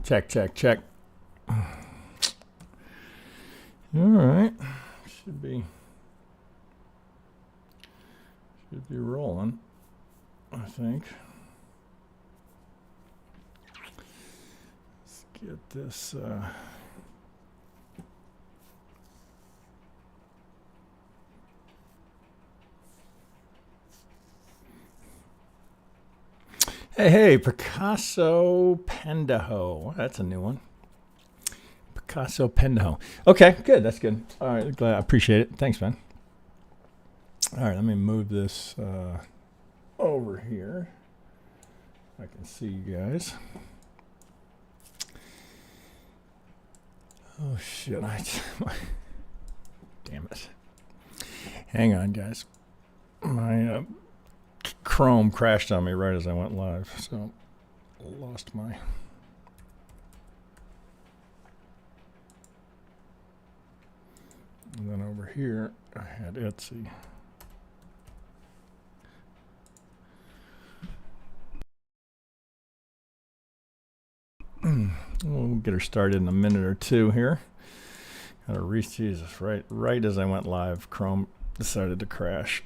Check, check, check. All right. Should be rolling, I think. Let's get this Hey, Picasso Pendaho. That's a new one. Picasso Pendaho. Okay, good. That's good. All right, glad. I appreciate it. Thanks, man. All right, let me move this over here. I can see you guys. Oh, shit. Damn it. Hang on, guys. My Chrome crashed on me right as I went live, so lost my... And then over here, I had Etsy. We'll get her started in a minute or two here. Gotta reach Jesus. Right as I went live, Chrome decided to crash.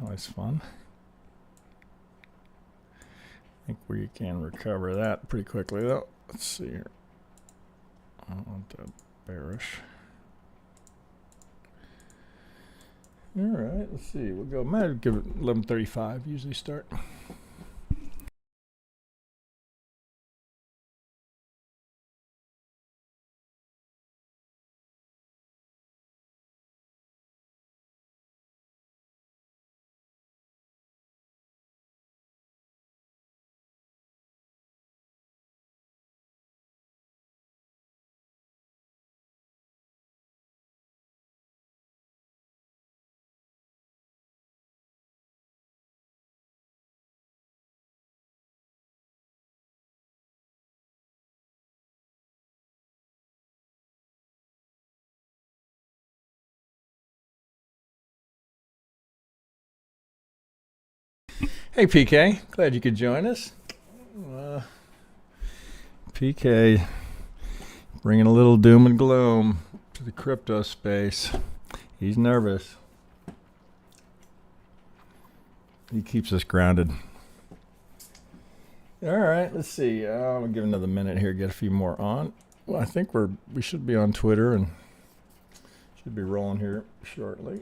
Always fun. I think we can recover that pretty quickly though. Let's see here. I don't want that bearish. All right, let's see. We'll go. Might give it 11:35. Usually start. Hey, PK. Glad you could join us. PK bringing a little doom and gloom to the crypto space. He's nervous. He keeps us grounded. All right, let's see. I'm gonna give another minute here, get a few more on. Well, I think we should be on Twitter and should be rolling here shortly.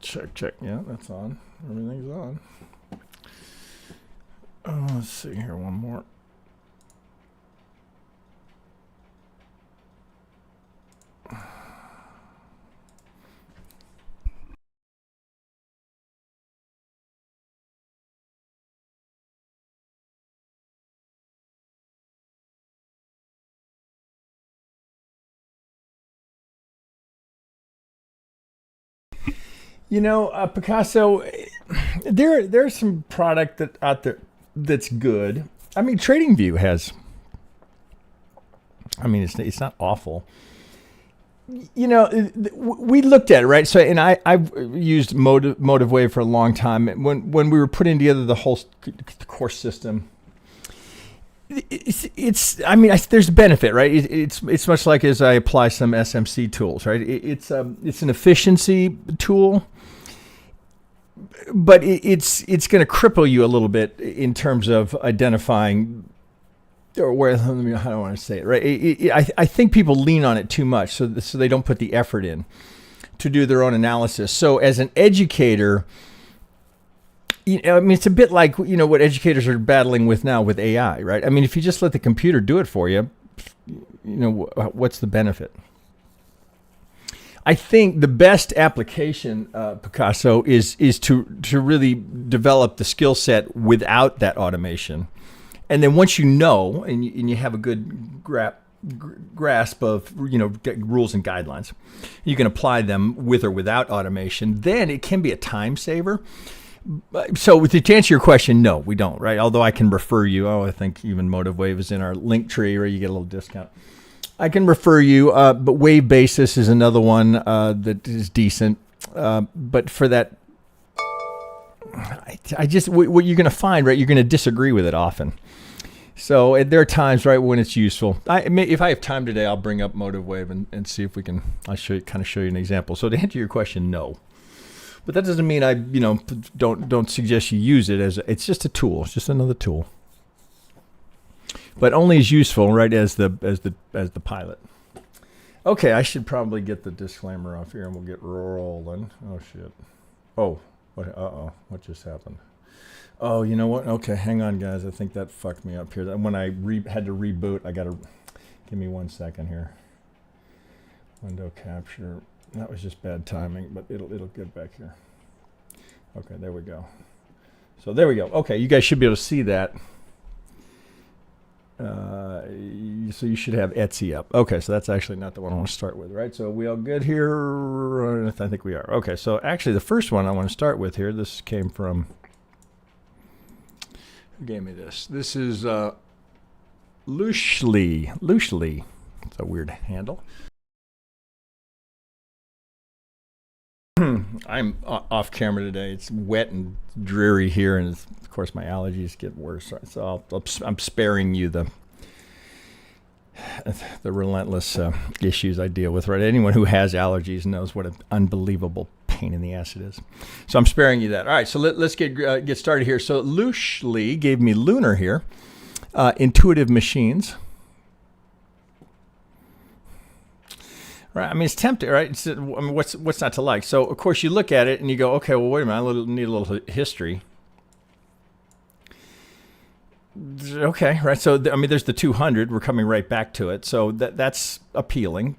Check, check. Yeah, that's on. Everything's on. Let's see here. One more. You know, Picasso, there's some product that out there that's good. I mean, TradingView has. I mean, it's not awful. You know, we looked at it, right? So, and I've used Motive Wave for a long time. When we were putting together the whole course system, I mean, there's a benefit, right? It's much like as I apply some SMC tools, right? It's an efficiency tool, but it's going to cripple you a little bit in terms of identifying, or where, how do I want to say it, right? I think people lean on it too much, so they don't put the effort in to do their own analysis. So as an educator, you know, I mean, it's a bit like, you know, what educators are battling with now with AI, right? I mean, if you just let the computer do it for you, you know, what's the benefit? I think the best application, Picasso, is to really develop the skill set without that automation. And then once you know, and you have a good grasp of, you know, rules and guidelines, you can apply them with or without automation, then it can be a time saver. So to answer your question, no, we don't, right? Although I can refer you, I think even Motive Wave is in our link tree where you get a little discount. I can refer you, but Wave Basis is another one that is decent. But for that, I just, what you're going to find, right, you're going to disagree with it often. So there are times, right, when it's useful. If I have time today, I'll bring up Motive Wave and see if we can. I'll show you an example. So to answer your question, no. But that doesn't mean I, don't suggest you use it it's just a tool. It's just another tool. But only as useful, right, as the pilot. Okay, I should probably get the disclaimer off here, and we'll get rolling. Oh shit. Oh, what? What just happened? Oh, you know what? Okay, hang on, guys. I think that fucked me up here. When I had to reboot, I got to give me 1 second here. Window capture. That was just bad timing, but it'll get back here. Okay, there we go. So there we go. Okay, you guys should be able to see that. So you should have Etsy up. Okay, so that's actually not the one I want to start with, right? So we all good here? I think we are. Okay, so actually the first one I want to start with here, this came from, who gave me this? This is Lushly. It's a weird handle. I'm off camera today. It's wet and dreary here, and of course my allergies get worse. So I'm sparing you the relentless issues I deal with. Right? Anyone who has allergies knows what an unbelievable pain in the ass it is. So I'm sparing you that. All right. So let's get started here. So Lushly gave me Lunar here, Intuitive Machines. Right, I mean, it's tempting, right? What's not to like? So, of course, you look at it and you go, okay, well, wait a minute, I need a little history. Okay, right, so, there's the 200. We're coming right back to it. So that's appealing.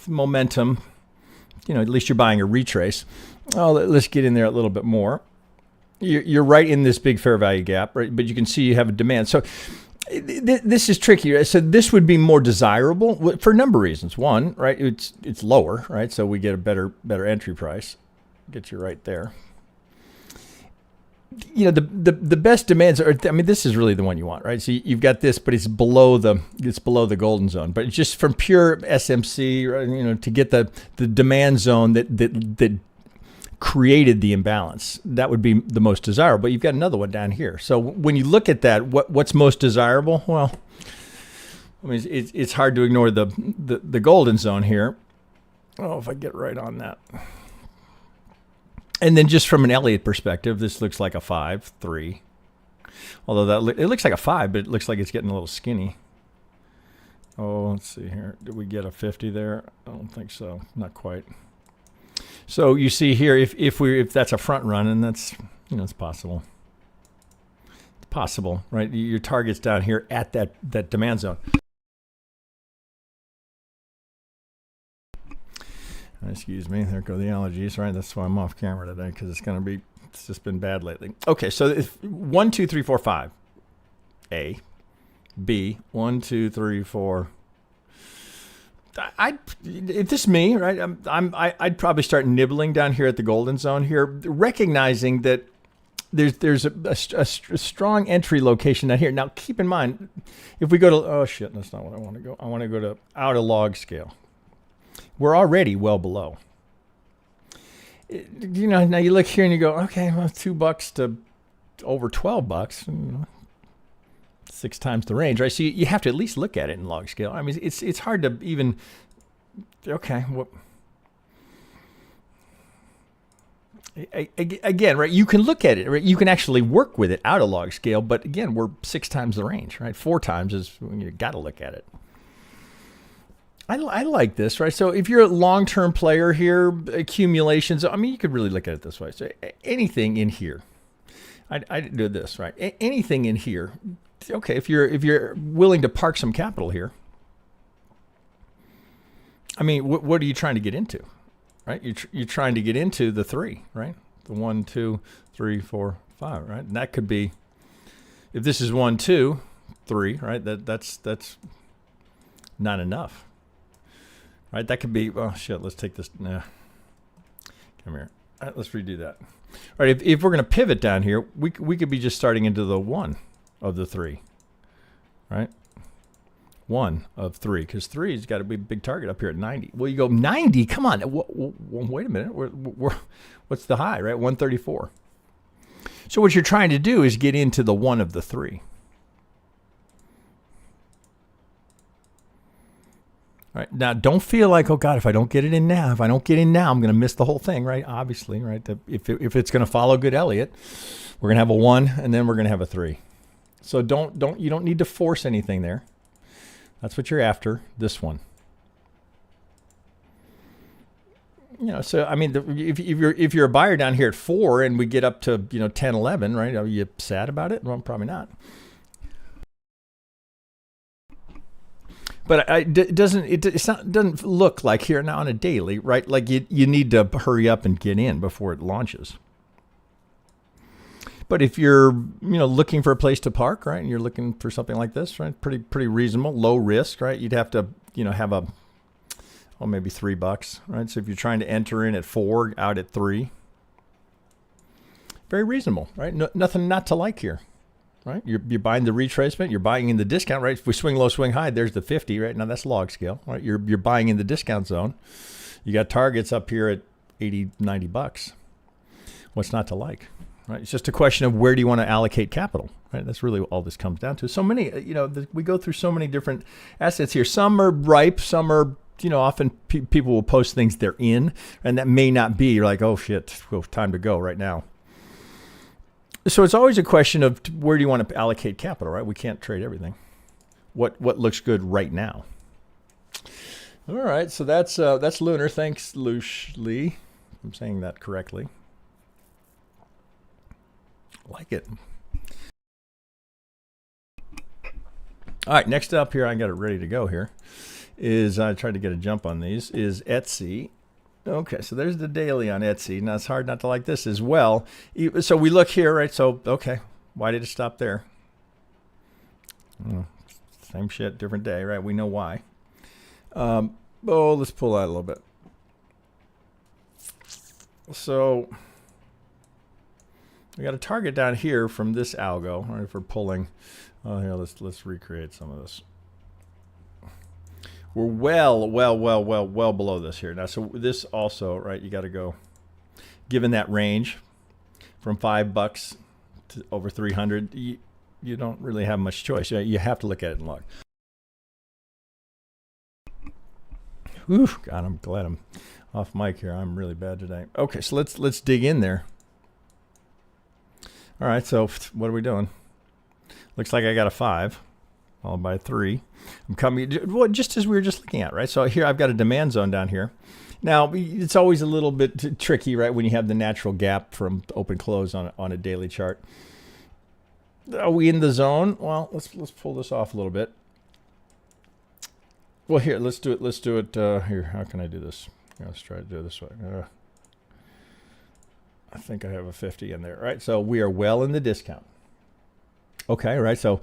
Momentum, at least you're buying a retrace. Oh, let's get in there a little bit more. You're right in this big fair value gap, right? But you can see you have a demand. So this is tricky. So this would be more desirable for a number of reasons. One, right, it's lower, right? So we get a better entry price. Get you right there. The best demands are, this is really the one you want, right? So you've got this, but it's below the golden zone. But just from pure SMC, right, to get the demand zone that created the imbalance, that would be the most desirable. But you've got another one down here. So when you look at that, what's most desirable? Well, it's hard to ignore the golden zone here. Oh, if I get right on that. And then just from an Elliott perspective, this looks like a 5, 3. Although it looks like a 5, but it looks like it's getting a little skinny. Oh, let's see here. Did we get a 50 there? I don't think so. Not quite. So you see here, if that's a front run, and that's, it's possible. It's possible, right? Your target's down here at that demand zone. Excuse me, there go the allergies, right? That's why I'm off camera today, because it's just been bad lately. Okay, so if 1, 2, 3, 4, 5. A, B, 1, 2, 3, 4. If this is me, right? I'd probably start nibbling down here at the golden zone here, recognizing that there's a strong entry location down here. Now, keep in mind, if we go to, oh shit, that's not what I want to go. I want to go to out of log scale. We're already well below. Now you look here and you go, okay, well, $2 to over $12. 6 times the range, right? So you have to at least look at it in log scale. It's hard to even, okay, what? Again, right? You can look at it, right? You can actually work with it out of log scale, but again, we're 6 times the range, right? 4 times is when you got to look at it. I like this, right? So if you're a long-term player here, accumulations, you could really look at it this way. So anything in here, I do this, right? Anything in here. Okay, if you're willing to park some capital here, what are you trying to get into, right? You're trying to get into the 3, right? The 1, 2, 3, 4, 5, right? And that could be, if this is 1, 2, 3, right? That's not enough, right? That could be, oh shit, let's take this. Nah, come here. All right, let's redo that. All right, if we're going to pivot down here, we could be just starting into the 1 of the 3, right? 1 of 3, because 3's got to be a big target up here at 90. Well, you go 90. Come on. Wait a minute. What's the high, right? 134. So what you're trying to do is get into the 1 of the 3. Right now, don't feel like, oh God, if I don't get it in now, I'm going to miss the whole thing, right? Obviously, right? If it's going to follow good Elliott, we're going to have a 1 and then we're going to have a 3. So you don't need to force anything there. That's what you're after. This one. So I mean, if you're a buyer down here at 4 and we get up to 10, 11, right? Are you sad about it? Well, probably not. But it doesn't look like here now on a daily, right? Like you need to hurry up and get in before it launches. But if you're looking for a place to park, right, and you're looking for something like this, right, pretty reasonable, low risk, right? You'd have to have maybe $3, right? So if you're trying to enter in at 4, out at 3, very reasonable, right? Nothing not to like here. Right, you're buying the retracement, you're buying in the discount, right? If we swing low, swing high, there's the 50, right? Now that's log scale, right? You're buying in the discount zone. You got targets up here at 80, $90. What's not to like, right? It's just a question of where do you want to allocate capital, right? That's really all this comes down to. So many, we go through so many different assets here. Some are ripe, some are, often people will post things they're in, and that may not be. You're like, oh shit, well, time to go right now. So it's always a question of where do you want to allocate capital, right? We can't trade everything. What looks good right now? All right, so that's Lunar. Thanks, Lee. I'm saying that correctly. Like it. All right, next up here, I got it ready to go here, is I tried to get a jump on these, is Etsy. Okay, so there's the daily on Etsy. Now, it's hard not to like this as well. So we look here, right? So, okay, why did it stop there? Same shit, different day, right? We know why. Let's pull out a little bit. So we got a target down here from this algo, right? If we're pulling, here, let's recreate some of this. We're well below this here. Now, so this also, right, you got to go, given that range from $5 to over 300, you don't really have much choice. You have to look at it and log. Whew, God, I'm glad I'm off mic here. I'm really bad today. Okay, so let's dig in there. All right, so what are we doing? Looks like I got a 5. Followed by 3. I'm coming, well, just as we were just looking at, right? So here I've got a demand zone down here. Now, it's always a little bit tricky, right, when you have the natural gap from open close on a daily chart. Are we in the zone? Well, let's pull this off a little bit. Well, here, let's do it here. How can I do this? Let's try to do it this way. I think I have a 50 in there, right? So we are well in the discount. Okay, right? So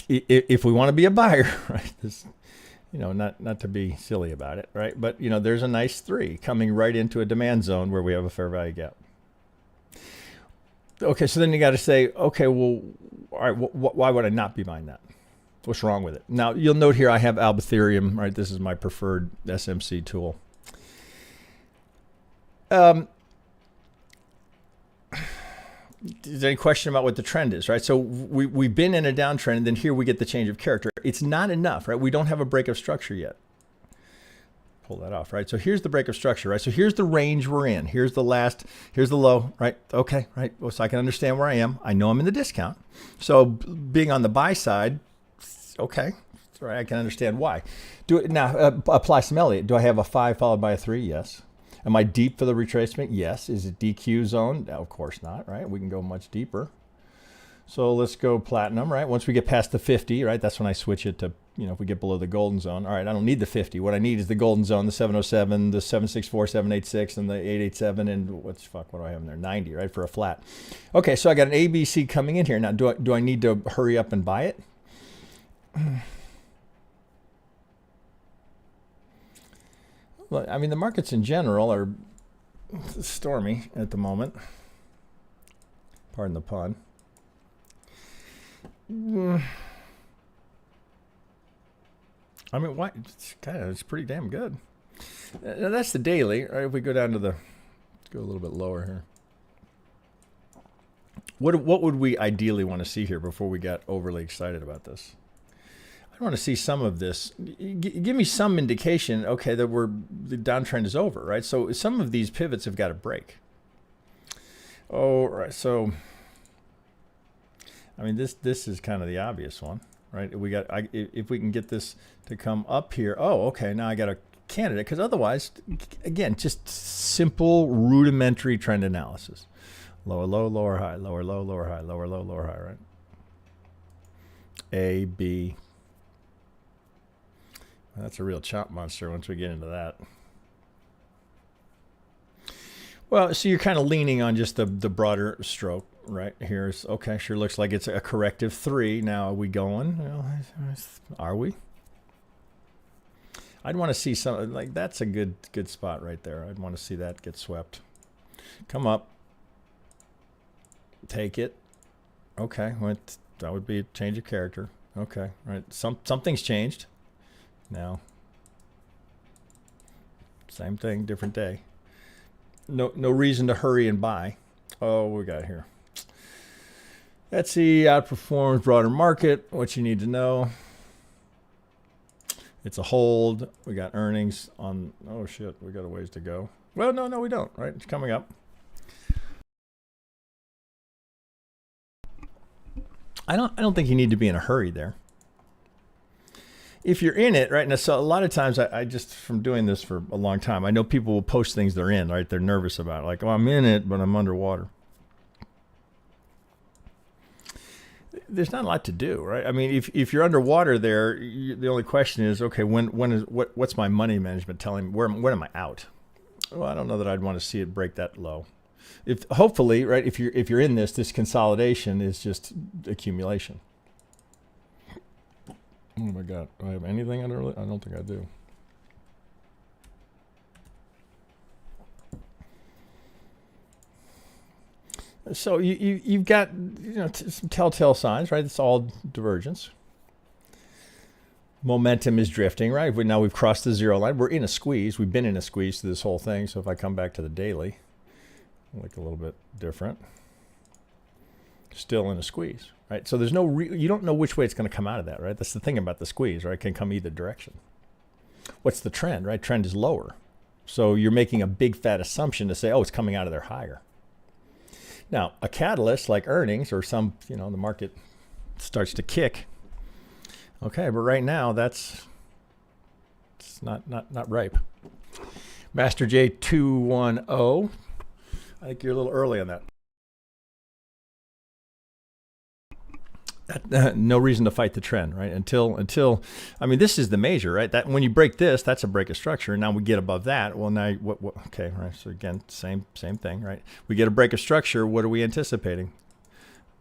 if we want to be a buyer, right, this, not to be silly about it, right, but there's a nice 3 coming right into a demand zone where we have a fair value gap. Okay, so then you got to say, okay, well, all right, why would I not be buying that? What's wrong with it? Now you'll note here I have Ethereum, right? This is my preferred SMC tool. Is there any question about what the trend is, right? So we've been in a downtrend, and then here we get the change of character. It's not enough, right? We don't have a break of structure yet. Pull that off, right? So here's the break of structure, right? So here's the range we're in. Here's the low, right? Okay, right? Well, so I can understand where I am. I know I'm in the discount. So being on the buy side, okay, right? I can understand why. Now apply some Elliott. Do I have a 5 followed by a 3? Yes. Am I deep for the retracement? Yes. Is it DQ zone? No, of course not, right? We can go much deeper. So let's go platinum, right? Once we get past the 50, right? That's when I switch it to, if we get below the golden zone. All right, I don't need the 50. What I need is the golden zone, the 707, the 764, 786, and the 887, and what do I have in there? 90, right, for a flat. Okay, so I got an ABC coming in here. Now, do I need to hurry up and buy it? Well, I mean, the markets in general are stormy at the moment. Pardon the pun. I mean, why? It's pretty damn good. Now, that's the daily, right? If we go down to let's go a little bit lower here. What would we ideally want to see here before we got overly excited about this? I want to see some of this. Give me some indication, okay, that the downtrend is over, right? So some of these pivots have got to break. Oh, right. So, I mean, this is kind of the obvious one, right? If we can get this to come up here. Oh, okay. Now I got a candidate, because otherwise, again, just simple rudimentary trend analysis. Lower low, lower high, lower low, lower high, lower low, lower high, right? A, B. That's a real chop monster once we get into that. Well, so you're kind of leaning on just the broader stroke, right? Here's, okay, sure looks like it's a corrective 3. Now, are we going? Well, are we? I'd want to see something like that's a good spot right there. I'd want to see that get swept. Come up. Take it. Okay, well, that would be a change of character. Okay, right. Something's changed. Now, same thing, different day. No reason to hurry and buy. Oh, we got here. Etsy outperforms broader market. What you need to know. It's a hold. We got earnings on. Oh shit, we got a ways to go. Well, no, we don't. Right, it's coming up. I don't think you need to be in a hurry there. If you're in it, right now, so a lot of times I just, from doing this for a long time, I know people will post things they're in, right? They're nervous about it. Like, oh, I'm in it, but I'm underwater. There's not a lot to do, right? I mean, if you're underwater there, the only question is, okay, what's my money management telling me? When am I out? Well, I don't know that I'd want to see it break that low. Hopefully, right, if you're in this consolidation is just accumulation. Oh my God, do I have anything under it? I don't think I do. So you've got some telltale signs, right? It's all divergence. Momentum is drifting, right? Now we've crossed the 0 line. We're in a squeeze. We've been in a squeeze through this whole thing. So if I come back to the daily, look a little bit different. Still in a squeeze, right? So there's you don't know which way it's going to come out of that, right? That's the thing about the squeeze, right? It can come either direction. What's the trend, right? Trend is lower. So you're making a big fat assumption to say, oh, it's coming out of there higher. Now, a catalyst like earnings or the market starts to kick. Okay, but right now it's not ripe. Master J210. I think you're a little early on that. No reason to fight the trend, right? Until I mean, this is the major, right? That when you break this, that's a break of structure. And now we get above that. Well, now what? Okay, right. So again, same thing, right? We get a break of structure. What are we anticipating?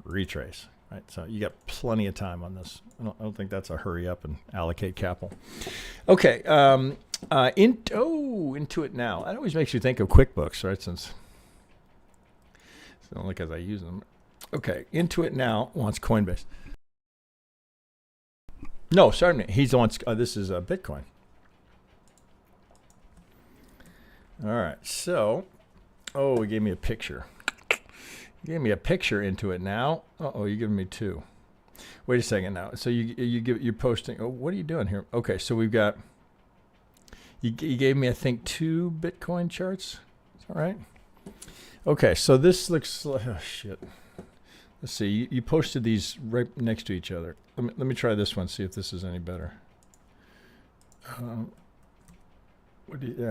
Retrace, right? So you got plenty of time on this. I don't think that's a hurry up and allocate capital. Okay, into it now. That always makes you think of QuickBooks, right? Since it's only because I use them. Okay, into it now wants Coinbase. No, sorry, he's on. This is Bitcoin. All right, so, he gave me a picture. He gave me a picture into it now. You're giving me 2. Wait a second now. So you're posting. Oh, what are you doing here? Okay, so we've got. You gave me, I think, 2 Bitcoin charts. Is that right? Okay, so this looks like, oh shit. Let's see, you posted these right next to each other. Let me try this one, see if this is any better.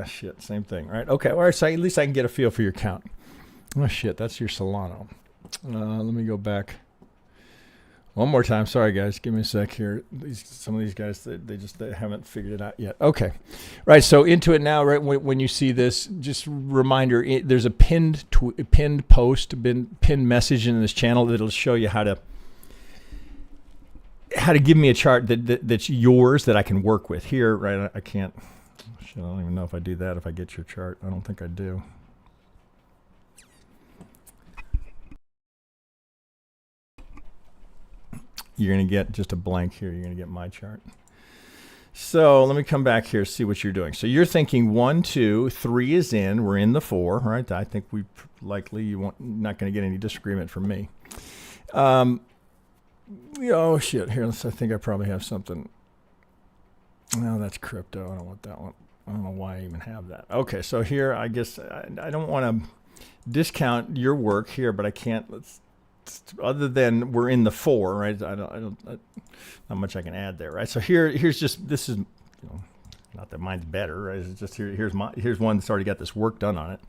Shit, same thing, right? Okay, all right, so at least I can get a feel for your count. Oh shit, that's your Solana. Let me go back one more time. Sorry guys, give me a sec here. Some of these guys, they haven't figured it out yet. Okay, right, so into it now, right? When you see this, just reminder, there's a pinned post, pinned message in this channel that'll show you how to give me a chart that's yours that I can work with. Here, right, I can't, shit, I don't even know if I do that if I get your chart. I don't think I do. You're going to get just a blank here. You're going to get my chart. So let me come back here, see what you're doing. So you're thinking 1, 2, 3 is in. We're in the 4, right? I think we likely, not going to get any disagreement from me. Oh, shit. Here, I think I probably have something. No, that's crypto. I don't want that one. I don't know why I even have that. Okay, so here, I guess I don't want to discount your work here, but I can't. Other than we're in the 4, right? Not much I can add there, right? So here's just, this is, not that mine's better, right? It's just here's one that's already got this work done on it.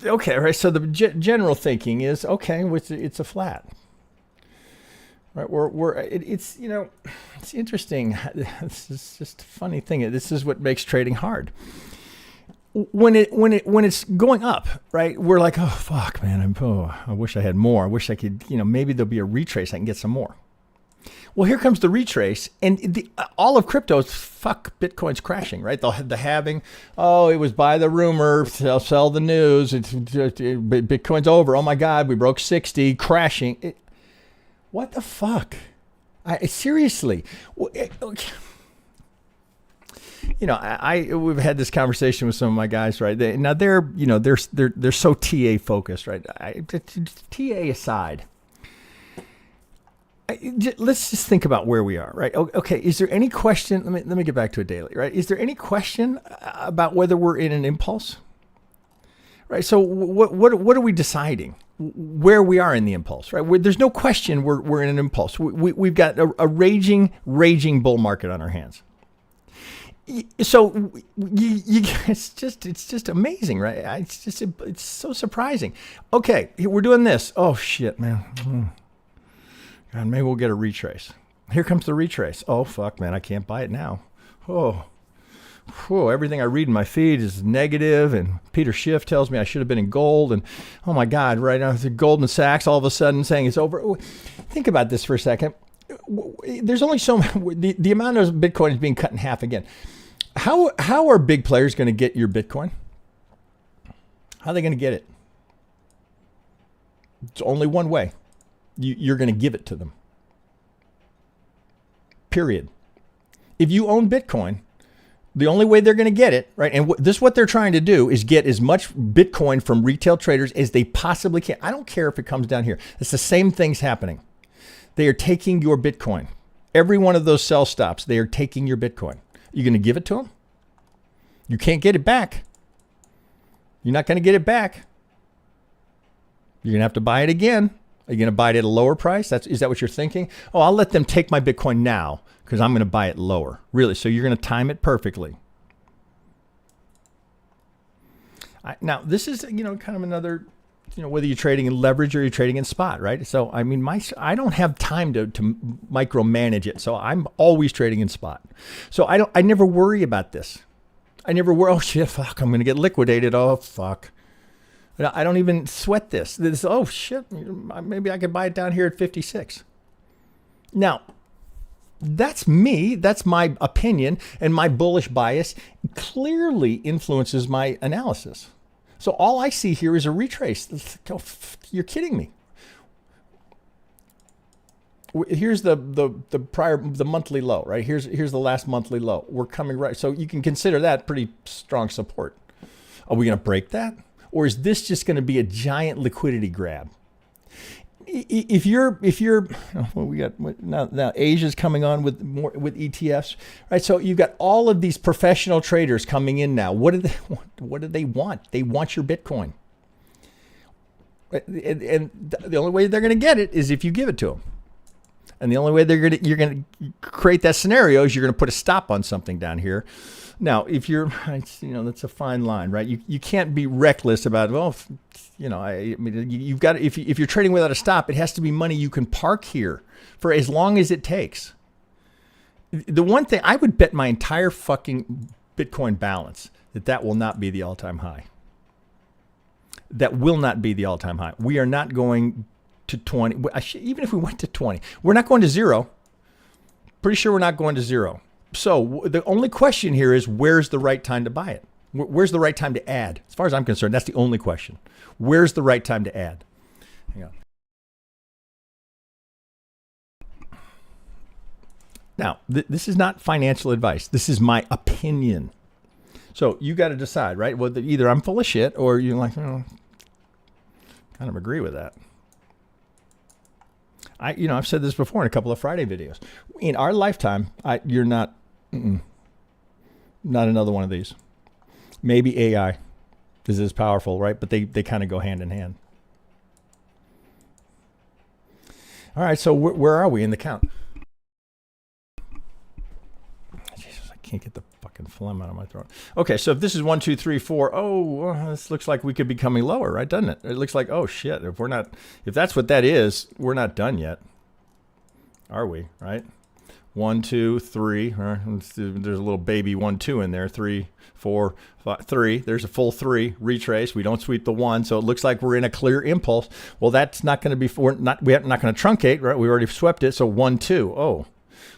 Okay, right. So the general thinking is, okay, it's a flat. Right, it's it's interesting. This is just a funny thing. This is what makes trading hard. When it's going up, right? We're like, oh fuck, man, I wish I had more. I wish I could, maybe there'll be a retrace. I can get some more. Well, here comes the retrace, and all of crypto is fuck. Bitcoin's crashing, right? The halving. Oh, it was by the rumor. Sell the news. Bitcoin's over. Oh my God, we broke 60, crashing. What the fuck? Seriously. We've had this conversation with some of my guys, right? They're so TA focused, right? TA aside, let's just think about where we are, right? Okay, is there any question? Let me get back to a daily, right? Is there any question about whether we're in an impulse? Right. So what are we deciding? Where we are in the impulse, right? There's no question we're in an impulse. We've got a raging bull market on our hands. So it's just amazing, right? It's so surprising. Okay, we're doing this. Oh shit, man. God, maybe we'll get a retrace. Here comes the retrace. Oh fuck, man, I can't buy it now. Everything I read in my feed is negative, and Peter Schiff tells me I should have been in gold, and oh my God, right now the Goldman Sachs all of a sudden saying it's over. Think about this for a second. There's only so the amount of Bitcoin is being cut in half again. How are big players going to get your Bitcoin? How are they going to get it? It's only one way. You're going to give it to them. Period. If you own Bitcoin, the only way they're going to get it, right? And this is what they're trying to do, is get as much Bitcoin from retail traders as they possibly can. I don't care if it comes down here. It's the same things happening. They are taking your Bitcoin. Every one of those sell stops, they are taking your Bitcoin. You're going to give it to them? You can't get it back. You're not going to get it back. You're going to have to buy it again. Are you going to buy it at a lower price? Is that what you're thinking? Oh, I'll let them take my Bitcoin now because I'm going to buy it lower. Really? So you're going to time it perfectly. Now, this is, kind of another, whether you're trading in leverage or you're trading in spot, right? So, I mean, I don't have time to micromanage it. So I'm always trading in spot. So I never worry about this. I never worry, oh shit, fuck, I'm going to get liquidated. Oh, fuck. I don't even sweat this. Oh shit, maybe I could buy it down here at 56. Now, that's me. That's my opinion, and my bullish bias clearly influences my analysis. So all I see here is a retrace. You're kidding me. Here's the monthly low, right? Here's the last monthly low. We're coming right. So you can consider that pretty strong support. Are we going to break that? Or is this just going to be a giant liquidity grab? If you're, well, we got now Asia's coming on with ETFs, right? So you've got all of these professional traders coming in now. What do they want? They want your Bitcoin, and the only way they're going to get it is if you give it to them. And the only way you're going to create that scenario is you're going to put a stop on something down here. Now, if you're, that's a fine line, right? You can't be reckless about, you've got, if you're trading without a stop, it has to be money you can park here for as long as it takes. The one thing, I would bet my entire fucking Bitcoin balance that will not be the all-time high. That will not be the all-time high. We are not going to 20. Even if we went to 20, we're not going to zero. Pretty sure we're not going to zero. So the only question here is, where's the right time to buy it? Where's the right time to add? As far as I'm concerned, that's the only question. Where's the right time to add? Hang on. Now, this is not financial advice. This is my opinion. So you got to decide, right? Well, either I'm full of shit or you're like, kind of agree with that. I've said this before in a couple of Friday videos. In our lifetime, you're not another one of these. Maybe AI is as powerful, right? But they kind of go hand in hand. All right, so where are we in the count? Jesus, I can't get the fucking phlegm out of my throat. Okay, so if this is 1, 2, 3, 4, this looks like we could be coming lower, right? Doesn't it? It looks like, oh shit, if that's what that is, we're not done yet. Are we, right? 1, 2, 3. There's a little baby 1, 2 in there. 3, 4, 5, 3. There's a full 3. Retrace. We don't sweep the 1, so it looks like we're in a clear impulse. Well, that's not going to be. We're not going to truncate, right? We already swept it. So 1, 2. Oh,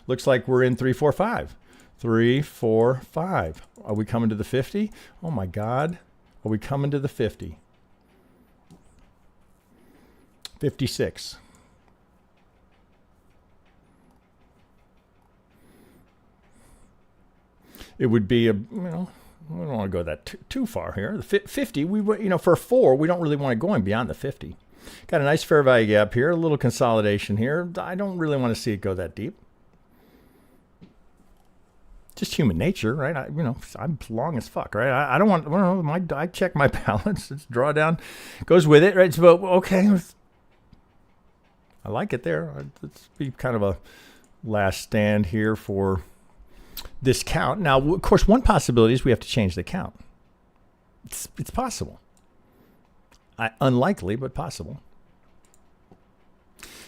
looks like we're in 3, 4, 5. 3, 4, 5. Are we coming to the 50? Oh my God. Are we coming to the 50? 56. It would be we don't want to go that too far here. The 50, for a 4, we don't really want to go beyond the 50. Got a nice fair value gap here, a little consolidation here. I don't really want to see it go that deep. Just human nature, right? I'm long as fuck, right? I don't want, I check my balance. It's drawdown, goes with it, right? So, okay, I like it there. Let's be kind of a last stand here for this count. Now, of course, one possibility is we have to change the count. It's possible. Unlikely, but possible.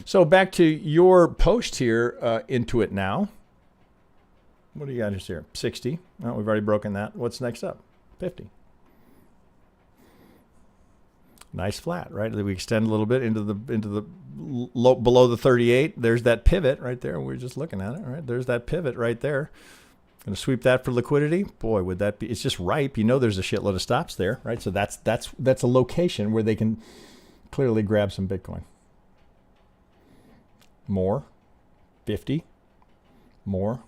So back to your post here, into it now. What do you got here? 60. Oh, we've already broken that. What's next up? 50. Nice flat, right? We extend a little bit into the low, below the 38. There's that pivot right there. We're just looking at it, right? There's that pivot right there. Going to sweep that for liquidity. Boy, would that be? It's just ripe. There's a shitload of stops there, right? So that's a location where they can clearly grab some Bitcoin. More, 50, more.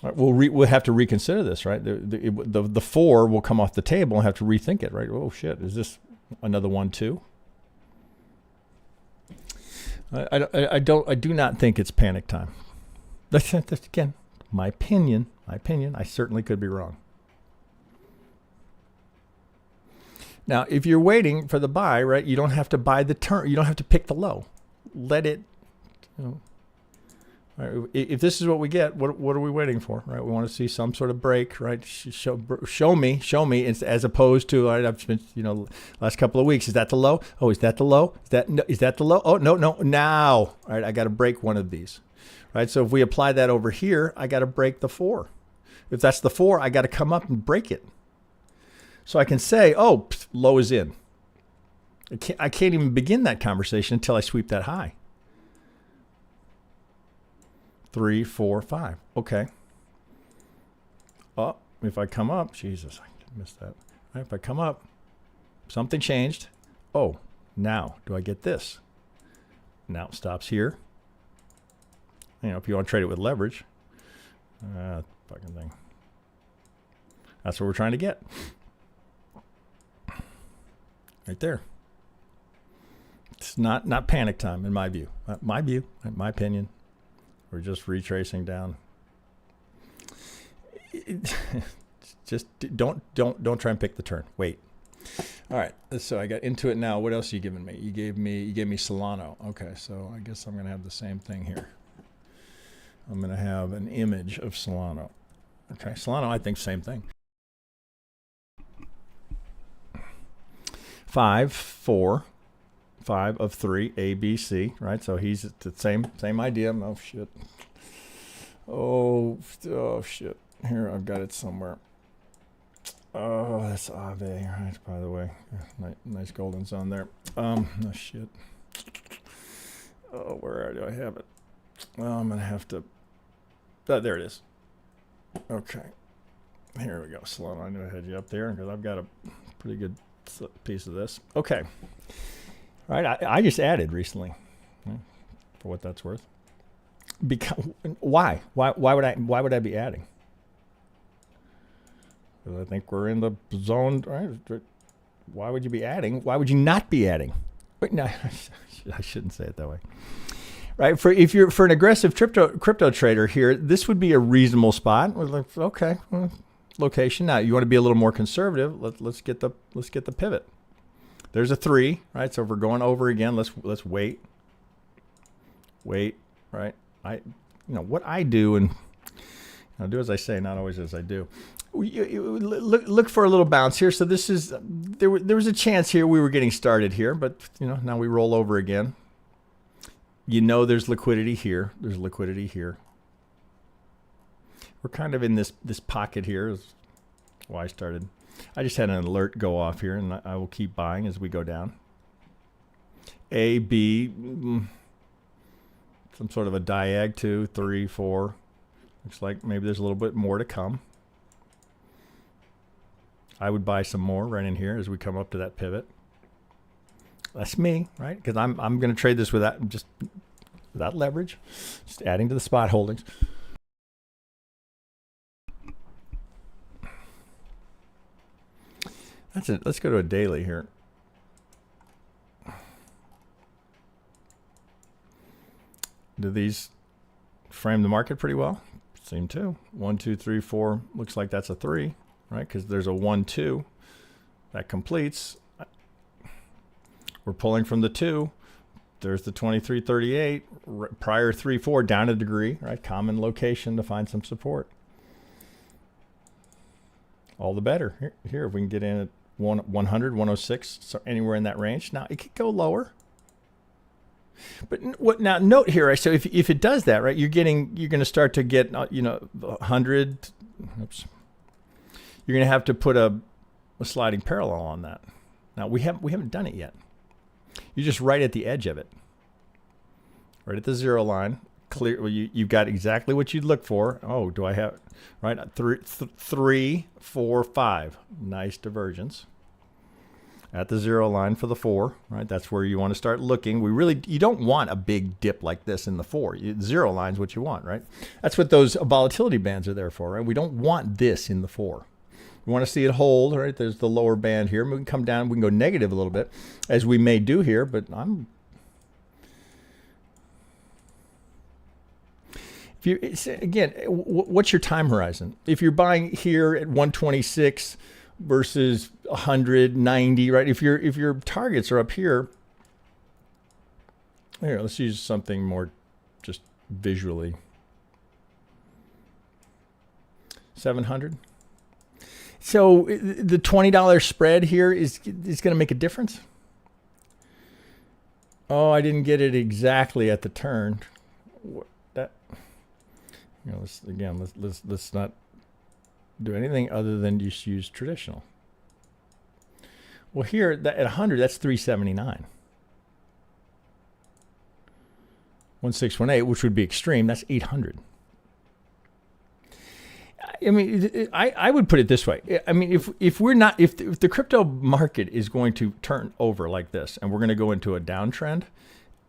All right, we'll have to reconsider this, right? The 4 will come off the table and have to rethink it, right? Oh shit, is this another 1, 2? I do not think it's panic time. That's again my opinion. I certainly could be wrong. Now, if you're waiting for the buy, right, you don't have to buy the turn. You don't have to pick the low. Let it. Right, if this is what we get, what are we waiting for, right? We want to see some sort of break, right? Show me. As opposed to, I've spent, last couple of weeks. Is that the low? Oh, is that the low? Is that the low? Oh, no. Now, all right, I got to break one of these. Right, so if we apply that over here, I got to break the 4. If that's the 4, I got to come up and break it. So I can say, oh, low is in. I can't even begin that conversation until I sweep that high. 3, 4, 5. Okay. Oh, if I come up, Jesus, I missed that. Right, if I come up, something changed. Oh, now do I get this? Now it stops here. If you want to trade it with leverage, fucking thing. That's what we're trying to get. Right there. It's not panic time in my view. My opinion. We're just retracing down. Just don't try and pick the turn. Wait. All right. So I got into it now. What else are you giving me? You gave me Solana. Okay. So I guess I'm going to have the same thing here. I'm going to have an image of Solana. Okay, Solana, I think same thing. 5, 4, 5 of 3, A, B, C, right? So he's the same idea. Oh, shit. Oh, shit. Here, I've got it somewhere. Oh, that's Ave, right, by the way. Nice golden zone there. Oh, shit. Oh, where do I have it? Well, I'm going to have to... there it is. Okay. Here we go. Solana, I knew I had you up there because I've got a pretty good piece of this. Okay. All right. I just added recently, for what that's worth. Why? Why would I be adding? Because I think we're in the zone, right? Why would you be adding? Why would you not be adding? Wait, no, I shouldn't say it that way. Right? If you're for an aggressive crypto trader here, this would be a reasonable spot. We're like, okay, well, location. Now you want to be a little more conservative. Let's get the pivot. There's a 3, right? So if we're going over again, let's wait. Wait, right? What I do, and I'll do as I say, not always as I do. Look for a little bounce here. So this is there was a chance here we were getting started here, but now we roll over again. There's liquidity here. There's liquidity here. We're kind of in this pocket here. Is why I started. I just had an alert go off here, and I will keep buying as we go down. A, B, some sort of a diag, 2, 3, 4. Looks like maybe there's a little bit more to come. I would buy some more right in here as we come up to that pivot. That's me, right? Because I'm going to trade this without leverage, just adding to the spot holdings. That's it. Let's go to a daily here. Do these frame the market pretty well? Seem to. 1, 2, 3, 4. Looks like that's a 3, right? Because there's a 1, 2 that completes. We're pulling from the 2. There's the 23.38. Prior 3, 4 down a degree, right? Common location to find some support. All the better. Here if we can get in at 100, 106, so anywhere in that range. Now it could go lower. But now note here, right? So if it does that, right, you're going to start to get 100. Oops. You're going to have to put a sliding parallel on that. Now we haven't done it yet. You're just right at the edge of it, right at the 0 line. Clear. Well, you've got exactly what you'd look for. Oh, do I have right? 3, 4, 5. Nice divergence at the 0 line for the 4. Right, that's where you want to start looking. You don't want a big dip like this in the 4. 0 line is what you want, right? That's what those volatility bands are there for, right? We don't want this in the 4. We want to see it hold, right? There's the lower band here. We can come down. We can go negative a little bit, as we may do here. But again, what's your time horizon? If you're buying here at 126 versus 190, right? If your targets are up here, let's use something more just visually. 700. So the $20 spread here is going to make a difference. Oh, I didn't get it exactly at the turn. Let's not do anything other than just use traditional. Well, here at 100, that's 379. 1618, which would be extreme. That's 800. I mean, I would put it this way. I mean, if the crypto market is going to turn over like this, and we're going to go into a downtrend,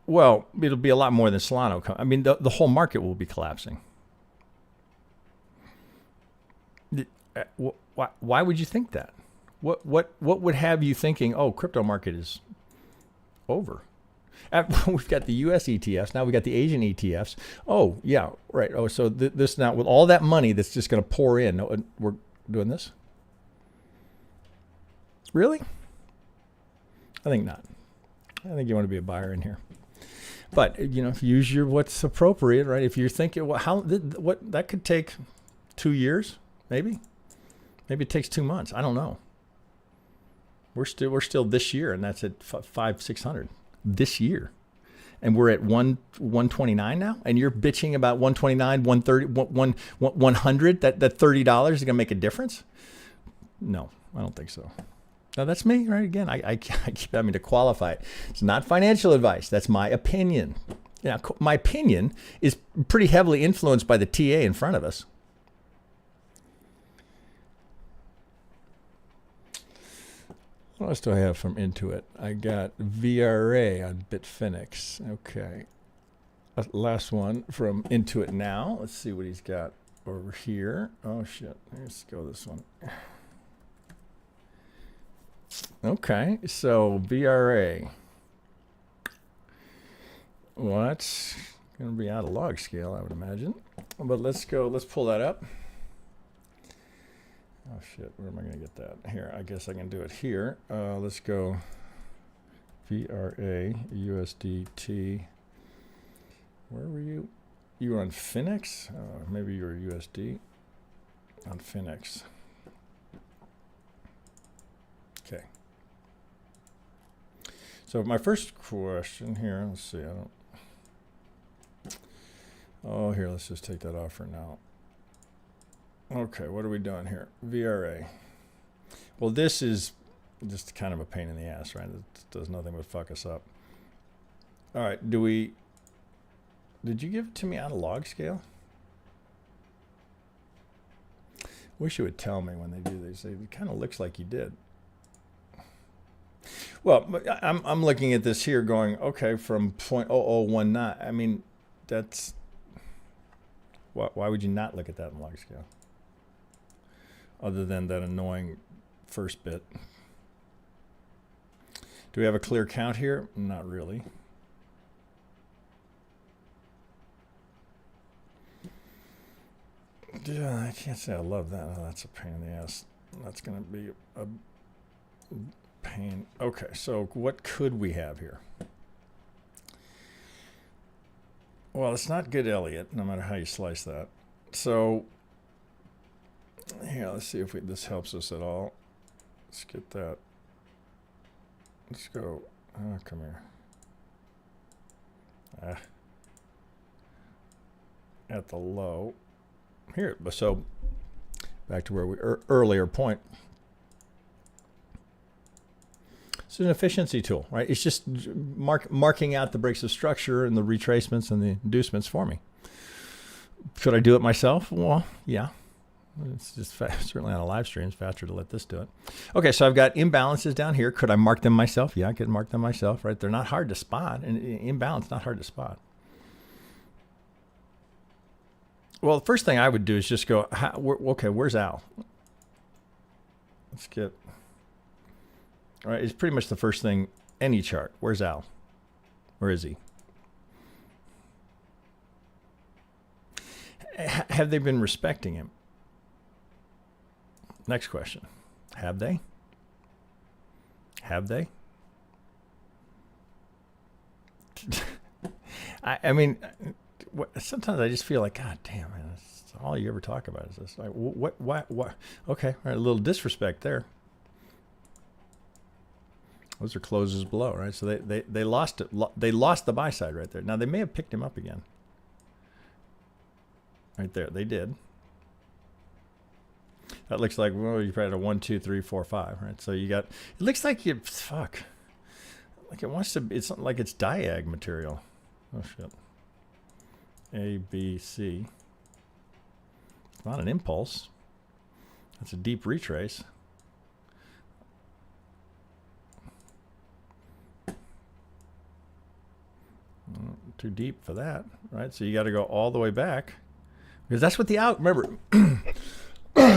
well, it'll be a lot more than Solana. I mean, the whole market will be collapsing. Why would you think that? What would have you thinking, oh, crypto market is over? We've got the U.S. ETFs. Now we've got the Asian ETFs. Oh, yeah, right. Oh, so this now, with all that money that's just going to pour in, we're doing this? Really? I think not. I think you want to be a buyer in here. But, use your what's appropriate, right? If you're thinking, well, that could take 2 years, maybe. Maybe it takes 2 months. I don't know. We're still this year, and that's at 500-600 this year, and we're at 129 now. And you're bitching about 129, 130, 100. That $30 is gonna make a difference? No, I don't think so. Now that's me, right? Again, I keep having to qualify it. It's not financial advice. That's my opinion. My opinion is pretty heavily influenced by the TA in front of us. What else do I have from Intuit? I got VRA on Bitfinex. Okay. Last one from Intuit now. Let's see what he's got over here. Oh, shit. Let's go this one. Okay. So VRA. Well, that's going to be out of log scale, I would imagine. But let's pull that up. Oh shit, where am I going to get that? Here, I guess I can do it here. Let's go VRA USDT. Where were you? You were on Finex? Maybe you were USD on Finex. Okay. So my first question here, let's see, oh, here, let's just take that off for now. Okay, what are we doing here? VRA. Well, this is just kind of a pain in the ass, right? It does nothing but fuck us up. All right, did you give it to me on a log scale? Wish you would tell me when they do these. It kind of looks like you did. Well, I'm looking at this here going, okay, from 0.0019. I mean, that's, why would you not look at that in log scale? Other than that annoying first bit. Do we have a clear count here? Not really. Yeah, I can't say I love that. Oh, that's a pain in the ass. That's going to be a pain. Okay, so what could we have here? Well, it's not good Elliott, no matter how you slice that. So, here, let's see if this helps us at all. Let's get that. Let's go. Oh, come here. At the low. Here, so back to where we earlier point. It's an efficiency tool, right? It's just marking out the breaks of structure and the retracements and the inducements for me. Should I do it myself? Well, yeah. It's just certainly on a live stream. It's faster to let this do it. Okay, so I've got imbalances down here. Could I mark them myself? Yeah, I could mark them myself, right? They're not hard to spot. And imbalance, not hard to spot. Well, the first thing I would do is just go, okay, where's Al? Let's get, all right, it's pretty much the first thing, any chart. Where's Al? Where is he? Have they been respecting him? Next question. Have they? Have they? I mean, sometimes I just feel like, God damn, man, that's all you ever talk about is this. Like, what? Okay, all right, a little disrespect there. Those are closes below, right? So they lost it. They lost the buy side right there. Now they may have picked him up again. Right there, they did. That looks like, well, you probably had a 1, 2, 3, 4, 5, right? So you got. It looks like you fuck. Like it wants to. It's like it's diag material. Oh shit. A, B, C. It's not an impulse. It's a deep retrace. Too deep for that, right? So you got to go all the way back, because that's what the algo. Remember,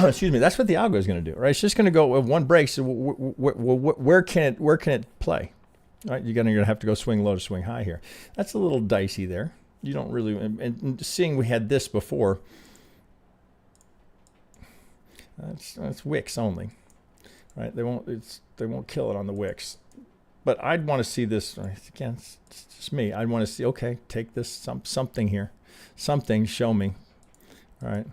excuse me. That's what the algo is going to do, right? It's just going to go with one break. So where can it play? Right? You're going to have to go swing low to swing high here. That's a little dicey there. You don't really, and seeing we had this before, that's wicks only, right? They won't kill it on the wicks, but I'd want to see this again. It's just me. I'd want to see. Okay, take this something here, something. Show me, all right.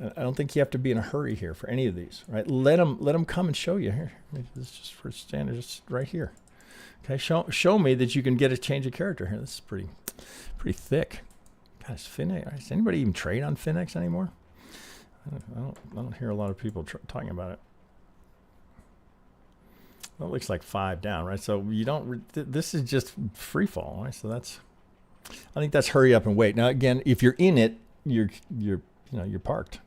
I don't think you have to be in a hurry here for any of these, right? Let them come and show you here. Maybe this is just for standard, just right here. Okay, show me that you can get a change of character here. This is pretty thick. God, is Finex? Does anybody even trade on Finex anymore? I don't hear a lot of people talking about it. Well, it looks like 5 down, right? So you don't. This is just free fall, right? So that's. I think that's hurry up and wait. Now again, if you're in it, you're parked.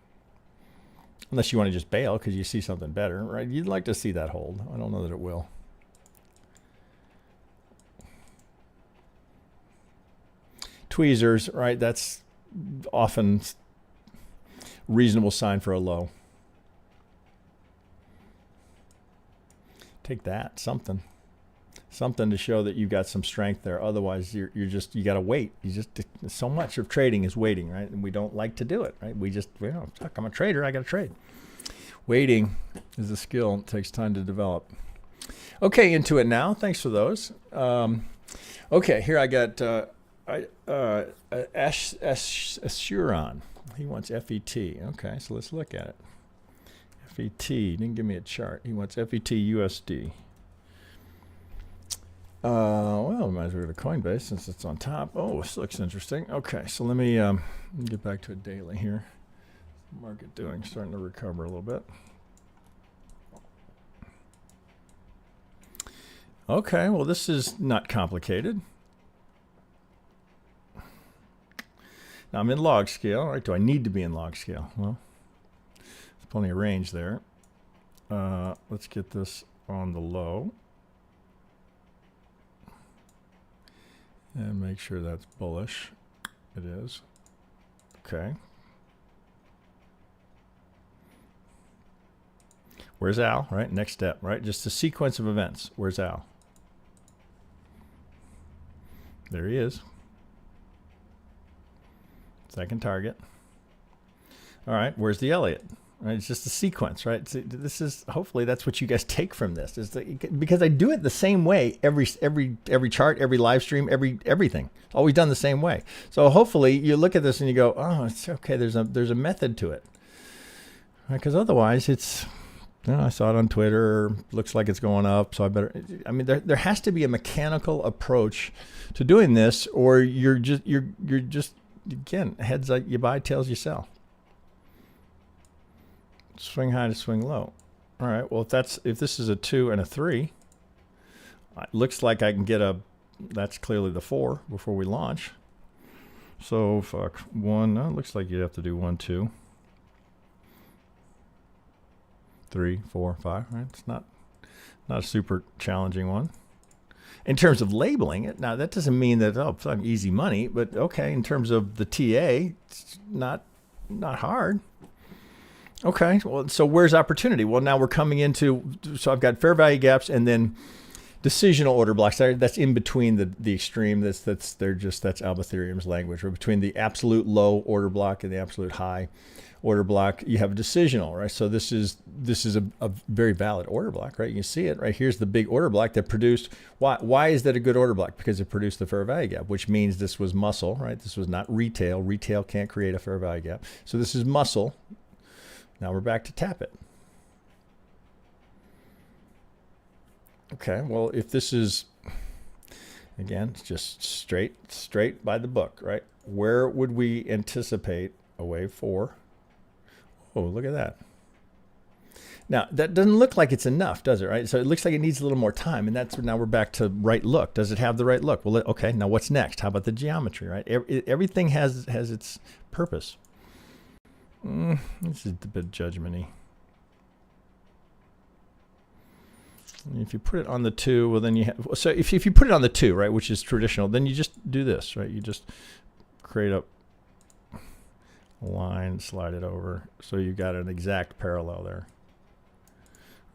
Unless you want to just bail because you see something better, right? You'd like to see that hold. I don't know that it will. Tweezers, right? That's often reasonable sign for a low. Take that, something something to show that you've got some strength there. Otherwise, you got to wait. So much of trading is waiting, right? And we don't like to do it, right? Fuck, I'm a trader. I got to trade. Waiting is a skill. It takes time to develop. Okay, into it now. Thanks for those. Okay, here I got Assuron. He wants FET. Okay, so let's look at it. FET, didn't give me a chart. He wants FET USD. Well, we might as well go to Coinbase since it's on top. Oh, this looks interesting. Okay, so let me get back to a daily here. Market doing, starting to recover a little bit. Okay, well, this is not complicated. Now I'm in log scale. All right, do I need to be in log scale? Well, there's plenty of range there. Let's get this on the low. And make sure that's bullish. It is. Okay. Where's Al, right? Next step, right? Just a sequence of events. Where's Al? There he is. Second target. All right, where's the Elliott? Right, it's just a sequence, right? So this is, hopefully that's what you guys take from this, is that, because I do it the same way every chart, every live stream, everything. It's always done the same way. So hopefully you look at this and you go, oh, it's okay. There's a method to it, right? Because otherwise it's, I saw it on Twitter. Looks like it's going up, so I better. I mean, there has to be a mechanical approach to doing this, or you're just again, heads like you buy, tails you sell. Swing high to swing low. All right. Well, if this is a 2 and a 3, it looks like I can get that's clearly the 4 before we launch. So fuck 1. No, it looks like you'd have to do 1, 2, 3, 4, 5. Right? It's not a super challenging one. In terms of labeling it, now that doesn't mean that it's easy money, but okay. In terms of the TA, it's not hard. Okay, well, so where's opportunity? Well, now we're coming into, so I've got fair value gaps and then decisional order blocks. That's in between the extreme. That's Ethereum's language. Or between the absolute low order block and the absolute high order block, you have a decisional, right? So this is a very valid order block, right? You can see it right here's the big order block that produced. Why is that a good order block? Because it produced the fair value gap, which means this was muscle, right? This was not retail. Retail can't create a fair value gap. So this is muscle. Now we're back to tap it. Okay, well, if this is, again, it's just straight by the book, right? Where would we anticipate a wave 4? Oh, look at that. Now, that doesn't look like it's enough, does it, right? So it looks like it needs a little more time, and now we're back to right look. Does it have the right look? Well, okay, now what's next? How about the geometry, right? Everything has its purpose. This is a bit judgment-y. If you put it on the 2, well, then you have, so if you put it on the 2, right, which is traditional, then you just do this, right? You just create a line, slide it over, so you've got an exact parallel there.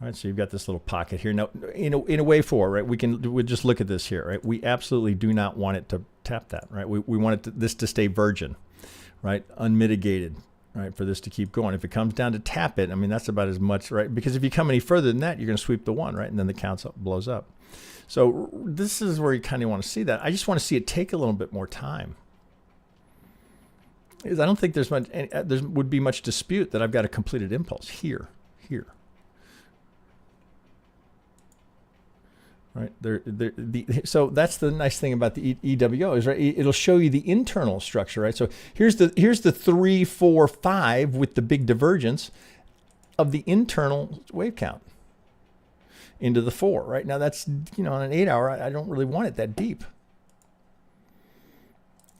All right, so you've got this little pocket here. Now, in a wave 4, right, we'll just look at this here, right? We absolutely do not want it to tap that, right? We want this to stay virgin, right, unmitigated. Right, for this to keep going. If it comes down to tap it, I mean, that's about as much, right? Because if you come any further than that, you're going to sweep the 1, right? And then the count blows up. So this is where you kind of want to see that. I just want to see it take a little bit more time. Because I don't think there would be much dispute that I've got a completed impulse here. Right so that's the nice thing about the EWO is, right, it'll show you the internal structure, right? So here's the 3, 4, 5 with the big divergence of the internal wave count into the 4, right? Now that's, on an 8-hour, I don't really want it that deep.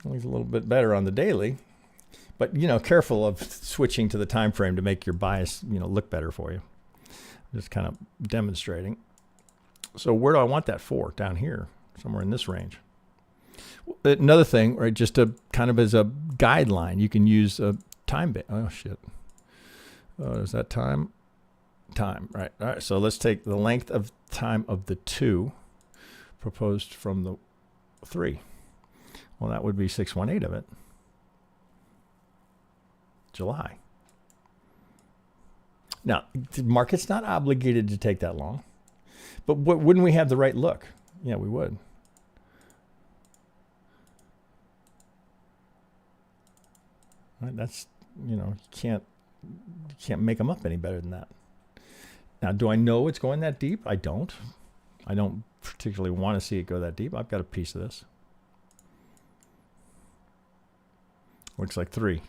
It's a little bit better on the daily, but careful of switching to the time frame to make your bias look better for you. Just kind of demonstrating. So where do I want that for? Down here, somewhere in this range. Another thing, right, just to kind of as a guideline, you can use a time band. Oh, shit. Is that time? Time, right. All right, so let's take the length of time of the 2 proposed from the 3? Well, that would be 618 of it. July. Now, the market's not obligated to take that long, but wouldn't we have the right look? Yeah, we would. Right, that's, you know, you can't make them up any better than that. Now, do I know it's going that deep? I don't. I don't particularly want to see it go that deep. I've got a piece of this. Looks like 3.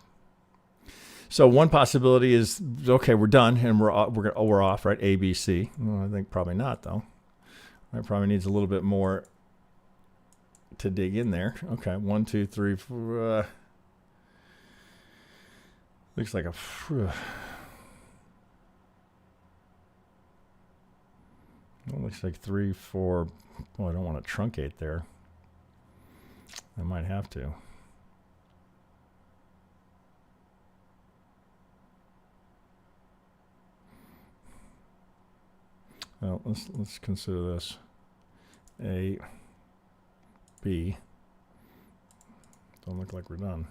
So one possibility is, okay, we're done and we're off, right? A, B, C. Well, I think probably not, though. It probably needs a little bit more to dig in there. Okay, 1, 2, 3, 4. Looks like a. It looks like 3, 4. Well, I don't want to truncate there. I might have to. Well, let's consider this A, B. Don't look like we're done.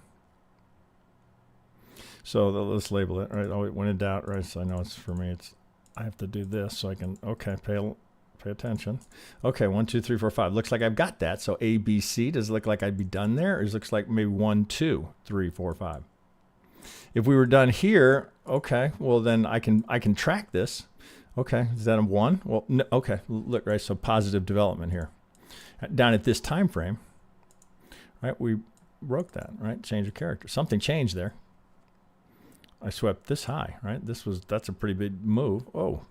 So let's label it, right? Oh, when in doubt, right? So I know it's for me. I have to do this so I can, okay, pay attention. Okay, 1, 2, 3, 4, 5. Looks like I've got that. So A, B, C. Does it look like I'd be done there? Or does it looks like maybe 1, 2, 3, 4, 5? If we were done here, okay, well then I can track this. Okay, is that a 1? Well, no, okay, look, right, so positive development here. Down at this time frame, right, we broke that, right, change of character. Something changed there. I swept this high, right? That's a pretty big move. Oh,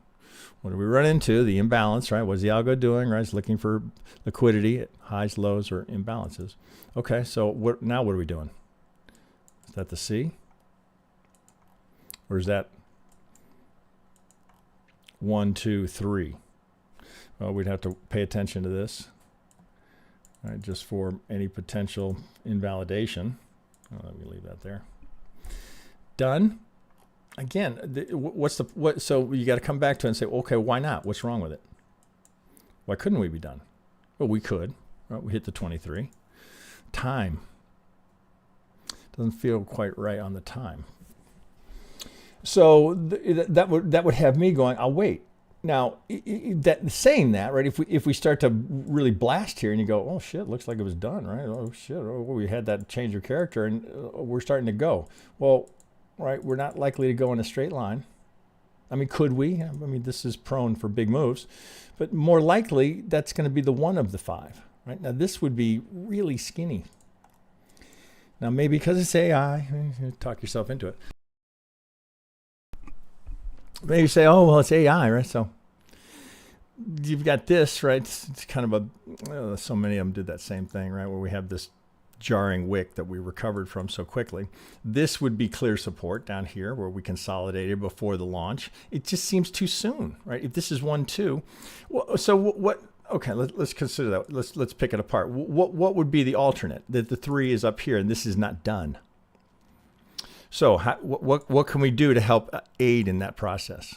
what did we run into? The imbalance, right? What's the algo doing, right? It's looking for liquidity at highs, lows, or imbalances. Okay, so now what are we doing? Is that the C? Or is that 1, 2, 3? Well, we'd have to pay attention to this, right? Just for any potential invalidation. Oh, let me leave that there. Done. Again, so you got to come back to it and say, okay, why not? What's wrong with it? Why couldn't we be done? Well, we could. Right? We hit the 23. Time. Doesn't feel quite right on the time. So that would have me going, I'll wait. Now, saying that, right? If we start to really blast here and you go, oh shit, looks like it was done, right? Oh shit, oh, we had that change of character and we're starting to go. Well, right, we're not likely to go in a straight line. I mean, could we? I mean, this is prone for big moves, but more likely that's going to be the 1 of the 5, right? Now this would be really skinny. Now maybe because it's AI, talk yourself into it. Maybe you say, oh, well, it's AI, right? So you've got this, right? It's kind of so many of them did that same thing, right? Where we have this jarring wick that we recovered from so quickly. This would be clear support down here where we consolidated before the launch. It just seems too soon, right? If this is 1, 2, well, so what? Okay, let's consider that. Let's pick it apart. What would be the alternate? That the 3 is up here and this is not done. So what can we do to help aid in that process?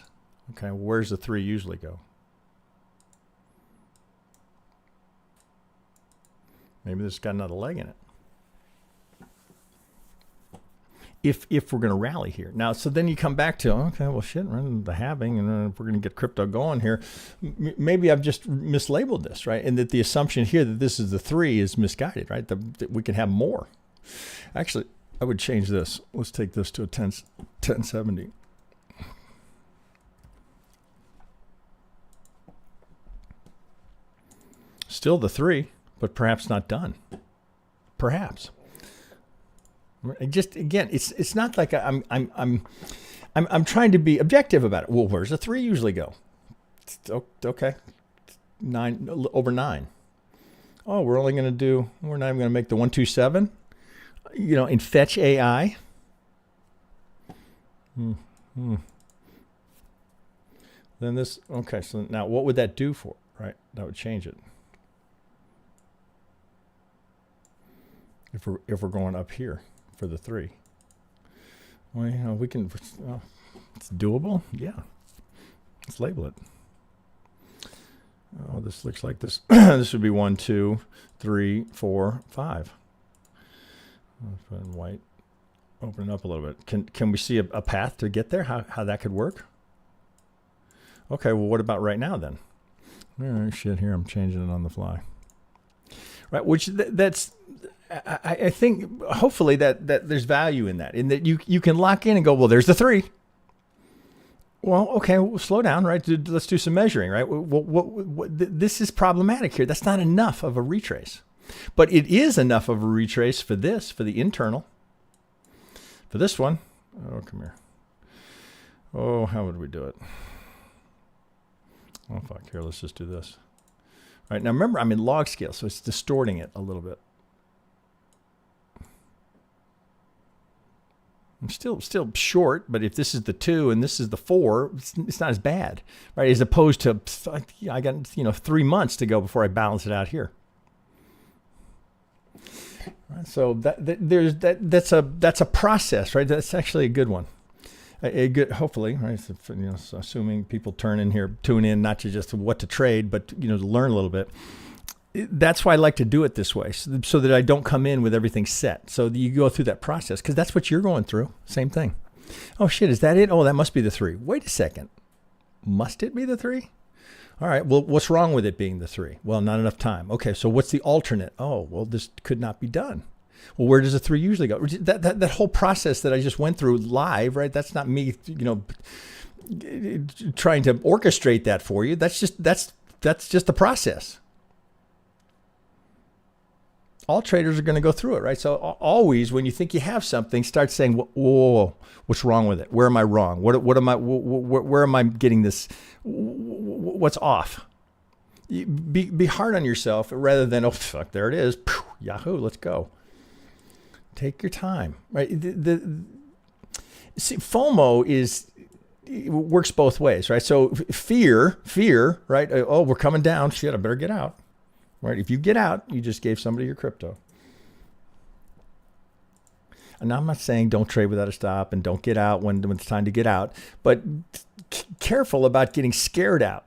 Okay, where's the 3 usually go? Maybe this has got another leg in it. If we're going to rally here. Now, so then you come back to, okay, well, shit, run the halving, and if we're going to get crypto going here, maybe I've just mislabeled this, right? And that the assumption here that this is the 3 is misguided, right? That we can have more. Actually, I would change this. Let's take this to a 1070. Still the 3, but perhaps not done. Perhaps. Just again, it's not like I'm trying to be objective about it. Well, where's the 3 usually go? Okay, 9 over 9. Oh, we're not even going to make the 127. You know, in fetch AI. Then this, okay, so now what would that do for, right? That would change it. If we're going up here for the 3. Well, you know, we can, it's doable. Yeah. Let's label it. Oh, this looks like this. This would be 1, 2, 3, 4, 5. Let's put in white. Open it up a little bit. Can we see a path to get there? How that could work? Okay, well, what about right now then? Oh, shit, here I'm changing it on the fly. Right, which that's, I think, hopefully that there's value in that you can lock in and go, well, there's the 3. Well, okay, we'll slow down, right? Let's do some measuring, right? This is problematic here. That's not enough of a retrace. But it is enough of a retrace for this, for the internal. For this one, oh, come here. Oh, how would we do it? Oh, fuck, here, let's just do this. All right, now remember, I'm in log scale, so it's distorting it a little bit. I'm still short, but if this is the 2 and this is the 4, it's not as bad, right? As opposed to, I got 3 months to go before I balance it out here. Right, so that's a process, right? That's actually a good one, a good, hopefully, right? So, so assuming people tune in not to just what to trade, but to learn a little bit. That's why I like to do it this way, so that I don't come in with everything set. So you go through that process, because that's what you're going through. Same thing. Oh, shit, is that it? Oh, that must be the 3. Wait a second. Must it be the 3? All right, well, what's wrong with it being the 3? Well, not enough time. Okay, so what's the alternate? Oh, well, this could not be done. Well, where does the 3 usually go? That whole process that I just went through live, right? That's not me, trying to orchestrate that for you. That's just the process. All traders are going to go through it, right? So always, when you think you have something, start saying, "Whoa, what's wrong with it? Where am I wrong? What am I? Where am I getting this? What's off?" Be hard on yourself rather than, "Oh fuck, there it is, Yahoo, let's go." Take your time, right? See, FOMO works both ways, right? So fear, right? Oh, we're coming down. Shit, I better get out. Right? If you get out, you just gave somebody your crypto. And I'm not saying don't trade without a stop and don't get out when it's time to get out, but careful about getting scared out.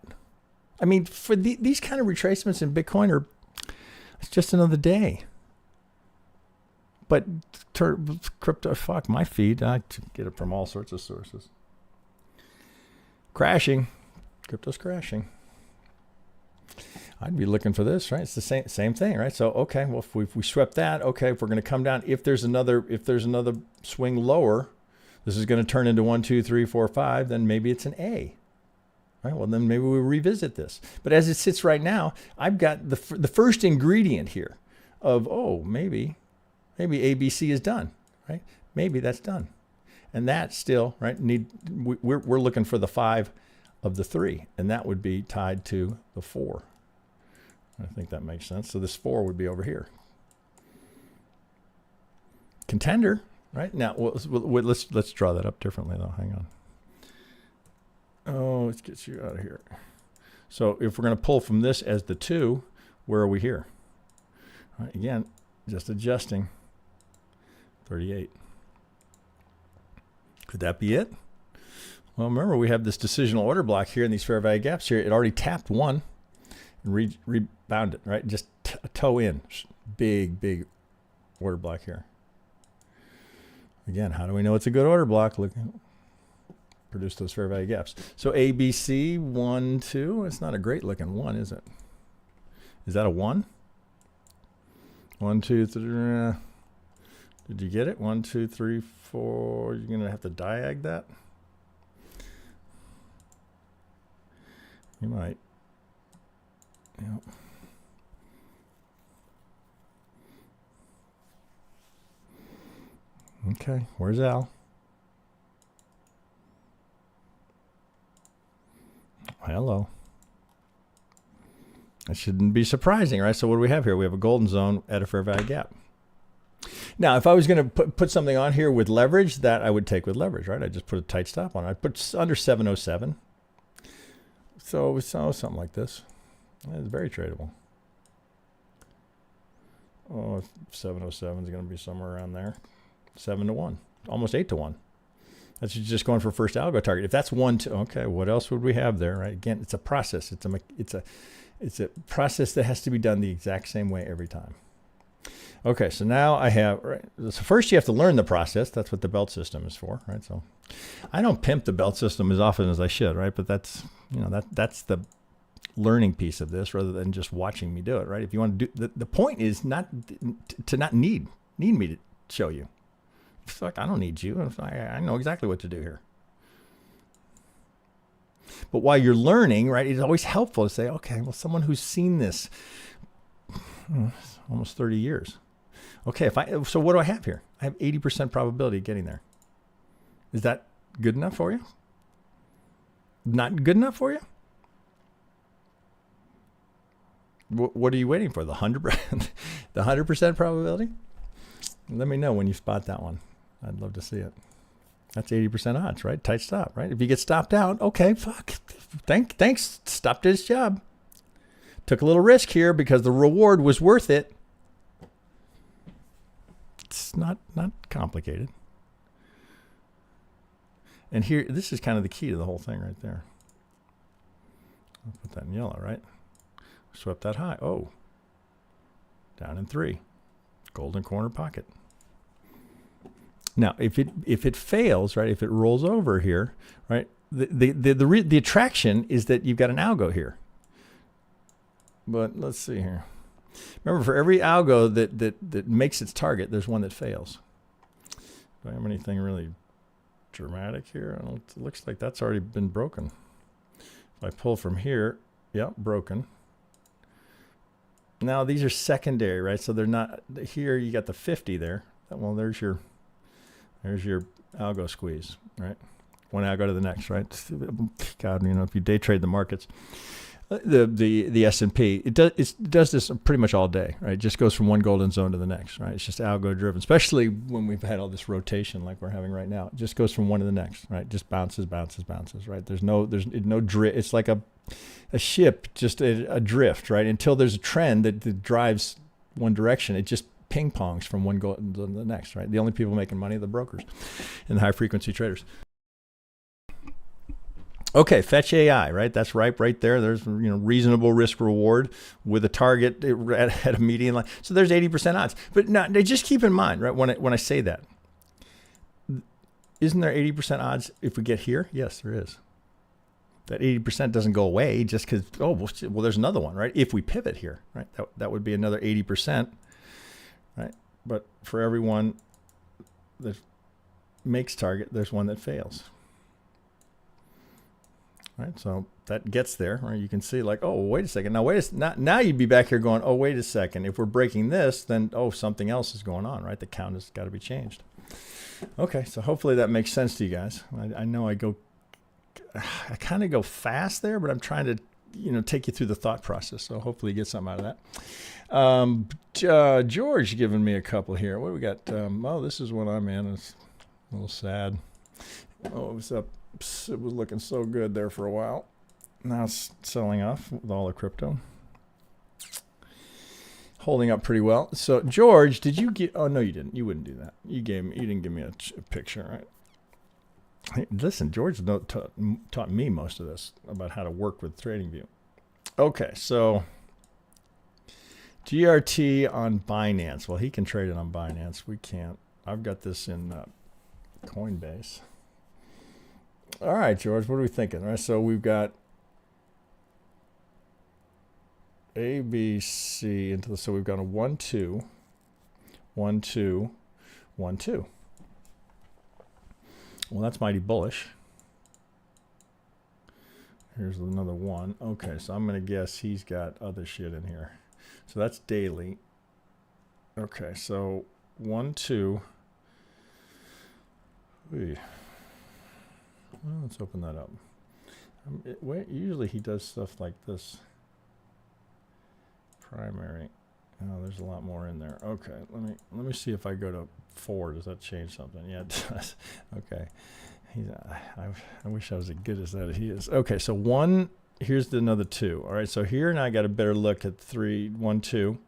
I mean, for these kind of retracements in Bitcoin it's just another day. But crypto, fuck, my feed, I get it from all sorts of sources. Crashing. Crypto's crashing. I'd be looking for this, right? It's the same thing, right? So, okay, well, if we swept that, okay, if we're going to come down, if there's another swing lower, this is going to turn into 1, 2, 3, 4, 5, then maybe it's an A. Right? Well, then maybe we revisit this. But as it sits right now, I've got the first ingredient here of, oh, maybe ABC is done, right? Maybe that's done. And that still, right, we're looking for the 5 of the 3, and that would be tied to the 4. I think that makes sense. So this 4 would be over here. Contender, right? Now, let's draw that up differently, though. Hang on. Oh, let's get you out of here. So if we're going to pull from this as the 2, where are we here? Right, again, just adjusting. 38. Could that be it? Well, remember, we have this decisional order block here and these fair value gaps here. It already tapped 1 and rebounded, right? Just toe in. Big order block here. Again, how do we know it's a good order block? Look, produce those fair value gaps. So ABC 1, 2. It's not a great looking 1, is it? Is that a 1? 1, 2, 3. Did you get it? 1, 2, 3, 4. You're gonna have to diag that. You might. Yep. Okay, where's Al? Hello. That shouldn't be surprising, right? So what do we have here? We have a golden zone at a fair value gap. Now, if I was going to put something on here with leverage, that I would take with leverage, right? I just put a tight stop on it. I'd put under 707. So something like this. It's very tradable. Oh, 707 is going to be somewhere around there. 7 to 1, almost 8 to 1. That's just going for first algo target. If that's 1, 2, okay, what else would we have there, right? Again, it's a process. It's a process that has to be done the exact same way every time. Okay, so now I have, right, so first you have to learn the process. That's what the belt system is for, right? So I don't pimp the belt system as often as I should, right? But that's, you know, that's the learning piece of this rather than just watching me do it, right? If you want to do, the point is not to not need me to show you. It's like, I don't need you. I know exactly what to do here. But while you're learning, right, it's always helpful to say, okay, well, someone who's seen this almost 30 years. Okay, so what do I have here? I have 80% probability of getting there. Is that good enough for you? Not good enough for you? What are you waiting for? The 100%, the 100% probability? Let me know when you spot that one. I'd love to see it. That's 80% odds, right? Tight stop, right? If you get stopped out, okay, fuck. Thanks. Stopped his job. Took a little risk here because the reward was worth it. It's not complicated. And here, this is kind of the key to the whole thing right there. I'll put that in yellow, right? Swept that high. Oh, down in 3. Golden corner pocket. Now, if it fails, right? If it rolls over here, right? The attraction is that you've got an algo here. But let's see here. Remember, for every algo that makes its target, there's one that fails. Do I have anything really dramatic here? It looks like that's already been broken. If I pull from here, yeah, broken. Now these are secondary, right? So they're not here. You got the 50 there. Well, there's your algo squeeze, right? One algo to the next, right? God, you know, if you day trade the markets, the S&P, it does this pretty much all day, right? It just goes from one golden zone to the next, right? It's just algo driven, especially when we've had all this rotation like we're having right now. It just goes from one to the next, right? Just bounces, right? There's no drift. It's like a ship, just a drift, right? Until there's a trend that drives one direction, it just ping pongs from one golden zone to the next, right? The only people making money are the brokers and the high frequency traders. Okay, fetch AI, right? That's right there. There's, you know, reasonable risk reward with a target at a median line. So there's 80% odds. But now, just keep in mind, right, when I say that, isn't there 80% odds if we get here? Yes, there is. That 80% doesn't go away just because, oh, well, there's another one, right? If we pivot here, right, that would be another 80%, right? But for everyone that makes target, there's one that fails. Right, so that gets there, right? You can see like, oh, wait a second. Now you'd be back here going, oh, wait a second. If we're breaking this, then, oh, something else is going on, right? The count has got to be changed. Okay, so hopefully that makes sense to you guys. I know I kind of go fast there, but I'm trying to, you know, take you through the thought process. So hopefully you get something out of that. George giving me a couple here. What do we got? Oh, this is what I'm in. It's a little sad. Oh, it was up. It was looking so good there for a while. Now it's selling off with all the crypto. Holding up pretty well. So George, did you get, oh no, you didn't. You wouldn't do that. You didn't give me a picture, right? Hey, listen, George taught me most of this about how to work with TradingView. Okay, so GRT on Binance. Well, he can trade it on Binance. We can't. I've got this in Coinbase. All right, George, what are we thinking? All right, so we've got A, B, C into the, so we've got a 1, 2, 1, 2, 1, 2. Well, that's mighty bullish. Here's another 1. Okay, so I'm going to guess he's got other shit in here. So that's daily. Okay, so 1, 2. Well, let's open that up. Usually he does stuff like this. Primary. Oh, there's a lot more in there. Okay, let me see if I go to 4. Does that change something? Yeah, it does. Okay. I wish I was as good as that he is. Okay, so 1. Here's another 2. All right, so here now I got a better look at 3, 1, 2.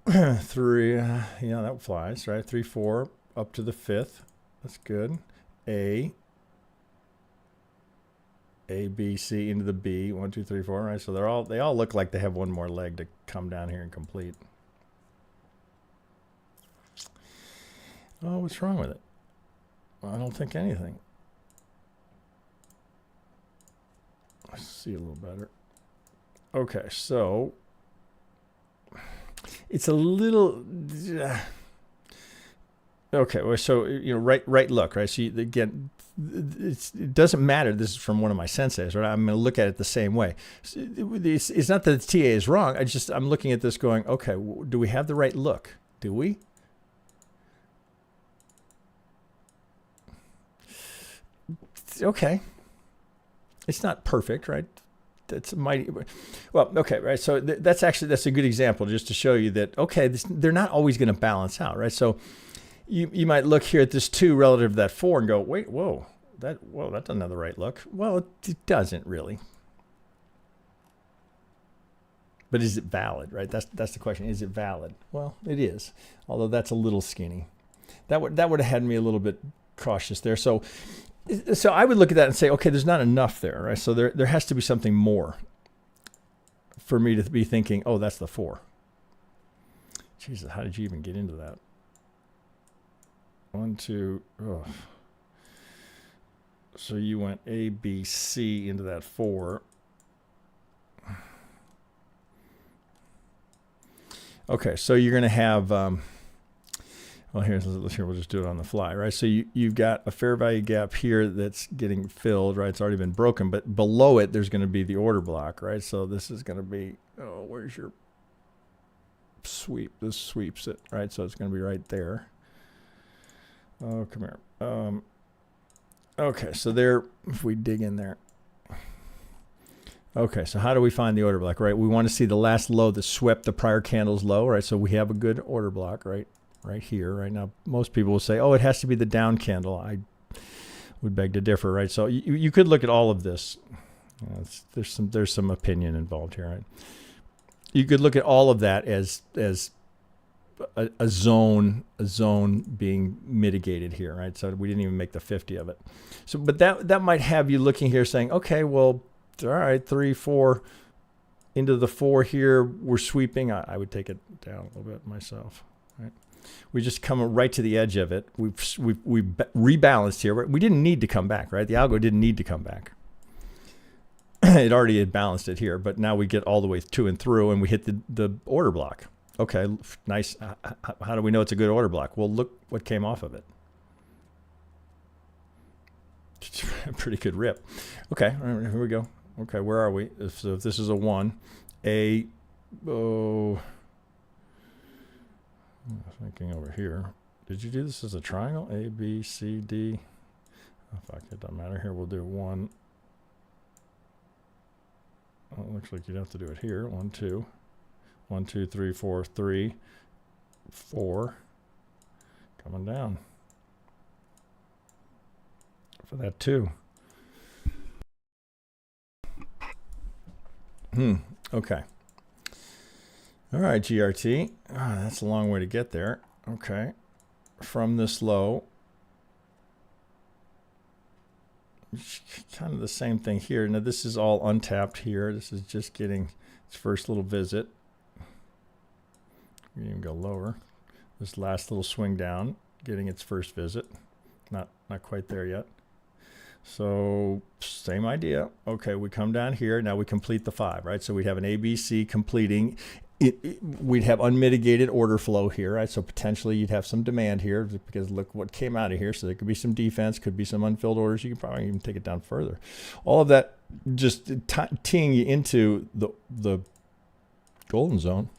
3. Yeah, that flies, right? 3, 4 up to the 5th. That's good. A, B, C into the B, 1, 2, 3, 4, right? So they all look like they have one more leg to come down here and complete. Oh, what's wrong with it? Well, I don't think anything. Let's see a little better. Okay, so it's a little. Okay, well, so right look, right. So again, it doesn't matter. This is from one of my senseis, right? I'm going to look at it the same way. It's not that the TA is wrong. I'm looking at this going, okay, do we have the right look? Do we? Okay. It's not perfect, right? That's mighty. Well, okay, right? So that's a good example just to show you that, okay, they're not always going to balance out, right? So you might look here at this 2 relative to that 4 and go, wait, whoa, that doesn't have the right look. Well, it doesn't really. But is it valid, right? That's the question. Is it valid? Well, it is, although that's a little skinny. That would have had me a little bit cautious there. So I would look at that and say, okay, there's not enough there, right? So there has to be something more for me to be thinking, oh, that's the 4. Jesus, how did you even get into that? 1, 2, oh. So you went A, B, C into that 4. Okay, so you're going to have, well, here, we'll just do it on the fly, right? So you've got a fair value gap here that's getting filled, right? It's already been broken, but below it, there's going to be the order block, right? So this is going to be, oh, where's your sweep? This sweeps it, right? So it's going to be right there. Oh, come here. Okay, so there, if we dig in there. Okay, so how do we find the order block, right? We want to see the last low that swept the prior candle's low, right? So we have a good order block, right here, right now. Most people will say, oh, it has to be the down candle. I would beg to differ, right? So you could look at all of this. There's some opinion involved here, right? You could look at all of that as a zone being mitigated here, right? So we didn't even make the 50 of it. So, but that might have you looking here saying, okay, well, all right, 3, 4 into the 4 here, we're sweeping. I would take it down a little bit myself, right? We just come right to the edge of it. We've rebalanced here. We didn't need to come back, right? The algo didn't need to come back. It already had balanced it here, but now we get all the way to and through, and we hit the order block. Okay, nice. How do we know it's a good order block? Well, look what came off of it. Pretty good rip. Okay, all right, here we go. Okay, where are we? So if this is a 1, I'm thinking over here. Did you do this as a triangle? A, B, C, D. Oh, fuck, it doesn't matter. Here, we'll do 1. Oh, it looks like you'd have to do it here. 1, 2. 1, 2, 3, 4, 3, 4. Coming down. For that 2. Okay. All right, GRT. That's a long way to get there. Okay. From this low. Kind of the same thing here. Now, this is all untapped here. This is just getting its first little visit. We can even go lower. This last little swing down, getting its first visit. Not quite there yet. So same idea. Okay, we come down here. Now we complete the 5, right? So we have an ABC completing. We'd have unmitigated order flow here, right? So potentially you'd have some demand here because look what came out of here. So there could be some defense, could be some unfilled orders. You can probably even take it down further. All of that just teeing you into the golden zone.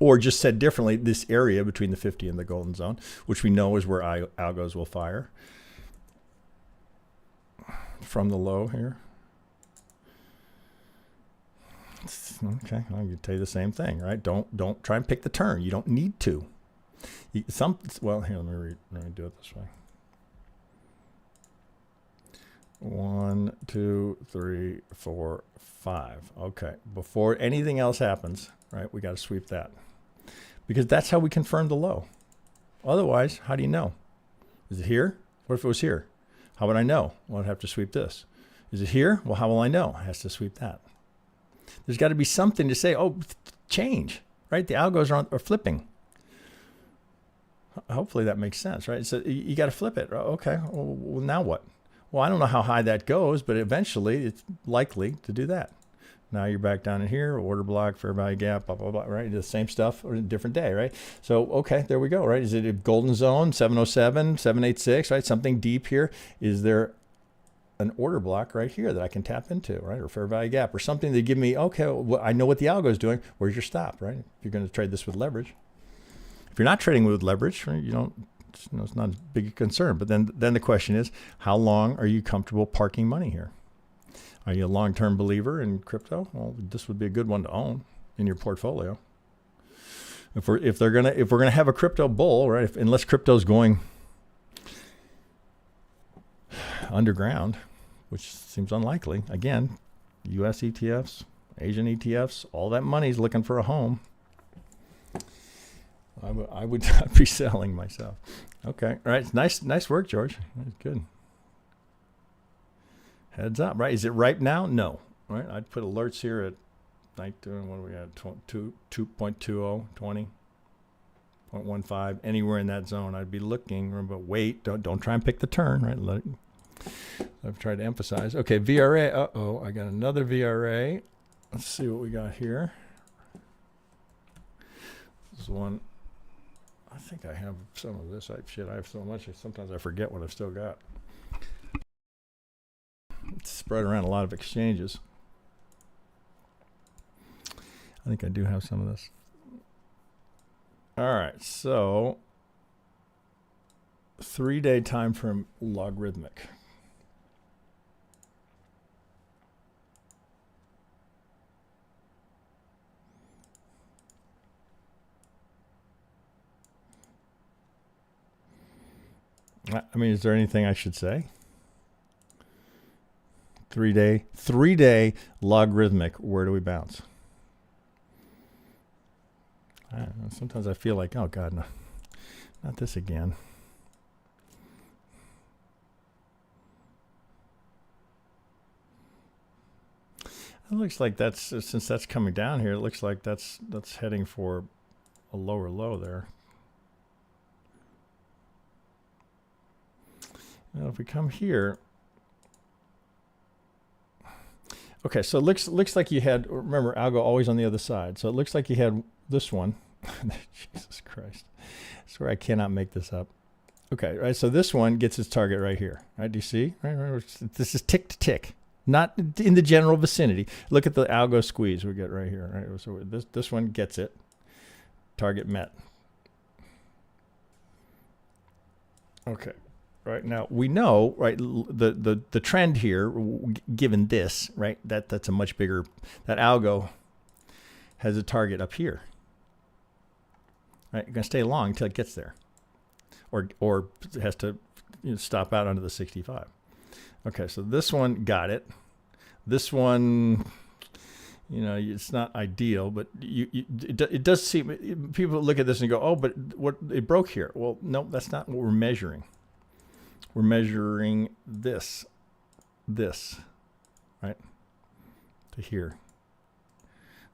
Or just said differently, this area between the 50 and the golden zone, which we know is where algos will fire. From the low here. Okay, I can tell you the same thing, right? Don't try and pick the turn. You don't need to. Well, here, let me do it this way. 1, 2, 3, 4, 5. Okay, before anything else happens, right? We got to sweep that because that's how we confirm the low. Otherwise, how do you know? Is it here? What if it was here? How would I know? Well, I'd have to sweep this. Is it here? Well, how will I know? It has to sweep that. There's got to be something to say, oh, change, right? The algos are flipping. Hopefully that makes sense, right? So you got to flip it. Okay, well, now what? Well, I don't know how high that goes, but eventually it's likely to do that. Now you're back down in here, order block, fair value gap, blah, blah, blah, right? The same stuff or a different day, right? So, okay, there we go, right? Is it a golden zone, 707, 786, right? Something deep here. Is there an order block right here that I can tap into, right? Or fair value gap or something that give me, okay, well, I know what the algo is doing. Where's your stop, right? If you're going to trade this with leverage. If you're not trading with leverage, right, you don't, it's not as big a concern. But then the question is, how long are you comfortable parking money here? Are you a long-term believer in crypto? Well, this would be a good one to own in your portfolio. If we're gonna have a crypto bull, right? Unless crypto's going underground, which seems unlikely. Again, U.S. ETFs, Asian ETFs, all that money's looking for a home. I would not be selling myself. Okay, all right. Nice work, George. That's good. Heads up, right? Is it ripe now? No, right? I'd put alerts here at what are we at? 2.20, 20.15, anywhere in that zone. I'd be looking, but wait, don't try and pick the turn, right? I've tried to emphasize. Okay, VRA. I got another VRA. Let's see what we got here. This is one. I think I have some of this. I have so much. Sometimes I forget what I've still got. It's spread around a lot of exchanges. I think I do have some of this. All right, so 3-day time frame logarithmic. I mean, is there anything I should say? 3-day logarithmic. Where do we bounce? I don't know. Sometimes I feel like, oh God, no, not this again. It looks like that's, since that's coming down here, it looks like that's heading for a lower low there. Now if we come here, okay, so it looks like you had, remember, algo always on the other side. So it looks like you had this one. Jesus Christ. I swear I cannot make this up. Okay, right, so this one gets its target right here. Right, do you see? Right, this is tick to tick, not in the general vicinity. Look at the algo squeeze we get right here. Right, so this one gets it. Target met. Okay. Right now we know, right, the trend here, given this, right, that's a much bigger, that algo has a target up here, right? You're gonna stay long until it gets there, or it has to stop out under the 65. Okay, so this one got it. This one, it's not ideal, but it does seem, people look at this and go, oh, but what, it broke here. Well, no, that's not what we're measuring. We're measuring this, right, to here.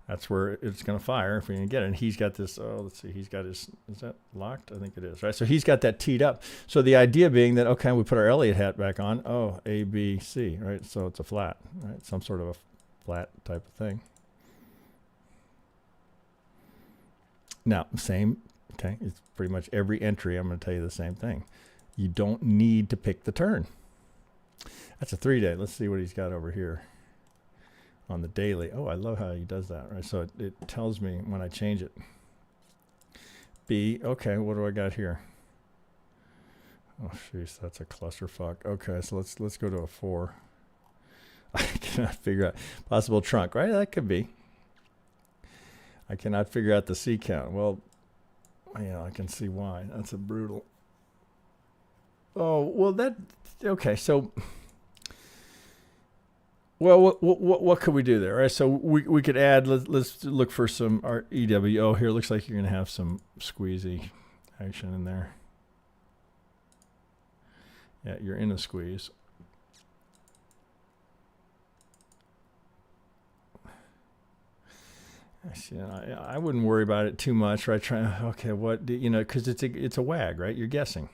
That's where it's going to fire if we can get it. And he's got this, let's see, he's got his, is that locked? I think it is, right? So he's got that teed up. So the idea being that, okay, we put our Elliott hat back on. Oh, A, B, C, right? So it's a flat, right? Some sort of a flat type of thing. Now, same, okay, it's pretty much every entry. I'm going to tell you the same thing. You don't need to pick the turn. That's a 3-day. Let's see what he's got over here on the daily. Oh, I love how he does that, right? So it tells me when I change it. B, okay, what do I got here? Oh, jeez, that's a clusterfuck. Okay, so let's go to a 4. I cannot figure out possible trunk, right? That could be. I cannot figure out the C count. Well, I can see why. That's a brutal. Oh, well, okay, so, well, what could we do there, right? So we could add, let's look for some EWO here. Looks like you're going to have some squeezy action in there. Yeah, you're in a squeeze. I wouldn't worry about it too much, right? Okay, what do, you know, because it's a wag, right? You're guessing.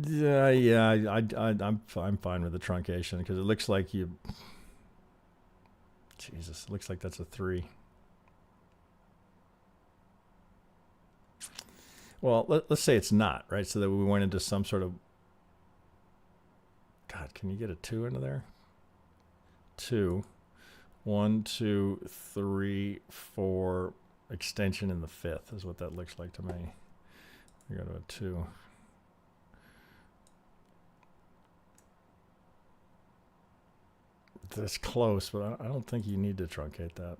Yeah, I'm fine with the truncation because it looks like you. Jesus, it looks like that's a 3. Well, let's say it's not, right? So that we went into some sort of. God, can you get a 2 into there? 2. 1, 2, 3, 4. Extension in the 5th is what that looks like to me. We go to a 2. That's close, but I don't think you need to truncate that.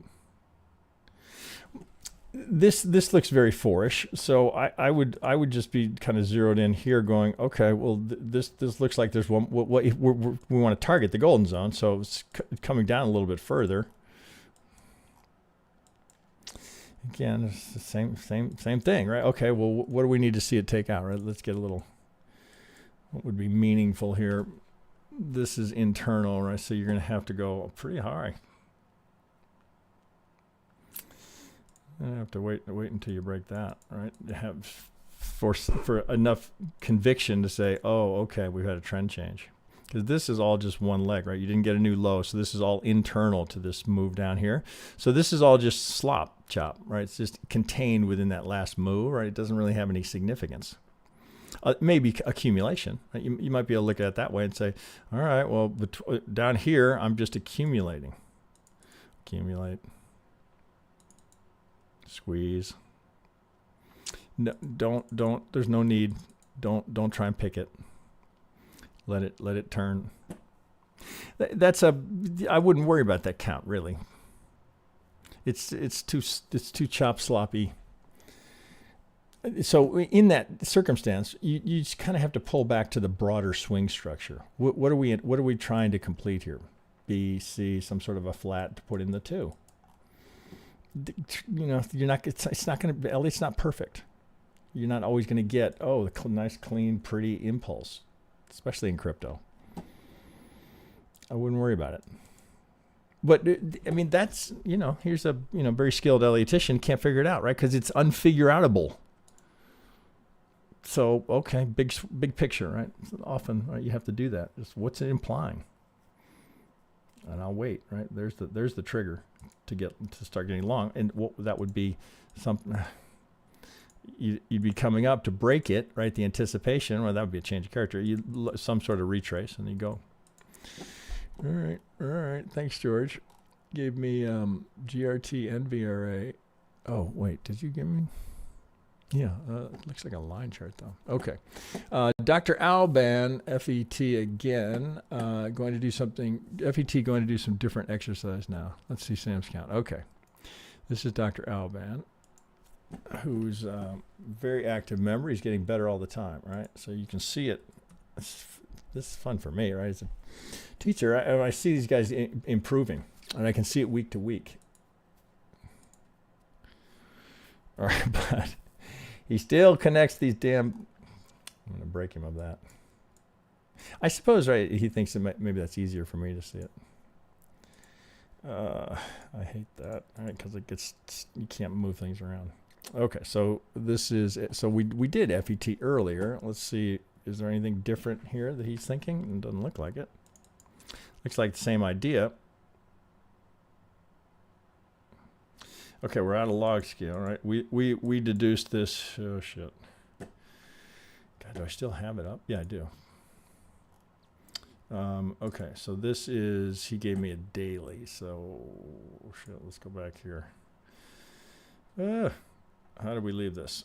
This looks very 4-ish, so I would just be kind of zeroed in here, going, okay, well this looks like there's one. We want to target the golden zone, so it's coming down a little bit further. Again, it's the same thing, right? Okay, well, what do we need to see it take out, right? Let's get a little. What would be meaningful here? This is internal, right? So you're going to have to go pretty high. I have to wait until you break that, right? Have for enough conviction to say, oh, okay, we've had a trend change. Because this is all just one leg, right? You didn't get a new low, so this is all internal to this move down here. So this is all just slop chop, right? It's just contained within that last move, right? It doesn't really have any significance. Maybe accumulation. Right? You might be able to look at it that way and say, all right, well, down here, I'm just accumulating. Accumulate. Squeeze. No, don't. There's no need. Don't try and pick it. Let it turn. I wouldn't worry about that count really. It's too chop sloppy. So in that circumstance, you just kind of have to pull back to the broader swing structure. What are we trying to complete here? B, C, some sort of a flat to put in the 2. You know, you're not. It's not going to. At least not perfect. You're not always going to get the nice, clean, pretty impulse, especially in crypto. I wouldn't worry about it. But I mean, that's here's a very skilled Elliottician can't figure it out, right? Because it's unfigure-outable. So okay, big picture, right? Often, right, you have to do that. Just what's it implying? And I'll wait, right? There's the trigger to start getting long, and what that would be something you'd be coming up to break it, right? The anticipation, well, that would be a change of character. Some sort of retrace, and you go. All right. Thanks, George. Gave me GRT and VRA. Oh wait, did you give me? Yeah, it looks like a line chart though. Okay, Dr. Alban, FET again, going to do something. FET going to do some different exercise now. Let's see Sam's count. Okay, this is Dr. Alban, who's very active member. He's getting better all the time, right? So you can see it. This is fun for me, right? As a teacher, I see these guys improving, and I can see it week to week. All right, but he still connects these damn. I'm going to break him of that. I suppose, right? He thinks that maybe that's easier for me to see it. I hate that, right? Because it gets, you can't move things around. Okay, so this is it. So we did FET earlier. Let's see, is there anything different here that he's thinking? It doesn't look like it. Looks like the same idea. Okay, we're out of log scale, right? We deduced this. Oh shit. God, do I still have it up? Yeah, I do. Okay, so this is, he gave me a daily, so shit, let's go back here. How do we leave this?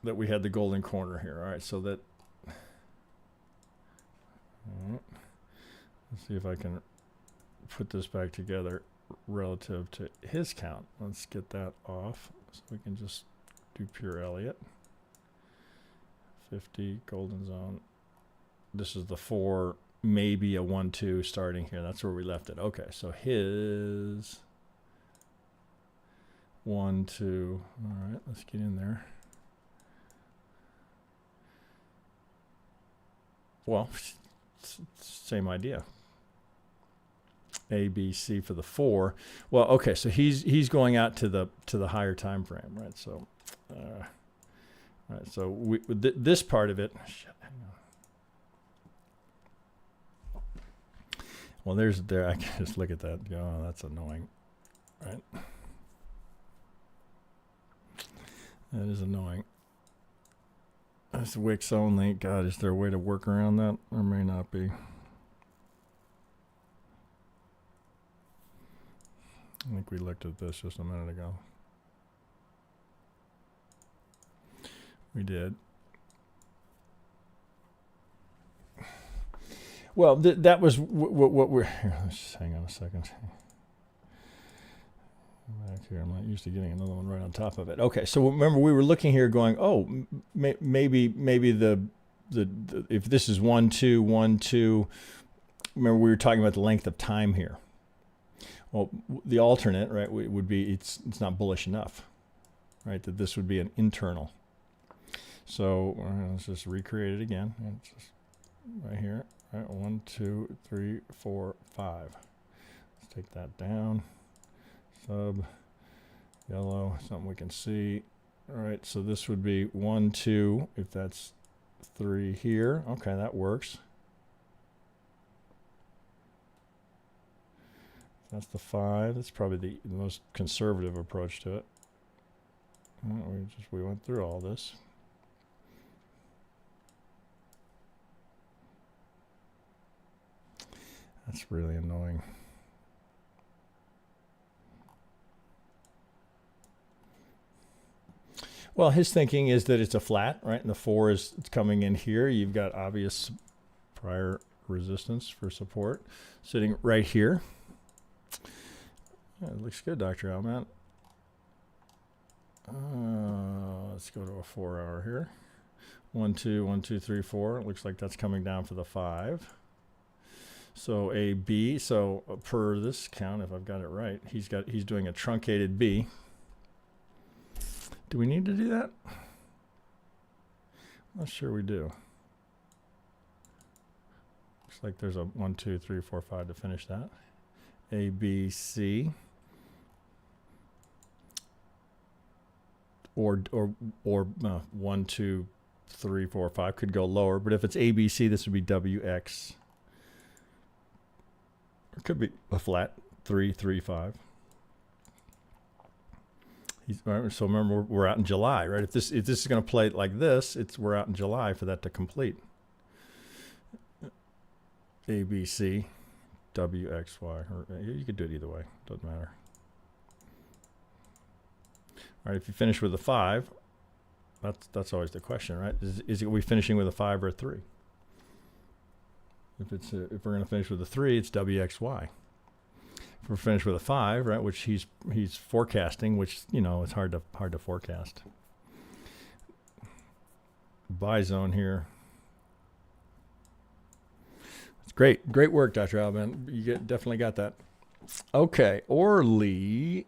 That we had the golden corner here. All right, so that, let's see if I can put this back together relative to his count. Let's get that off so we can just do pure Elliott. 50 golden zone. This is the 4, maybe a 1, 2 starting here. That's where we left it. Okay, so his 1, 2. All right, let's get in there. Well, same idea. A, B, C for the 4. Well, okay, so he's going out to the higher time frame, right? So, all right, so this part of it. Shit, hang on. Well, there. I can just look at that. Oh, that's annoying, right? That is annoying. That's wicks only. God, is there a way to work around that? Or may not be. I think we looked at this just a minute ago. We did. Well, that was what we're... Here, let's just hang on a second. Back here, I'm not used to getting another one right on top of it. Okay, so remember we were looking here going, oh, maybe the if this is 1, 2, 1, 2, remember we were talking about the length of time here. Well, the alternate, right, would be it's not bullish enough, right, that this would be an internal. So let's just recreate it again. It's just right here, right, 1, 2, 3, 4, 5. Let's take that down. Sub, yellow, something we can see. All right, so this would be 1, 2, if that's 3 here. Okay, that works. That's the 5. That's probably the most conservative approach to it. We went through all this. That's really annoying. Well, his thinking is that it's a flat, right? And the 4 is coming in here. You've got obvious prior resistance for support sitting right here. Yeah, it looks good, Dr. Alban. Let's go to a 4-hour here. 1, 2, 1, 2, 3, 4. It looks like that's coming down for the 5. So a B. So per this count, if I've got it right, he's doing a truncated B. Do we need to do that? I'm not sure we do. Looks like there's a 1, 2, 3, 4, 5 to finish that. A, B, C. Or 1, 2, 3, 4, 5 could go lower, but if it's A, B, C, this would be WX. It could be a flat 3, 3, 5. So remember, we're out in July, right? If this is going to play like this, we're out in July for that to complete. A, B, C, W, X, Y. Or you could do it either way. Doesn't matter. All right, if you finish with a 5, that's always the question, right? Is we finishing with a 5 or a 3? If we're going to finish with a 3, it's WXY. If we're finished with a 5, right, which he's forecasting, which it's hard to forecast. Buy zone here. It's great work, Dr. Alban. You definitely got that. Okay, Orly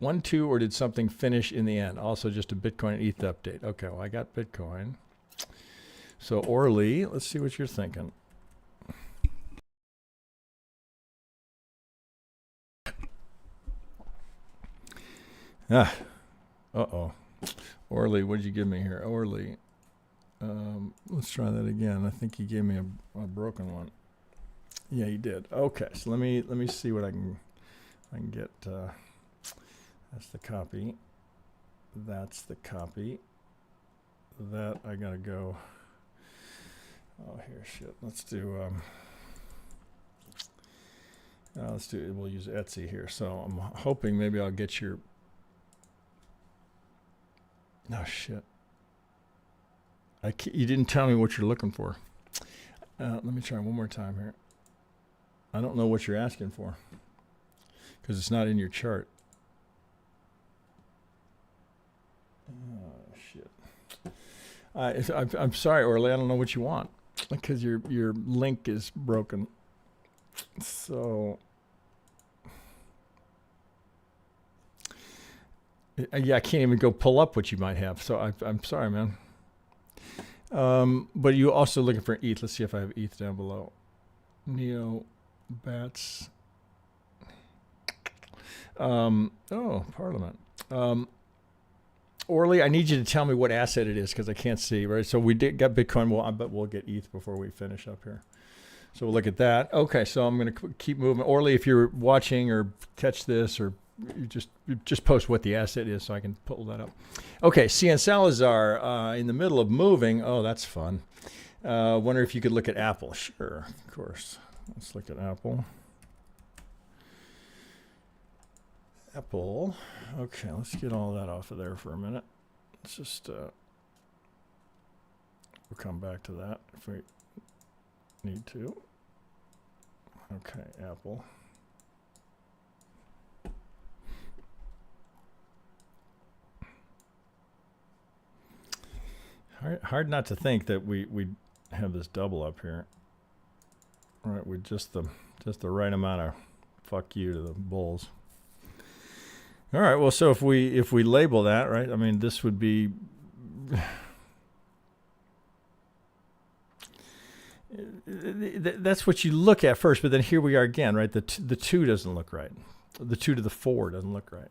1, 2, or did something finish in the end? Also, just a Bitcoin and ETH update. Okay, well I got Bitcoin. So Orly, let's see what you're thinking. Uh-oh. Orly, what did you give me here? Orly. Let's try that again. I think he gave me a broken one. Yeah, he did. Okay, so let me see what I can get. That's the copy. That's the copy. That I gotta go. Oh, here, shit. Let's do. We'll use Etsy here. So I'm hoping maybe I'll get your. Oh shit. You didn't tell me what you're looking for. Let me try one more time here. I don't know what you're asking for because it's not in your chart. Oh shit. I'm sorry, Orly. I don't know what you want because your link is broken. So. Yeah, I can't even go pull up what you might have. So I'm sorry, man. But you also looking for ETH. Let's see if I have ETH down below. Neo Bats. Oh, Parliament. Orly, I need you to tell me what asset it is because I can't see, right? So we got Bitcoin. Well, I bet we'll get ETH before we finish up here. So we'll look at that. Okay, so I'm going to keep moving. Orly, if you're watching or catch this, or you just post what the asset is so I can pull that up. Okay, CN Salazar in the middle of moving. Oh, that's fun. Wonder if you could look at Apple. Sure, of course. Let's look at Apple. Apple. Okay, let's get all that off of there for a minute. Let's just we'll come back to that if we need to. Okay, Apple. Hard not to think that we have this double up here. All right, with just the right amount of fuck you to the bulls. All right, well, so if we label that, right, I mean, this would be that's what you look at first, but then here we are again, right? The 2 doesn't look right. The 2 to the 4 doesn't look right.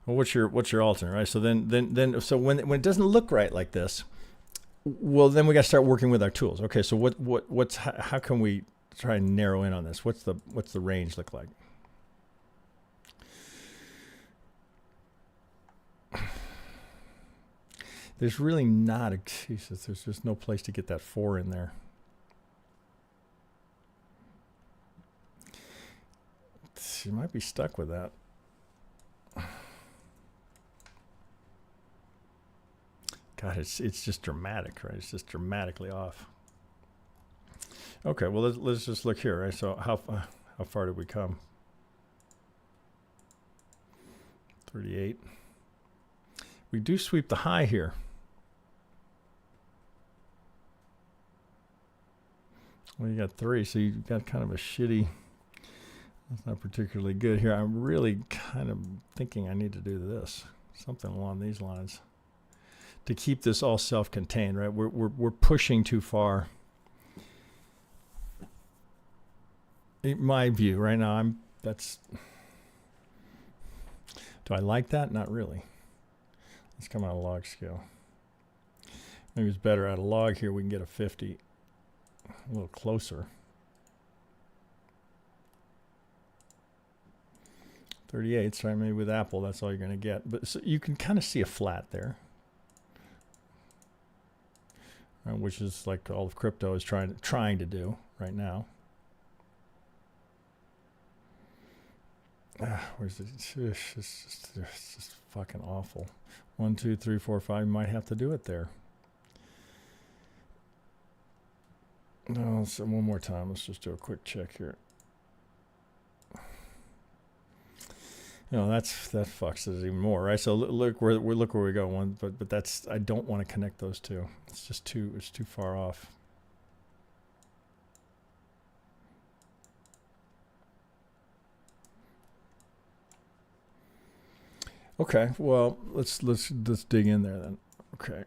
Well, what's your alternate, right? So then so when it doesn't look right like this, well, then we got to start working with our tools. Okay, so what's how can we try and narrow in on this? What's the range look like? There's really not a Jesus. There's just no place to get that 4 in there. You might be stuck with that. God, it's just dramatic, right? It's just dramatically off. Okay, well let's just look here, right? So how far did we come? 38. We do sweep the high here. Well, you got 3, so you got kind of a shitty. That's not particularly good here. I'm really kind of thinking I need to do this, something along these lines, to keep this all self-contained, right? We're pushing too far. In my view, right now, do I like that? Not really. Let's come out of log scale. Maybe it's better out of log here. We can get a 50, a little closer. 38, right? Maybe with Apple, that's all you're going to get. But so you can kind of see a flat there, which is like all of crypto is trying to do right now. Where's it? It's just fucking awful. 1, 2, 3, 4, 5. You might have to do it there. No, so one more time. Let's just do a quick check here. That fucks it even more, right? So look where we go. But that's, I don't want to connect those two. It's just too far off. Okay, well let's dig in there then. Okay,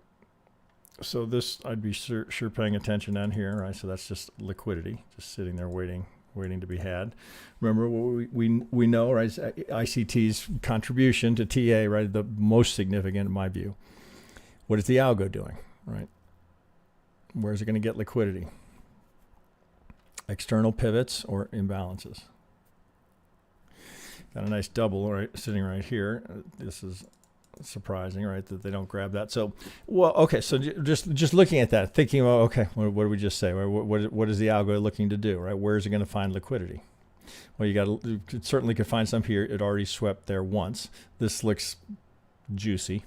so this I'd be sure paying attention down here, right? So that's just liquidity, just sitting there waiting to be had. Remember what we know, right? ICT's contribution to TA, right? The most significant in my view. What is the algo doing, right? Where's it going to get liquidity? External pivots or imbalances. Got a nice double right sitting right here. This is surprising, right, that they don't grab that. So, well, okay. So just looking at that, thinking, well, okay, what did we just say? Right? What is the algo looking to do? Right? Where is it going to find liquidity? Well, you certainly could find some here. It already swept there once. This looks juicy.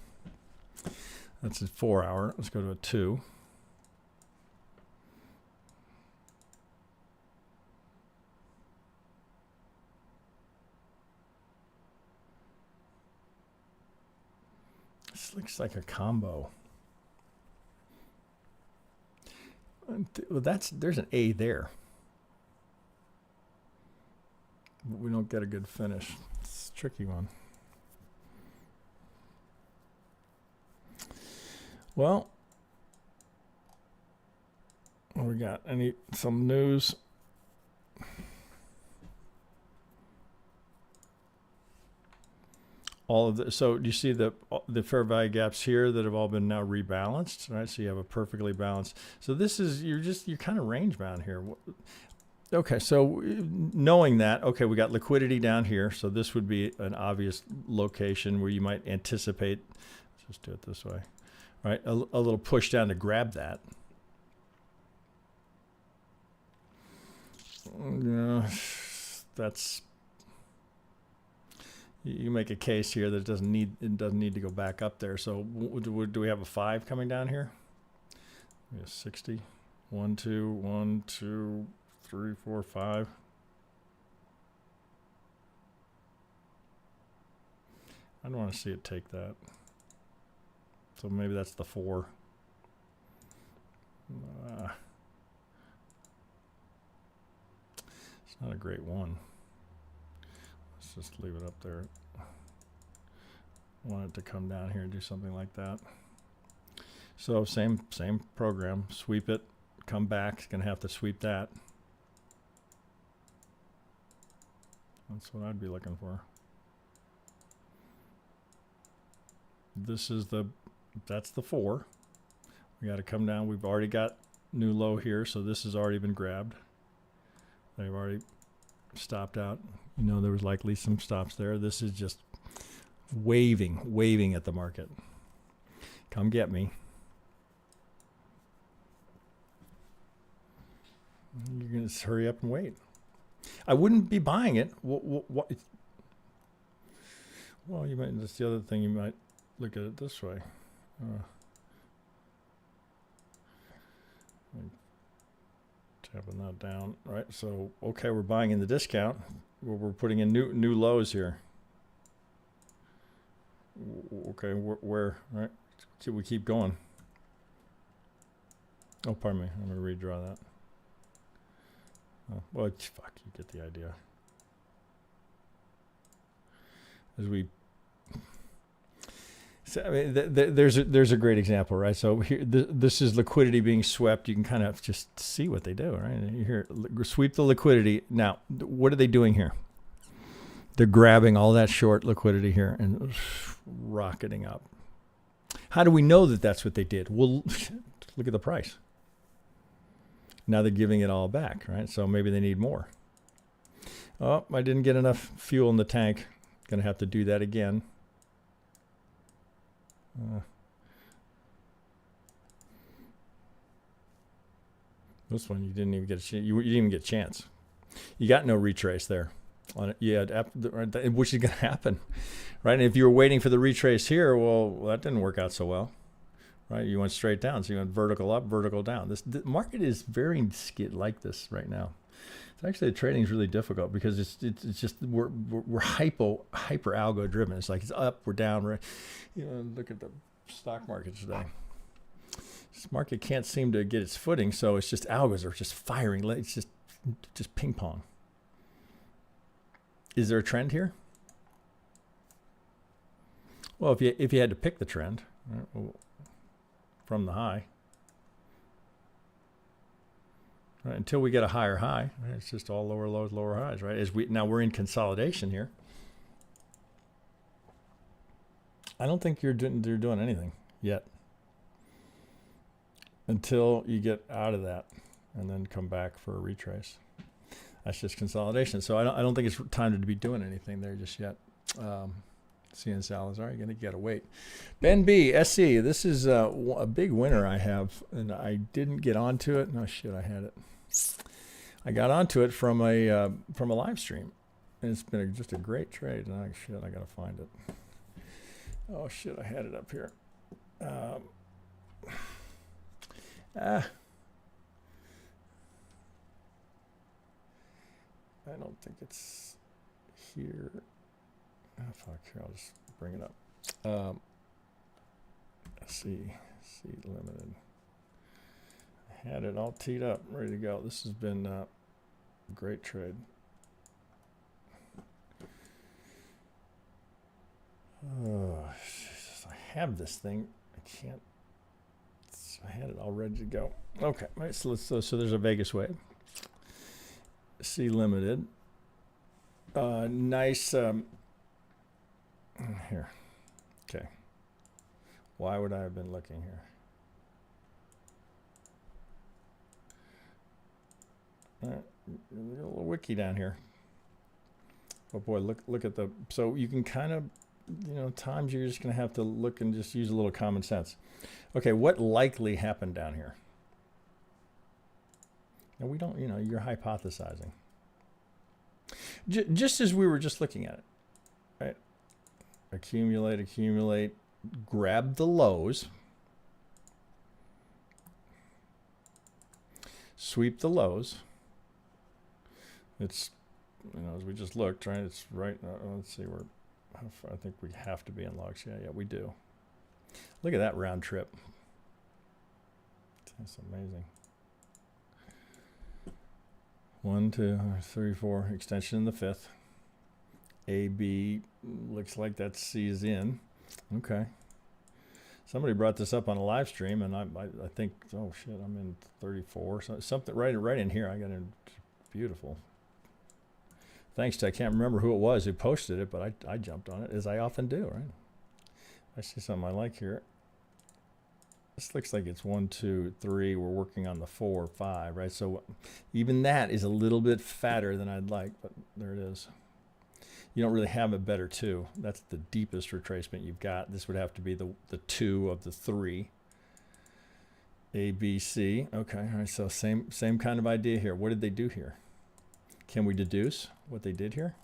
That's a 4 hour. Let's go to a 2. This looks like a combo. Well, there's an A there. We don't get a good finish. It's a tricky one. Well, what we got? Some news? All of the, so do you see the fair value gaps here that have all been now rebalanced, right? So you have a perfectly balanced. So this is, you're kind of range bound here. Okay, so knowing that, okay, we got liquidity down here. So this would be an obvious location where you might anticipate, let's just do it this way, right? A little push down to grab that. That's, you make a case here that it doesn't need to go back up there. So do we have a 5 coming down here? We have 60. 1, 2, 1, 2, 3, 4, 5. I don't want to see it take that. So maybe that's the 4. It's not a great one. Let's just leave it up there. Want it to come down here and do something like that. So same program. Sweep it, come back. It's gonna have to sweep that. That's what I'd be looking for. This is that's the 4. We got to come down. We've already got new low here, so this has already been grabbed. They've already stopped out. You know, there was likely some stops there. This is just waving at the market. Come get me. You're going to hurry up and wait. I wouldn't be buying it. What? Well, you might. That's the other thing. You might look at it this way. Tapping that down, right? So, okay, we're buying in the discount. We're putting in new lows here. Okay, where, right? So we keep going. Oh, pardon me. I'm going to redraw that. Oh, well, fuck, you get the idea. As we, so, I mean, there's a great example, right? So here, this is liquidity being swept. You can kind of just see what they do, right? You hear sweep the liquidity. Now, what are they doing here? They're grabbing all that short liquidity here and rocketing up. How do we know that that's what they did? Well, look at the price. Now they're giving it all back, right? So maybe they need more. Oh, I didn't get enough fuel in the tank. Gonna have to do that again. This one you didn't even get a chance. You didn't even get a chance. You got no retrace there on it. Yeah, which is gonna happen, right? And if you were waiting for the retrace here, well, that didn't work out so well. Right, you went straight down, so you went vertical up, vertical down. The market is very like this right now. It's actually, the trading is really difficult because it's just we're hyper algo driven. It's like it's up, we're down. Right? You know, look at the stock market today. This market can't seem to get its footing, so it's just algos are just firing. It's just ping pong. Is there a trend here? Well, if you had to pick the trend, right, well, from the high, right, until we get a higher high, right, it's just all lower lows, lower highs, right? Now we're in consolidation here. I don't think they're doing anything yet until you get out of that and then come back for a retrace. That's just consolidation. So I don't think it's time to be doing anything there just yet. CN Salazar, you're going to get to wait. Ben B, SC, this is a big winner I have, and I didn't get onto it. No shit, I had it. I got onto it from a live stream, and it's been just a great trade. And shit, I got to find it. Oh shit, I had it up here. I don't think it's here. Oh, fuck, here, I'll just bring it up. C Limited. I had it all teed up, ready to go. This has been a great trade. Oh, Jesus, I have this thing. I can't I had it all ready to go. Okay, right, so there's a Vegas wave. C limited. Nice. Here. Okay. Why would I have been looking here? All right, a little wiki down here. Oh boy, look at the. So you can kind of, times you're just going to have to look and just use a little common sense. Okay, what likely happened down here? Now we don't, you're hypothesizing. Just as we were just looking at it, right? Accumulate, grab the lows, sweep the lows. It's, as we just looked, right? It's right. Let's see where. How far, I think we have to be in logs. Yeah, we do. Look at that round trip. That's amazing. 1, 2, 3, 4. Extension in the 5th. A, B, looks like that C is in. Okay. Somebody brought this up on a live stream, and I think, oh shit, I'm in 34. So something right in here. I got in. Beautiful. Thanks to, I can't remember who it was who posted it, but I jumped on it, as I often do, right? I see something I like here. This looks like it's 1, 2, 3. We're working on the 4, 5, right? So even that is a little bit fatter than I'd like, but there it is. You don't really have a better 2. That's the deepest retracement you've got. This would have to be the 2 of the 3. A, B, C. Okay, all right, so same kind of idea here. What did they do here? Can we deduce what they did here?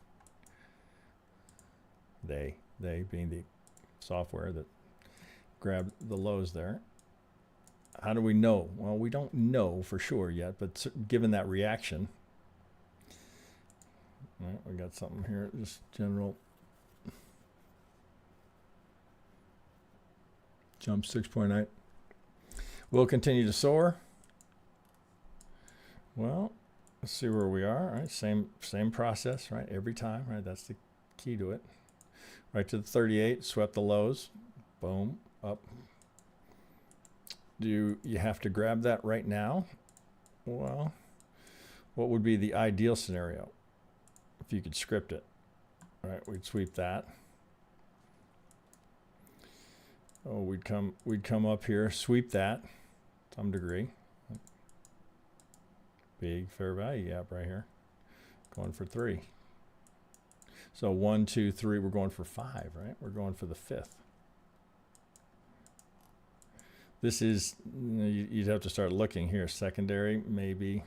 They being the software that grabbed the lows there. How do we know? Well, we don't know for sure yet, but given that reaction, all right, we got something here, just general. Jump 6.8. We'll continue to soar. Well, let's see where we are. Right, same process, right? Every time, right? That's the key to it. Right to the 38, swept the lows, boom, up. Do you have to grab that right now? Well, what would be the ideal scenario if you could script it? Right, we'd sweep that. Oh, we'd come up here, sweep that, to some degree. Big fair value gap right here, going for 3. So 1, 2, 3, we're going for 5, right? We're going for the 5th. This is, you'd have to start looking here. Secondary, maybe.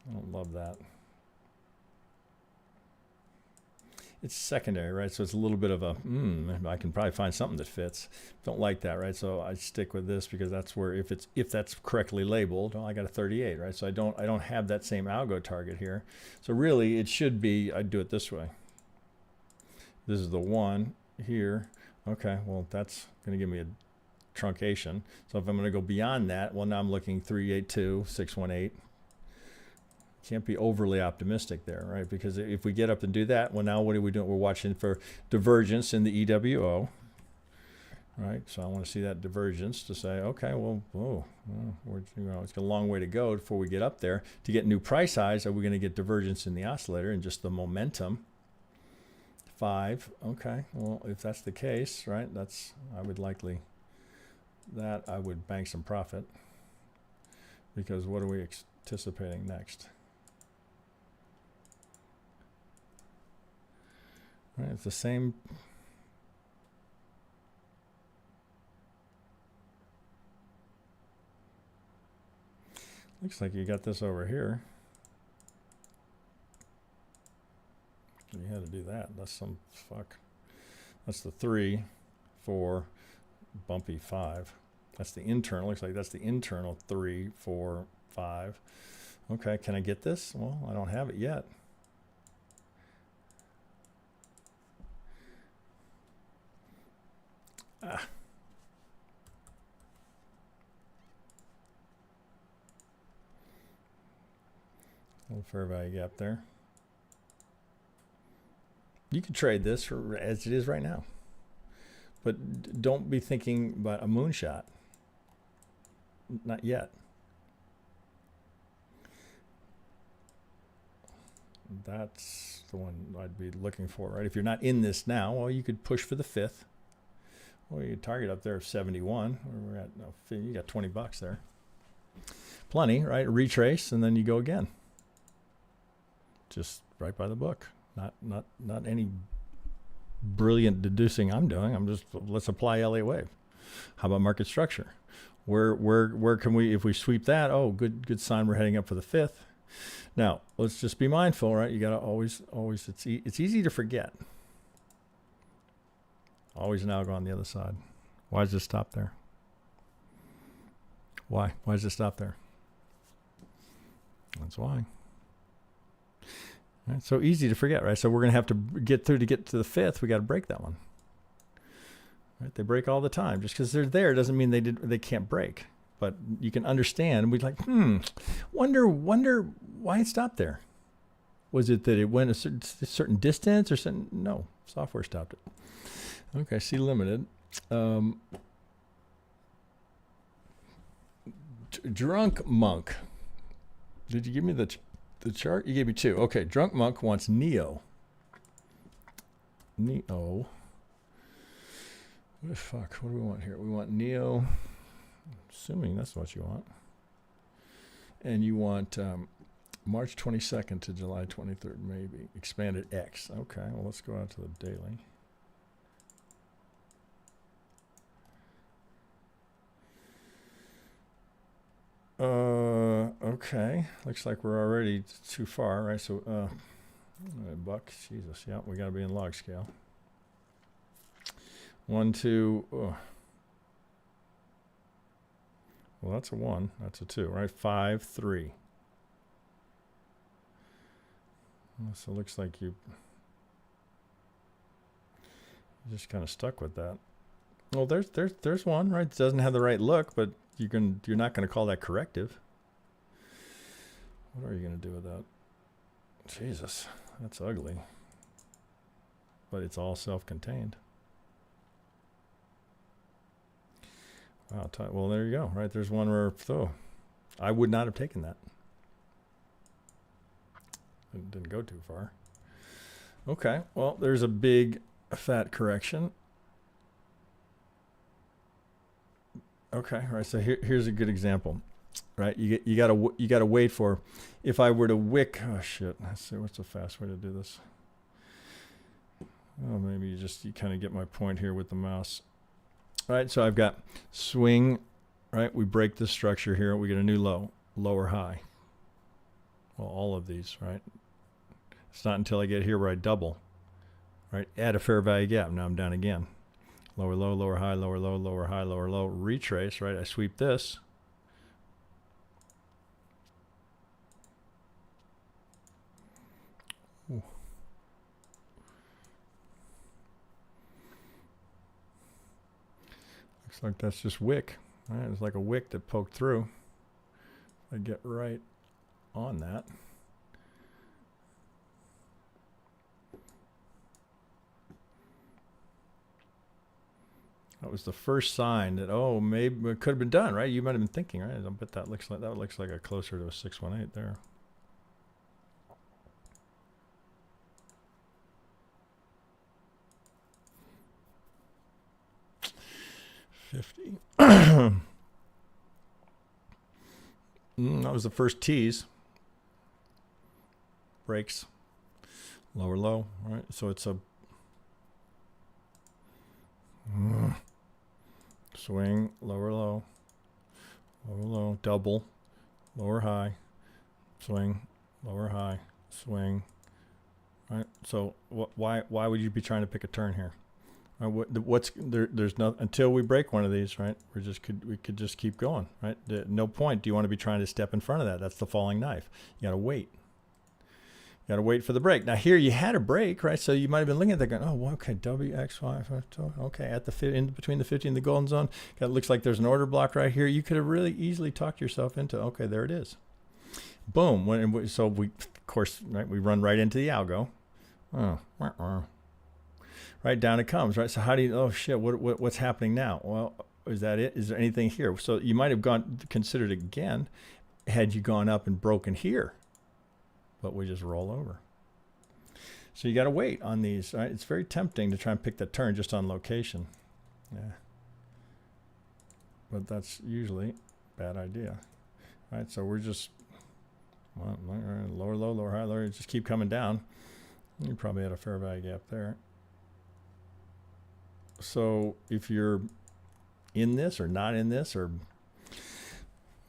I don't love that. It's secondary, right? So it's a little bit of a, I can probably find something that fits. Don't like that, right? So I stick with this because that's where, if that's correctly labeled, well, I got a 38, right? So I don't have that same algo target here. So really it should be, I'd do it this way. This is the 1 here. Okay, well, that's going to give me a truncation. So if I'm going to go beyond that, well, now I'm looking 382, 618. Can't be overly optimistic there, right? Because if we get up and do that, well, now what are we doing? We're watching for divergence in the EWO, right? So I want to see that divergence to say, okay, well, it's a long way to go before we get up there. To get new price highs, are we going to get divergence in the oscillator and just the momentum? 5, okay. Well, if that's the case, right, I would bank some profit, because what are we anticipating next? Right, it's the same. Looks like you got this over here. You had to do that. That's some fuck. That's the 3, 4, bumpy 5. That's the internal. Looks like that's the internal 3, 4, 5. Okay, can I get this? Well, I don't have it yet. Little fair value gap there. You could trade this for as it is right now, but don't be thinking about a moonshot. not yet. That's the one I'd be looking for, right? If you're not in this now, well, you could push for the 5th. Well, you target up there of 71. We're at, no, you got 20 bucks there. Plenty, right? Retrace, and then you go again. Just right by the book. Not any brilliant deducing I'm doing. I'm just, let's apply Elliott Wave. How about market structure? Where can we, if we sweep that, oh, good sign we're heading up for the 5th. Now, let's just be mindful, right? You got to always, it's easy to forget. Always an algo on the other side. Why does it stop there? Why? Why does it stop there? That's why. Right, so easy to forget, right? So we're going to have to get to the 5th. We got to break that one. Right? They break all the time. Just because they're there doesn't mean they can't break. But you can understand. We'd like, wonder why it stopped there. Was it that it went a certain distance or something? No, software stopped it. Okay, see limited. Drunk monk. Did you give me the chart? You gave me 2. Okay, drunk monk wants Neo. What the fuck? What do we want here? We want Neo. Assuming that's what you want. And you want March 22nd to July 23rd, maybe. Expanded X. Okay, well, let's go out to the daily. Okay. Looks like we're already too far, right? So, buck. Jesus, yeah, we got to be in log scale. 1, 2. Oh. Well, that's a 1. That's a 2, right? 5, 3. So it looks like you just kind of stuck with that. Well, there's one, right? It doesn't have the right look, but you're not going to call that corrective. What are you going to do with that? Jesus, that's ugly. But it's all self-contained. Wow, well, there you go, right? There's one where, I would not have taken that. It didn't go too far. Okay, well, there's a big fat correction. Okay, right. So here's a good example, right? You gotta wait for. If I were to wick, oh shit. Let's see what's a fast way to do this. Oh, maybe you kind of get my point here with the mouse. All right, so I've got swing, right? We break this structure here. We get a new low, lower high. Well, all of these, right? It's not until I get here where I double, right? Add a fair value gap. Now I'm down again. Lower low, lower high, lower low, lower high, lower low. Retrace, right? I sweep this. Ooh. Looks like that's just wick. Right? It's like a wick that poked through. I get right on that. That was the first sign that, oh, maybe it could have been done, right? You might have been thinking, right? I bet that looks like a closer to a 618 there. $50. That was the first tease. Breaks. Lower low, right? So it's a swing, lower low, lower low, double, lower high, swing, lower high, swing, right? So why would you be trying to pick a turn here? There's no, until we break one of these, right? We could just keep going, right? No point do you want to be trying to step in front of that. That's the falling knife. You got to wait. You got to wait for the break. Now here you had a break, right? So you might have been looking at that going, oh, okay, W, X, Y, okay, at the in between the 50 and the golden zone. It looks like there's an order block right here. You could have really easily talked yourself into, okay, there it is. Boom. So we, of course, right, we run right into the algo. Right, down it comes, right? So how do you, oh shit, what's happening now? Well, is that it? Is there anything here? So you might have considered again had you gone up and broken here, but we just roll over. So you got to wait on these, right? It's very tempting to try and pick the turn just on location. Yeah. But that's usually a bad idea, right? So we're just lower, low, lower, high, lower, just keep coming down. You probably had a fair value gap there. So if you're in this or not in this, or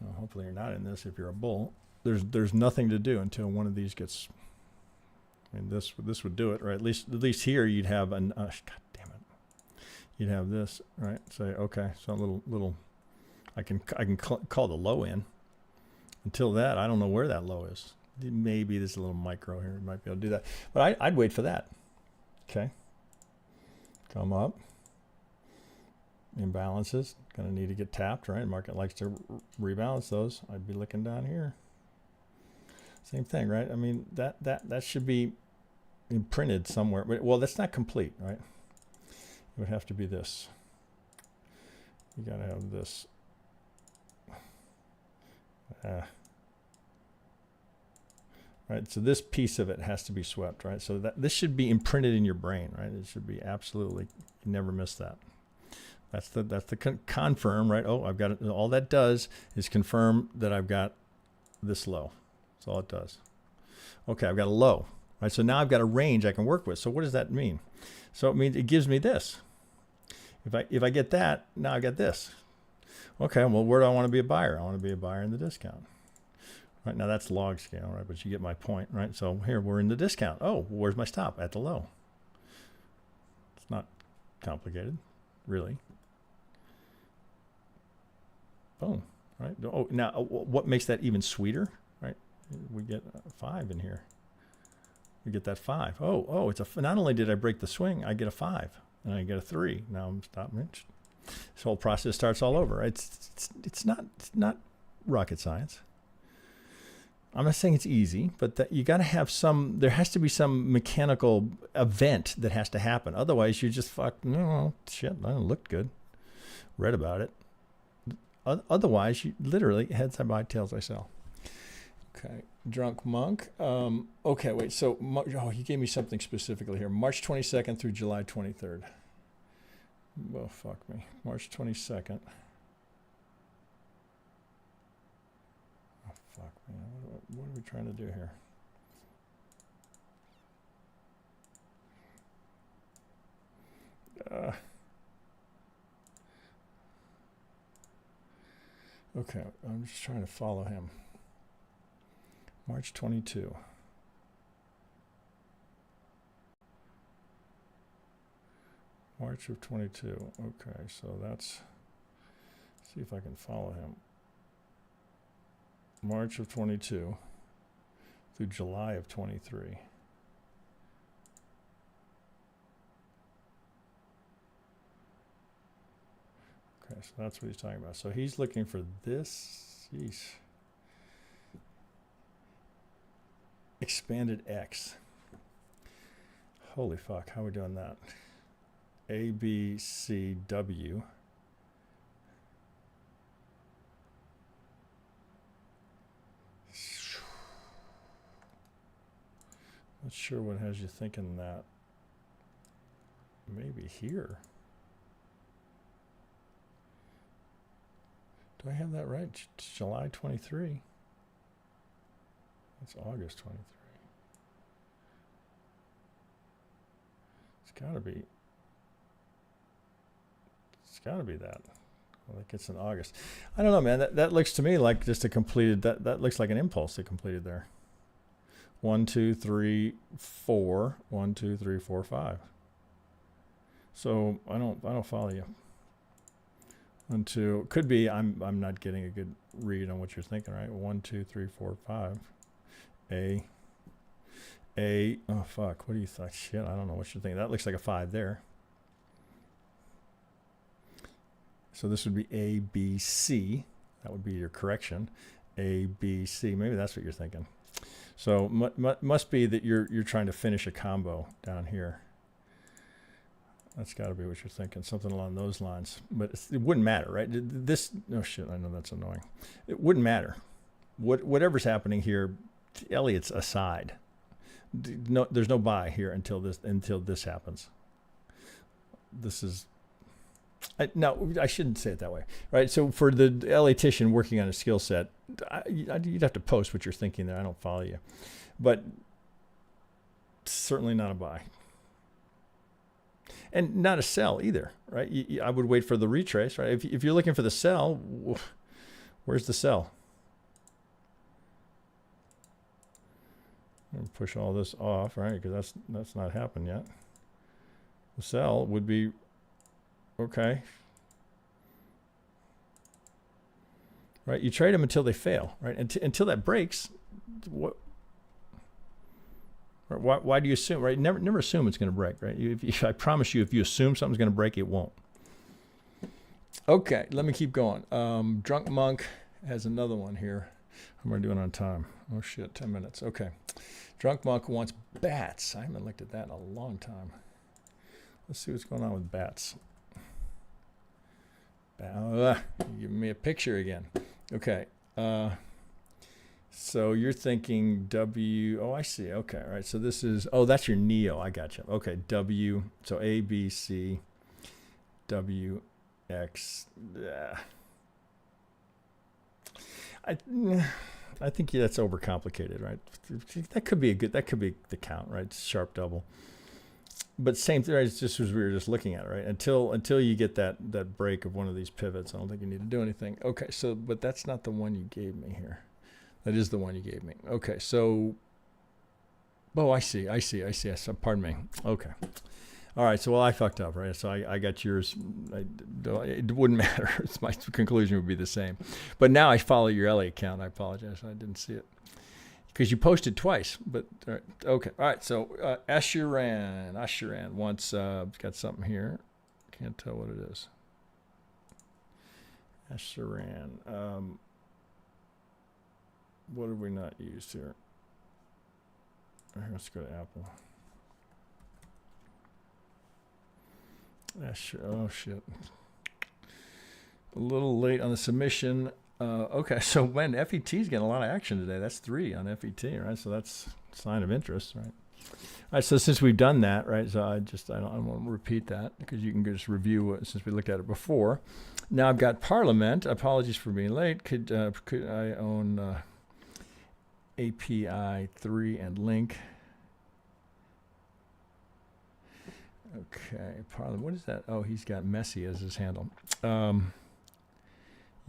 well, hopefully you're not in this if you're a bull, there's nothing to do until one of these gets, I mean, this would do it, right? At least here you'd have an, God damn it. You'd have this, right? Say, okay, so a little, I can call the low in. Until that, I don't know where that low is. Maybe there's a little micro here. Might be able to do that. But I'd wait for that. Okay. Come up. Imbalances. Going to need to get tapped, right? Market likes to rebalance those. I'd be looking down here. Same thing, right? I mean, that should be imprinted somewhere. Well, that's not complete, right? It would have to be this. You got to have this. Right, so this piece of it has to be swept, right? So this should be imprinted in your brain, right? It should be absolutely, you never miss that. That's the confirm, right? Oh, I've got it. All that does is confirm that I've got this low. That's all it does. Okay, I've got a low, right? So now I've got a range I can work with. So what does that mean? So it means it gives me this. If I get that, now I got this. Okay, well, where do I want to be a buyer? I want to be a buyer in the discount. Right, now that's log scale, right? But you get my point, right? So here we're in the discount. Oh, where's my stop? At the low. It's not complicated, really. Boom, right? Oh, now what makes that even sweeter, right? We get a 5 in here. We get that 5. Oh, it's a. Not only did I break the swing, I get a 5, and I get a 3. Now I'm stopping. This whole process starts all over. Right? It's not rocket science. I'm not saying it's easy, but that you got to have some. There has to be some mechanical event that has to happen. Otherwise, you just no shit. That looked good. Read about it. Otherwise, you literally heads I buy, tails I sell. Okay, drunk monk. Okay, wait. So he gave me something specifically here. March 22nd through July 23rd. Well, fuck me. March 22nd. Oh, fuck me. What are we trying to do here? Okay, I'm just trying to follow him. March 22. March of 22. Okay, so that's, see if I can follow him. March of 22 through July of 23. Okay, so that's what he's talking about. So he's looking for this. Jeez. Expanded X. Holy fuck, how are we doing that? A, B, C, W. Not sure what has you thinking that. Maybe here. Do I have that right? July 23. That's August 23. It's got to be. It's got to be that. Well, that gets in August. I don't know, man. That looks to me like just a completed. That looks like an impulse they completed there. 1, 2, 3, 4. 1, 2, 3, 4, 5. So I don't follow you. 1, 2. Could be I'm not getting a good read on what you're thinking, right? 1, 2, 3, 4, 5. A. Oh fuck. What do you think? Shit. I don't know what you're thinking. That looks like a 5 there. So this would be A, B, C. That would be your correction. A, B, C. Maybe that's what you're thinking. So must be that you're trying to finish a combo down here. That's got to be what you're thinking, something along those lines. But it wouldn't matter, right? This, oh shit, I know that's annoying. It wouldn't matter. Whatever's happening here, Elliott's aside. No, there's no buy here until this happens. This is, no, I shouldn't say it that way, right? So for the Elliottician working on a skill set, you'd have to post what you're thinking there. I don't follow you, but certainly not a buy. And not a sell either, right? I would wait for the retrace, right? If you're looking for the sell, where's the sell? I'm gonna push all this off, right? Because that's not happened yet. The sell would be okay, right? You trade them until they fail, right? Until that breaks. What? Why do you assume, right? Never assume it's going to break, right? I promise you, if you assume something's going to break, it won't. Okay, let me keep going. Drunk Monk has another one here. How am I doing on time? Oh shit, 10 minutes. Okay. Drunk Monk wants bats. I haven't looked at that in a long time. Let's see what's going on with bats. Give me a picture again. Okay. So you're thinking W, oh, I see. Okay, all right. So this is, oh, that's your Neo. I got you. Okay, W, so A, B, C, W, X. I think that's overcomplicated, right? That could be the count, right? Sharp double. But same thing, right? It's just as we were just looking at it, right? Until you get that break of one of these pivots, I don't think you need to do anything. Okay, so, but that's not the one you gave me here. That is the one you gave me. Okay, so, oh, I see. Yes, pardon me. Okay. All right, so, well, I fucked up, right? So I got yours. It wouldn't matter. My conclusion would be the same. But now I follow your Elliott account. I apologize. I didn't see it. Because you posted twice. But, all right, okay. All right, so Asheran wants, got something here. Can't tell what it is. Asheran. What have we not used here? Let's go to Apple. Oh, shit. A little late on the submission. Okay, so when FET's getting a lot of action today. That's 3 on FET, right? So that's a sign of interest, right? All right, so since we've done that, right, so I don't want to repeat that because you can just review it since we looked at it before. Now I've got Parliament. Apologies for being late. Could I own API 3 and link? Okay, Parliament. What is that? Oh, he's got messy as his handle. You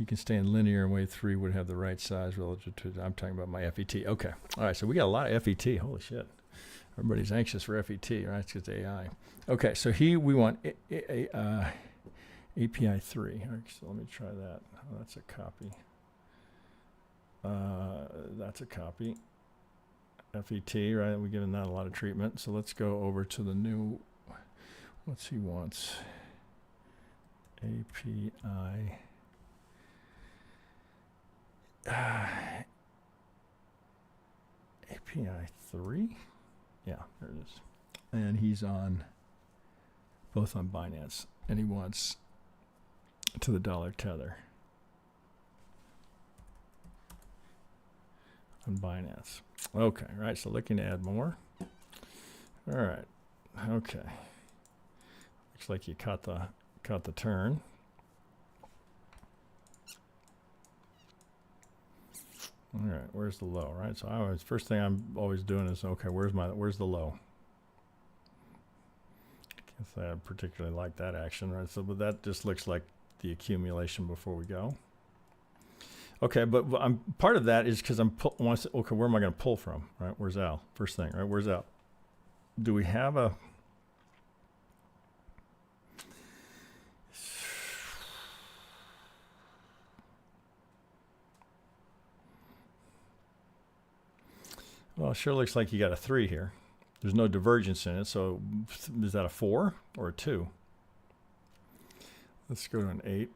can stay in linear and wave 3 would have the right size relative to, I'm talking about my FET. Okay. All right, so we got a lot of FET. Holy shit. Everybody's anxious for FET, right? It's because AI. Okay, so we want API 3. All right, so let me try that. Oh, that's a copy. That's a copy. FET, right? We're giving that a lot of treatment. So let's go over to the new, what's he wants? API. API 3? Yeah, there it is. And he's on, both on Binance. And he wants to the dollar tether. On Binance. Okay, right, so looking to add more. All right, okay. Looks like you caught the turn. All right, where's the low, right? So first thing I'm always doing is, okay, where's the low? Can't say I particularly like that action, right? So, but that just looks like the accumulation before we go. Okay, but part of that is because okay, where am I going to pull from, right? Where's Al? First thing, right? Where's Al? Do we have a... Well, it sure looks like you got a 3 here. There's no divergence in it, so is that a 4 or a 2? Let's go to an 8.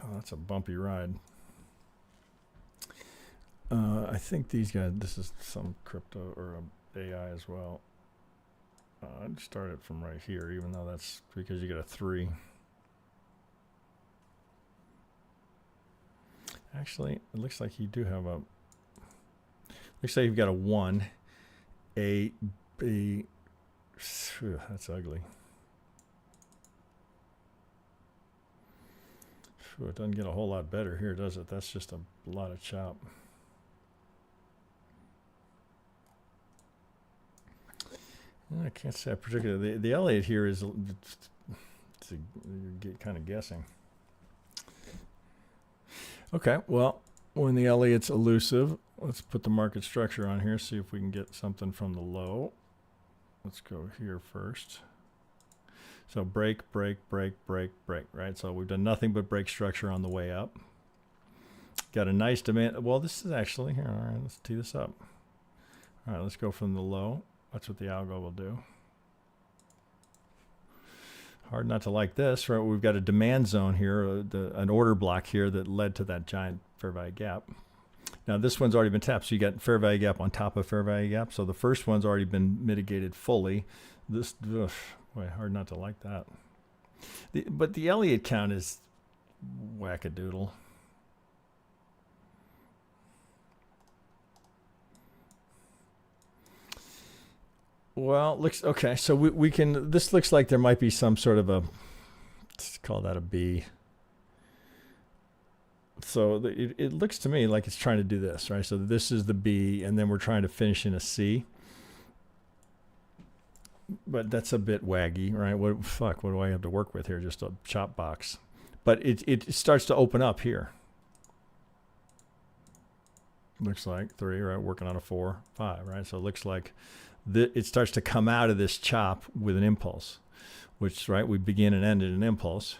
Oh, that's a bumpy ride. I think these guys, this is some crypto or AI as well. I'd start it from right here, even though that's because you get a 3. Actually, it looks like you do have a. Looks like you've got a 1, A, B. Phew, that's ugly. Phew, it doesn't get a whole lot better here, does it? That's just a lot of chop. I can't say particularly. The Elliott here is you're kind of guessing. Okay, well, when the Elliott's elusive, let's put the market structure on here, see if we can get something from the low. Let's go here first. So break, break, break, break, break, right? So we've done nothing but break structure on the way up. Got a nice demand. Well, this is actually, here, all right, let's tee this up. All right, let's go from the low. That's what the algo will do. Hard not to like this, right? We've got a demand zone here, an order block here that led to that giant fair value gap. Now this one's already been tapped, so you got fair value gap on top of fair value gap. So the first one's already been mitigated fully. This, ugh, boy, hard not to like that. But the Elliott count is wackadoodle. Well, looks okay. So we can. This looks like there might be some sort of a. Let's call that a B. So it looks to me like it's trying to do this, right? So this is the B, and then we're trying to finish in a C. But that's a bit waggy, right? What do I have to work with here? Just a chop box. But it starts to open up here. Looks like 3, right? Working on a 4, 5, right? So it looks like it starts to come out of this chop with an impulse, which, right, we begin and end in an impulse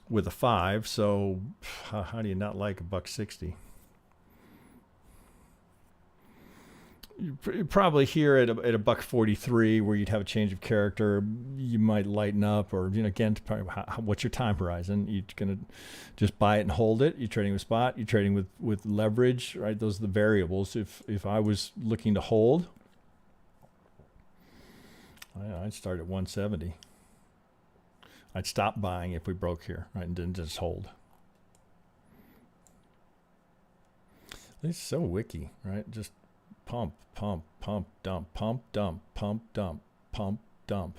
with a 5. So how do you not like $1.60? You probably here at $1.43 where you'd have a change of character, you might lighten up, or, you know, again, what's your time horizon? You're gonna just buy it and hold it. You're trading with spot. You're trading with leverage, right? Those are the variables. If I was looking to hold, I'd start at 170. I'd stop buying if we broke here, right, and then just hold. It's so wicky, right? Just pump, pump, pump, dump, pump, dump, pump, dump, pump, dump.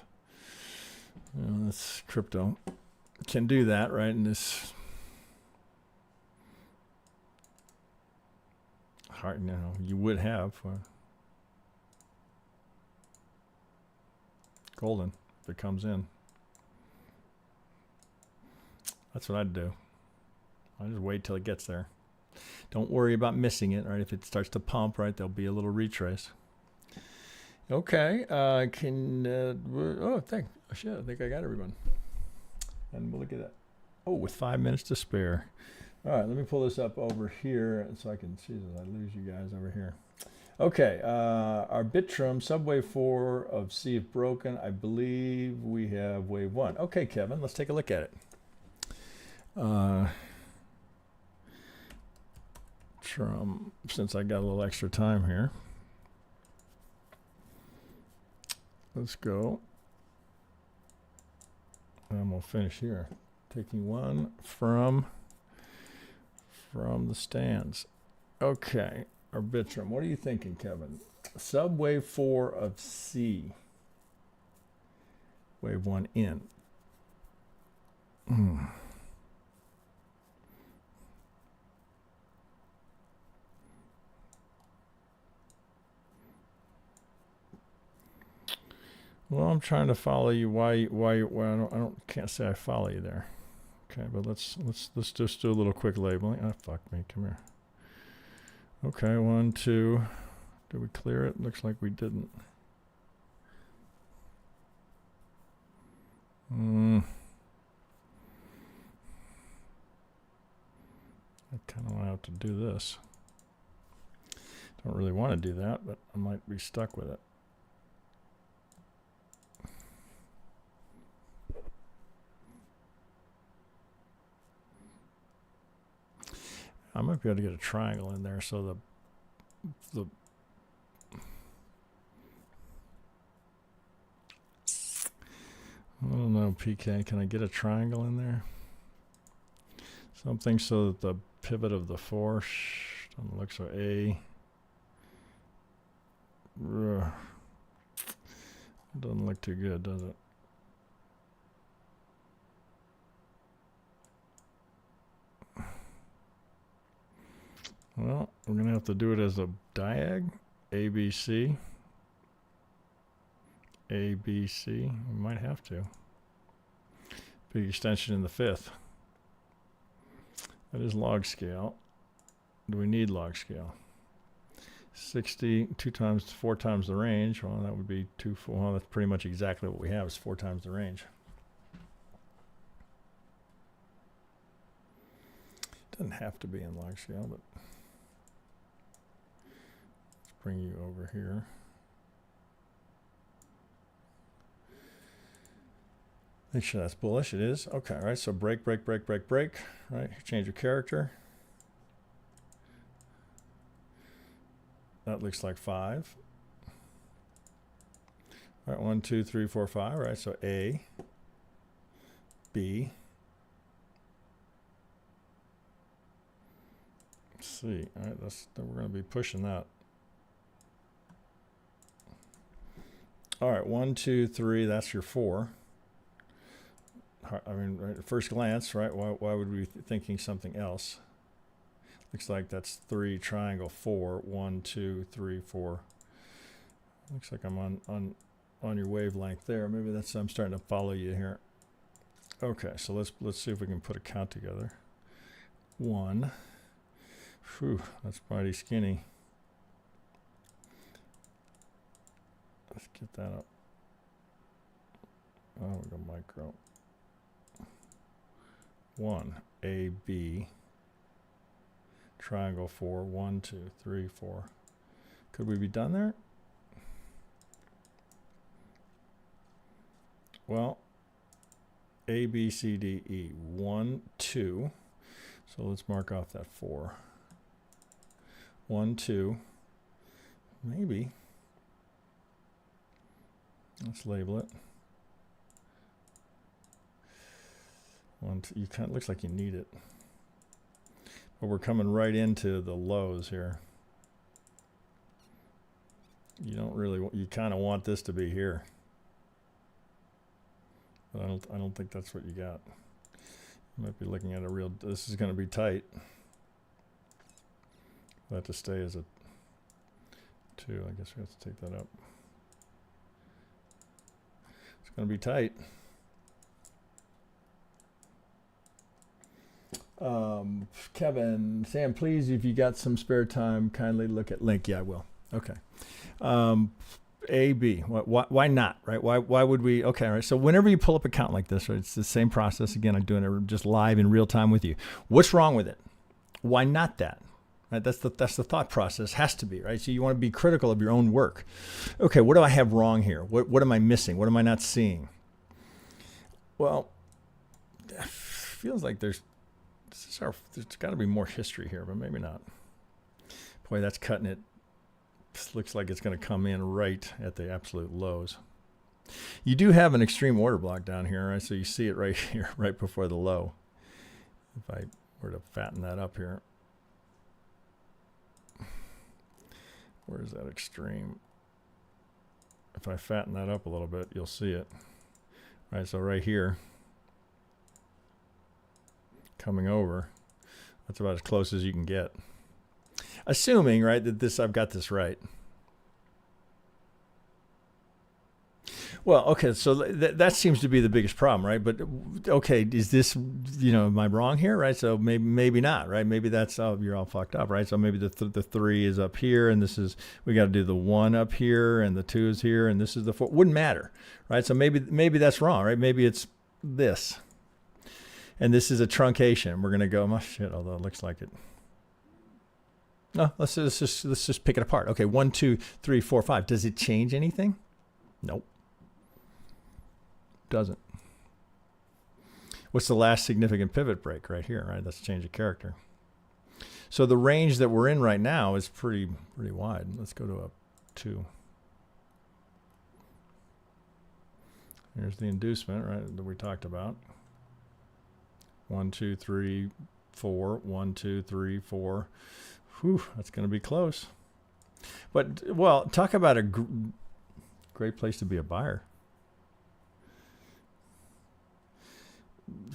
You know, that's crypto. Can do that, right? And this hard, you know, you would have golden if it comes in. That's what I'd do. I just wait till it gets there. Don't worry about missing it, right? If it starts to pump, right, there'll be a little retrace. Okay, oh, shit, I think I got everyone. And we'll look at that. Oh, with 5 minutes to spare. All right, let me pull this up over here so I can see that I lose you guys over here. Okay, Arbitrum, subwave 4 of C if broken. I believe we have wave 1. Okay, Kevin, let's take a look at it. Since I got a little extra time here, let's go, and we'll finish here, taking one from the stands. Okay, Arbitrum, what are you thinking, Kevin? Subwave 4 of C, wave 1 in. Well, I'm trying to follow you. Why can't say I follow you there. Okay, but let's just do a little quick labeling. Ah, fuck me. Come here. Okay, 1, 2. Did we clear it? Looks like we didn't. I kind of want to have to do this. Don't really want to do that, but I might be stuck with it. I might be able to get a triangle in there so the know, PK, can I get a triangle in there? Something so that the pivot of the 4 doesn't look so A. Doesn't look too good, does it? Well, we're going to have to do it as a diag. ABC. ABC. We might have to. Big extension in the 5th. That is log scale. Do we need log scale? 60, 4 times the range. Well, that would be 2, 4. Well, that's pretty much exactly what we have is 4 times the range. Doesn't have to be in log scale, but let's bring you over here. Make sure that's bullish. It is. Okay, all right. So break, break, break, break, break. Right. Change your character. That looks like 5. All right, 1, 2, 3, 4, 5. Right. So A, B, C. All right. We're going to be pushing that. All right. 1, 2, 3. That's your 4. I mean, right, at first glance, right? Why would we be thinking something else? Looks like that's 3 triangle 4. 1, 2, 3, 4. Looks like I'm on your wavelength there. Maybe that's I'm starting to follow you here. Okay, so let's see if we can put a count together. 1. Whew, that's mighty skinny. Let's get that up. Oh, we go micro. 1, A, B, triangle 4, 1, 2, 3, 4. Could we be done there? Well, A, B, C, D, E, 1, 2. So let's mark off that 4. 1, 2. Maybe. Let's label it. 1, 2. You kind of looks like you need it, but we're coming right into the lows here. You don't really. You kind of want this to be here, but I don't think that's what you got. You might be looking at a real. This is going to be tight. We'll have to stay as a 2. I guess we have to take that up. It's going to be tight. Kevin, Sam, please, if you got some spare time, kindly look at link. Yeah, I will. Okay. A, B. Why not? Right? Why would we? Okay. All right. So whenever you pull up a count like this, right, it's the same process. Again, I'm doing it just live in real time with you. What's wrong with it? Why not that? Right? That's the thought process. Has to be, right? So you want to be critical of your own work. Okay. What do I have wrong here? What am I missing? What am I not seeing? Well, it feels like there's got to be more history here, but maybe not. Boy, that's cutting it. This looks like it's going to come in right at the absolute lows. You do have an extreme order block down here, right? So you see it right here, right before the low. If I were to fatten that up here. Where's that extreme? If I fatten that up a little bit, you'll see it. Right, so right here. Coming over, that's about as close as you can get. Assuming, right, that I've got this right. Well, okay, so that seems to be the biggest problem, right? But okay, is this, am I wrong here, right? So maybe not, right? Maybe that's you're all fucked up, right? So maybe the 3 is up here, and we got to do the 1 up here, and the 2 is here, and this is the 4. Wouldn't matter, right? So maybe that's wrong, right? Maybe it's this. And this is a truncation. We're going to go, oh shit, although it looks like it. No, let's just pick it apart. Okay, 1, 2, 3, 4, 5. Does it change anything? Nope. Doesn't. What's the last significant pivot break right here, right? That's change of character. So the range that we're in right now is pretty wide. Let's go to a 2. Here's the inducement, right, that we talked about. 1, 2, 3, 4. 1, 2, 3, 4. Whew, that's going to be close. But, well, talk about a great place to be a buyer.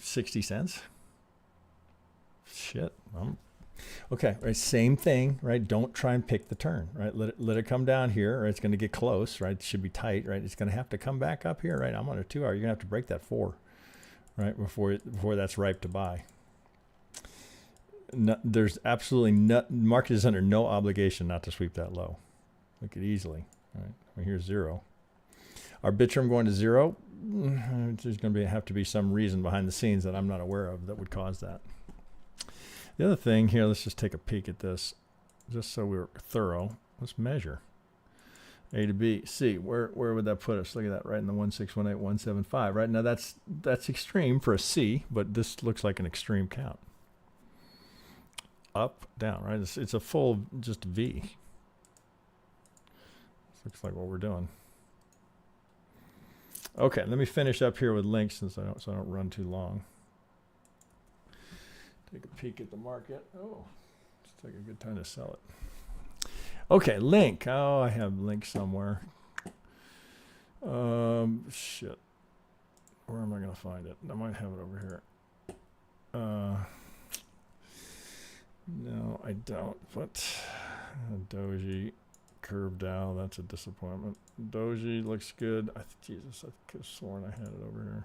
60 cents. Shit. Okay, right, same thing, right? Don't try and pick the turn, right? Let it come down here, or it's going to get close, right? It should be tight, right? It's going to have to come back up here, right? I'm on a 2 hour. You're going to have to break that 4, right? Before that's ripe to buy. No, there's absolutely market is under no obligation not to sweep that low. We could easily, right? I mean, here's 0. Arbitrum going to 0. There's going to have to be some reason behind the scenes that I'm not aware of that would cause that. The other thing here, let's just take a peek at this, just so we're thorough. Let's measure A to B, C. Where would that put us? Look at that, right in the 1618175. Right now, that's extreme for a C, but this looks like an extreme count. Up, down, right? It's a full just V. This looks like what we're doing. Okay, let me finish up here with links so I don't run too long. Take a peek at the market. Oh, it's like a good time to sell it. Okay, link. Oh, I have link somewhere. Shit. Where am I going to find it? I might have it over here. No, I don't. But Doji curved out. That's a disappointment. Doji looks good. Jesus, I could have sworn I had it over here.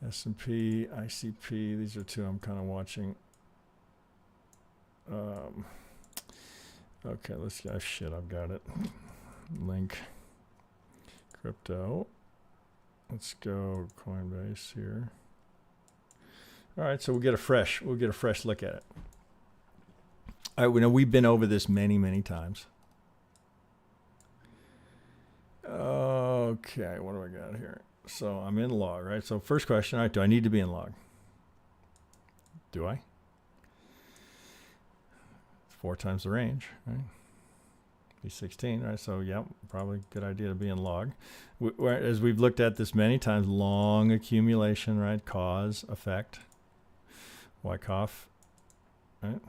S&P, ICP, these are two I'm kind of watching. Okay, let's go. Shit, I've got it. Link. Crypto. Let's go Coinbase here. All right, so we'll get a fresh look at it. All right, we know we've been over this many times. Okay, what do I got here? So I'm in log, right? So first question, all right, do I need to be in log? Do I? 4 times the range, right? Be 16, right? So yeah, probably good idea to be in log. As we've looked at this many times, long accumulation, right? Cause, effect. Wyckoff, right?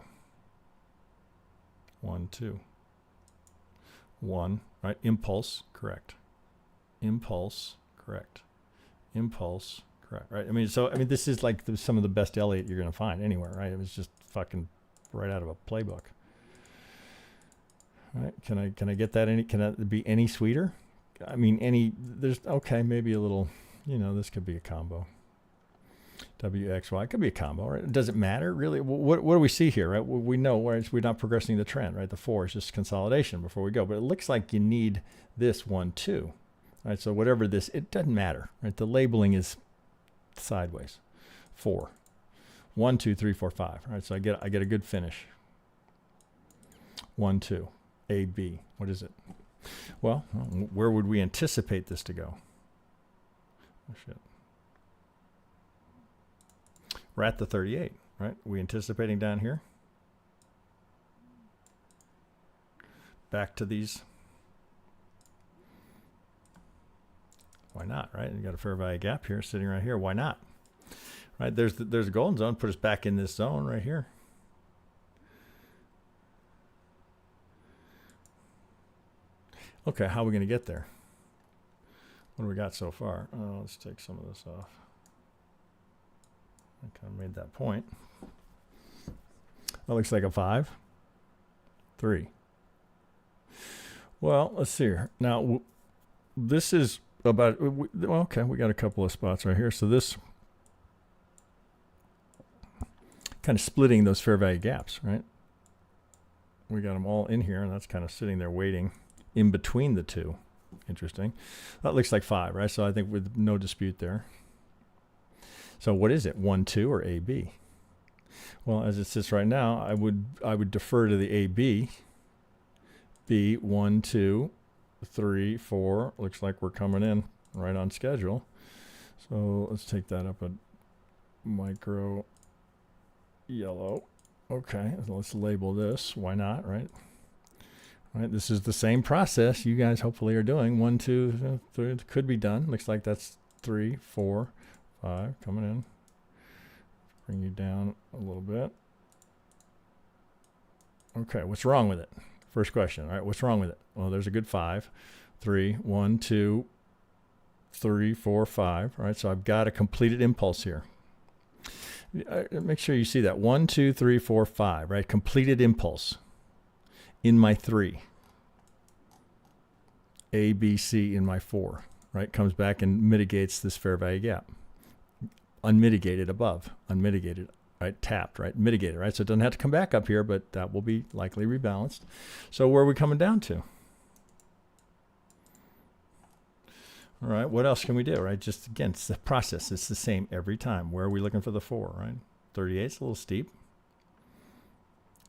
1, 2. 1, right? Impulse, correct. Impulse, correct. Impulse, correct, right? I mean, this is like some of the best Elliott you're going to find anywhere, right? It was just fucking right out of a playbook. All right, can I get that can that be any sweeter? I mean, okay, maybe a little, this could be a combo. WXY could be a combo, right? Does it matter really? What do we see here, right? We know we're not progressing the trend, right? The 4 is just consolidation before we go, but it looks like you need this 1, 2. All right, so whatever this, it doesn't matter, right? The labeling is sideways. 4, 1, 2, 3, 4, 5. All right, so I get a good finish. 1, 2, A, B. What is it? Well, where would we anticipate this to go? Oh shit. We're at the 38, right? We anticipating down here? Back to these. Why not, right? You got a fair value gap here sitting right here. Why not? Right? There's a golden zone. Put us back in this zone right here. Okay, how are we going to get there? What do we got so far? Oh, let's take some of this off. I kind of made that point. That looks like a 5. 3. Well, let's see here. Now, this is about, okay, we got a couple of spots right here. So this kind of splitting those fair value gaps, right? We got them all in here, and that's kind of sitting there waiting in between the two. Interesting. That looks like 5, right? So I think with no dispute there. So what is it, 1, 2, or AB? Well, as it sits right now, I would defer to the AB. B, 1, 2, 3, 4. Looks like we're coming in right on schedule. So let's take that up a micro yellow. Okay, so let's label this. Why not, right? Right, this is the same process you guys hopefully are doing. 1, 2, 3 could be done. Looks like that's 3, 4, 5 coming in. Bring you down a little bit. Okay, what's wrong with it? First question. All right, what's wrong with it? Well, there's a good 5, 3, 1, 2, 3, 4, 5. All right, so I've got a completed impulse here. Make sure you see that 1, 2, 3, 4, 5. Right, completed impulse in my 3. A, B, C in my 4. Right, comes back and mitigates this fair value gap. Unmitigated above, unmitigated, right, tapped, right, mitigated, right? So it doesn't have to come back up here, but that will be likely rebalanced. So where are we coming down to? All right, what else can we do, right? Just, again, it's the process. It's the same every time. Where are we looking for the 4, right? 38 is a little steep,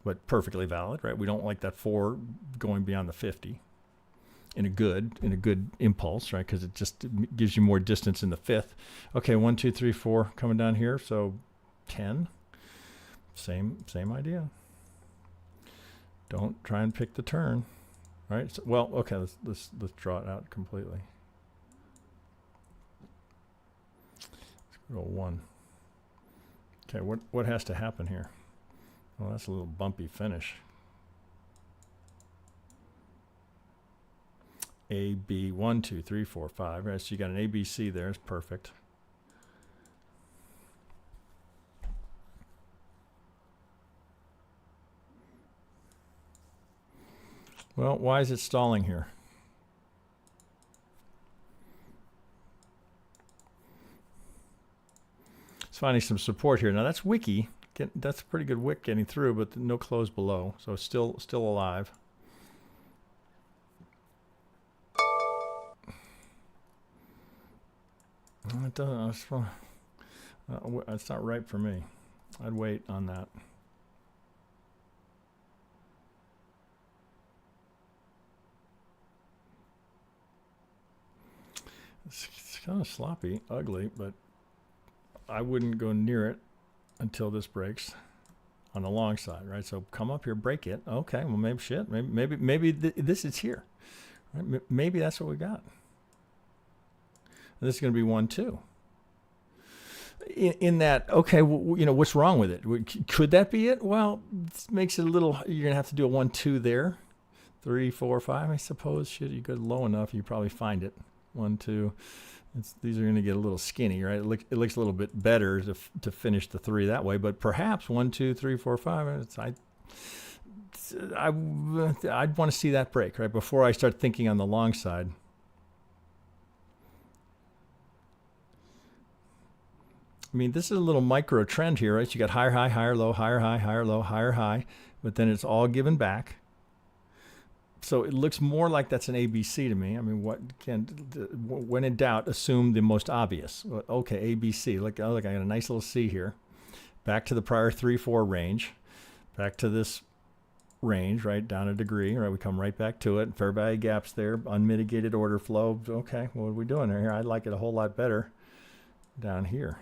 but perfectly valid, right? We don't like that 4 going beyond the 50 in a good impulse, right? Because it just gives you more distance in the 5th. Okay, 1, 2, 3, 4 coming down here, so 10. Same idea. Don't try and pick the turn, right? So, well, okay, let's draw it out completely. Let's go 1. Okay, what has to happen here? Well, that's a little bumpy finish. A, B, 1, 2, 3, 4, 5. Right, so you got an A, B, C there. It's perfect. Well, why is it stalling here? It's finding some support here. Now that's wiki. That's a pretty good wick getting through, but no close below, so it's still alive. It doesn't. It's not right for me. I'd wait on that. It's kind of sloppy, ugly, but I wouldn't go near it until this breaks on the long side, right? So come up here, break it. Okay, well maybe shit. Maybe this is here. Right? Maybe that's what we got. This is going to be 1, 2. In that, okay, well, you know, what's wrong with it? Could that be it? Well, this makes it a little, you're going to have to do a 1, 2 there. 3, 4, 5, I suppose. Shit, you go low enough, you probably find it. 1, 2. These are going to get a little skinny, right? It looks a little bit better to finish the 3 that way, but perhaps 1, 2, 3, 4, 5. I'd want to see that break, right, before I start thinking on the long side. I mean, this is a little micro trend here, right? You got higher high, higher low, higher high, higher low, higher high, but then it's all given back. So it looks more like that's an ABC to me. I mean, when in doubt, assume the most obvious. Okay, ABC. Look, I got a nice little C here. Back to the prior 3, 4 range. Back to this range, right, down a degree. Right, we come right back to it. Fair value gaps there, unmitigated order flow. Okay, what are we doing here? I'd like it a whole lot better down here.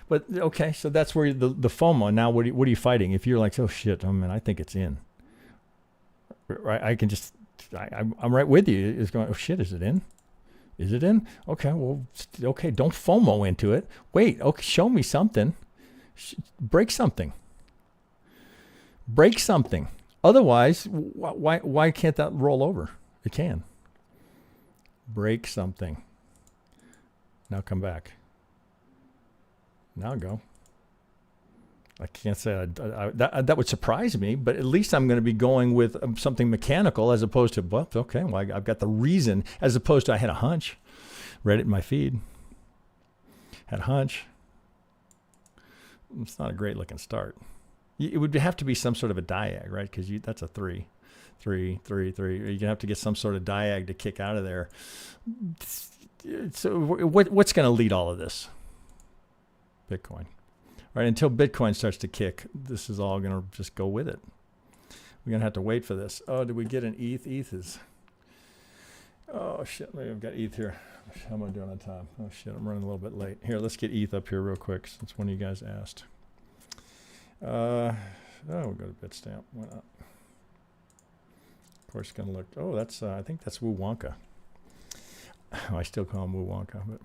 But okay, so that's where the FOMO. Now, what are you fighting? If you're like, oh shit, I mean, I think it's in. Right, I can just, I'm right with you. It's going, oh shit, is it in? Is it in? Okay, well, okay, don't FOMO into it. Wait, okay, show me something. Break something. Break something. Otherwise, why can't that roll over? It can. Break something. Now come back. Now go. I can't say that would surprise me, but at least I'm going to be going with something mechanical as opposed to, well, okay, well, I've got the reason, as opposed to I had a hunch. Read it in my feed. Had a hunch. It's not a great looking start. It would have to be some sort of a diag, right? Because that's a 3. 3, 3, 3. You're going to have to get some sort of diag to kick out of there. So what's going to lead all of this? Bitcoin. Right, until Bitcoin starts to kick, this is all going to just go with it. We're going to have to wait for this. Oh, did we get an ETH? ETH is... Oh, shit. Maybe I've got ETH here. How am I doing on time? Oh, shit. I'm running a little bit late. Here, let's get ETH up here real quick since one of you guys asked. We'll go to Bitstamp. Why not? course, it's going to look, oh, that's, I think that's Woo Wonka. I still call him Woo Wonka, but.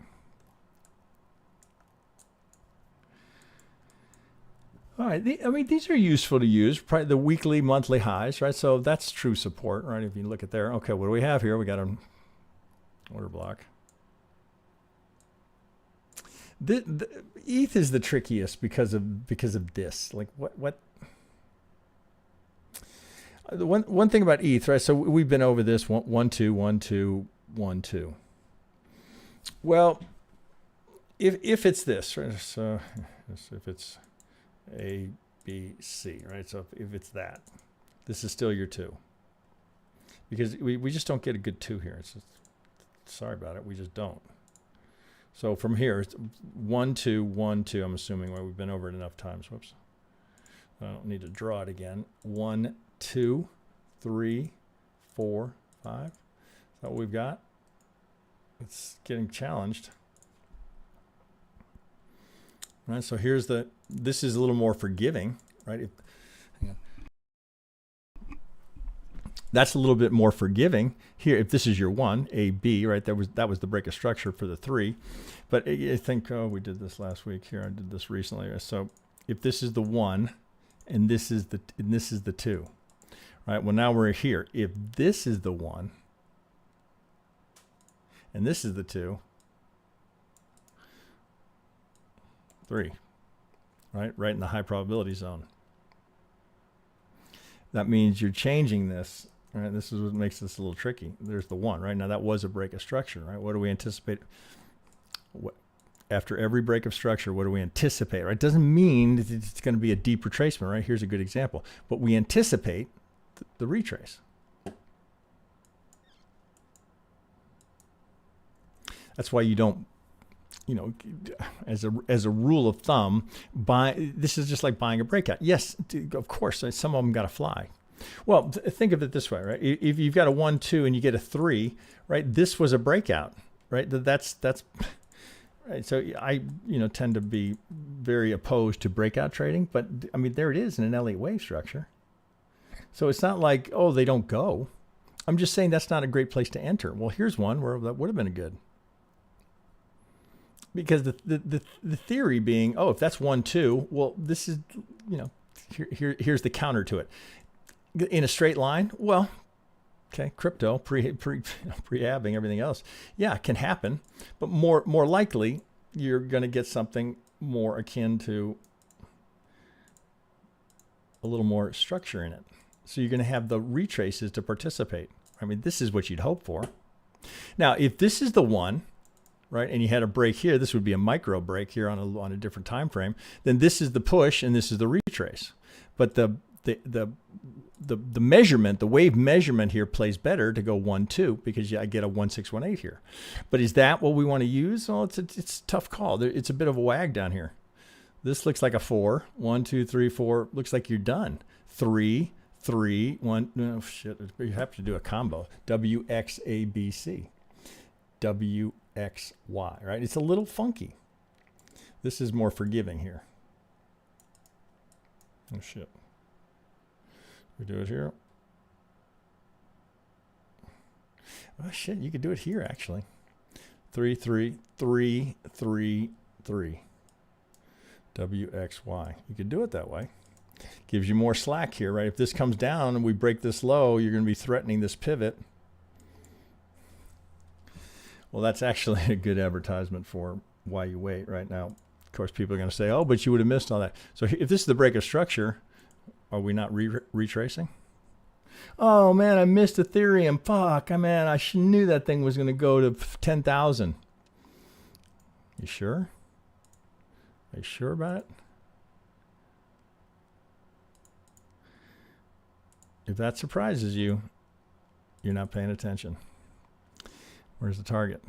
All right, I mean, these are useful to use, probably the weekly, monthly highs, right? So that's true support, right? If you look at there, okay, what do we have here? We got an order block. The ETH is the trickiest because of this. Like what? The one thing about ETH, right? So we've been over this 1 2 1 2 1 2. Well, if it's this, right? So if it's A, B, C, right? So if it's that, this is still your 2. Because we just don't get a good 2 here. It's just, sorry about it, we just don't. So from here, it's 1 2 1 2. I'm assuming, well, we've been over it enough times. Whoops. I don't need to draw it again. 1 2 3 4 5. Is that what we've got? It's getting challenged. Right, so here's this is a little more forgiving, right? Hang on. That's a little bit more forgiving here. If this is your 1, A, B, right? That was the break of structure for the 3. But I think, oh, we did this last week here. I did this recently. So if this is the 1 and this is the 2, right? Well, now we're here. If this is the 1 and this is the 2, 3, right in the high probability zone. That means you're changing this, right? This is what makes this a little tricky. There's the 1, right? Now that was a break of structure, right? What do we anticipate? After every break of structure, what do we anticipate, right? It doesn't mean it's going to be a deep retracement, right? Here's a good example. But we anticipate the retrace. That's why you don't, you know, as a rule of thumb, this is just like buying a breakout. Yes, of course, some of them got to fly. Well, think of it this way, right? If you've got a 1 2 and you get a 3, right? This was a breakout, right? That's right. So I tend to be very opposed to breakout trading, but I mean there it is in an Elliott Wave structure. So it's not like, oh, they don't go. I'm just saying that's not a great place to enter. Well, here's one where that would have been a good. Because the theory being, oh, if that's 1 2, well, this is, here's the counter to it. In a straight line, well, okay, crypto, pre-halving, everything else, yeah, it can happen. But more likely, you're going to get something more akin to a little more structure in it. So you're going to have the retraces to participate. I mean, this is what you'd hope for. Now, if this is the 1, right, and you had a break here, this would be a micro break here on a different time frame, then this is the push and this is the retrace. But the measurement, the wave measurement here plays better to go 1 2 because I get a 1 6 1 8 here. But is that what we want to use? Well, it's a tough call. It's a bit of a wag down here. This looks like a 4. 1 2 3 4. Looks like you're done. 3 3 1. Oh shit! You have to do a combo. W X A B C. W X, Y, right? It's a little funky. This is more forgiving here. Oh, shit. We do it here. Oh, shit. You could do it here, actually. 3, 3, 3, 3, 3. W, X, Y. You could do it that way. Gives you more slack here, right? If this comes down and we break this low, you're going to be threatening this pivot. Well, that's actually a good advertisement for why you wait right now. Of course, people are going to say, oh, but you would have missed all that. So if this is the break of structure, are we not retracing? Oh, man, I missed Ethereum. Fuck, man, I knew that thing was going to go to 10,000. You sure? Are you sure about it? If that surprises you, you're not paying attention. Where's the target?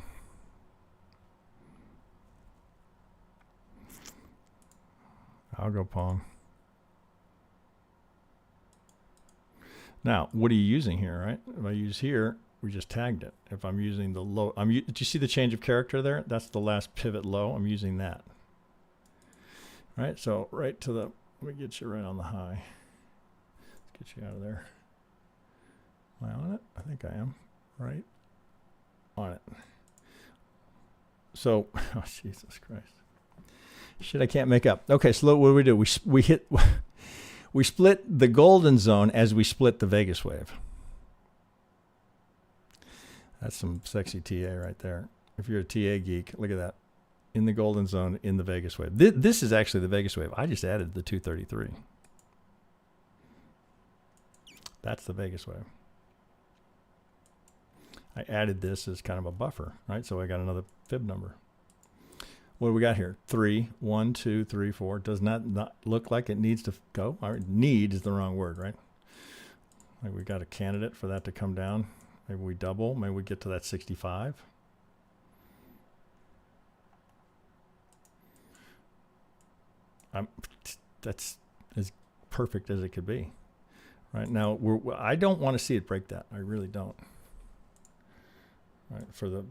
Algo Pong. Now, what are you using here, right? If I use here, we just tagged it. If I'm using the low, do you see the change of character there? That's the last pivot low. I'm using that. Right, so right to the, let me get you right on the high. Let's get you out of there. Am I on it? I think I am. Right on it. So, oh, Jesus Christ. Shit, I can't make up. Okay, so what do? We split the golden zone as we split the Vegas wave. That's some sexy TA right there. If you're a TA geek, look at that. In the golden zone, in the Vegas wave. This is actually the Vegas wave. I just added the 233. That's the Vegas wave. I added this as kind of a buffer, right? So I got another fib number. What do we got here? 3, 1, 2, 3, 4. Does not look like it needs to go. All right, need is the wrong word, right? Like we got a candidate for that to come down. Maybe we double. Maybe we get to that 65. That's as perfect as it could be. Right now, I don't want to see it break that. I really don't. Right, for the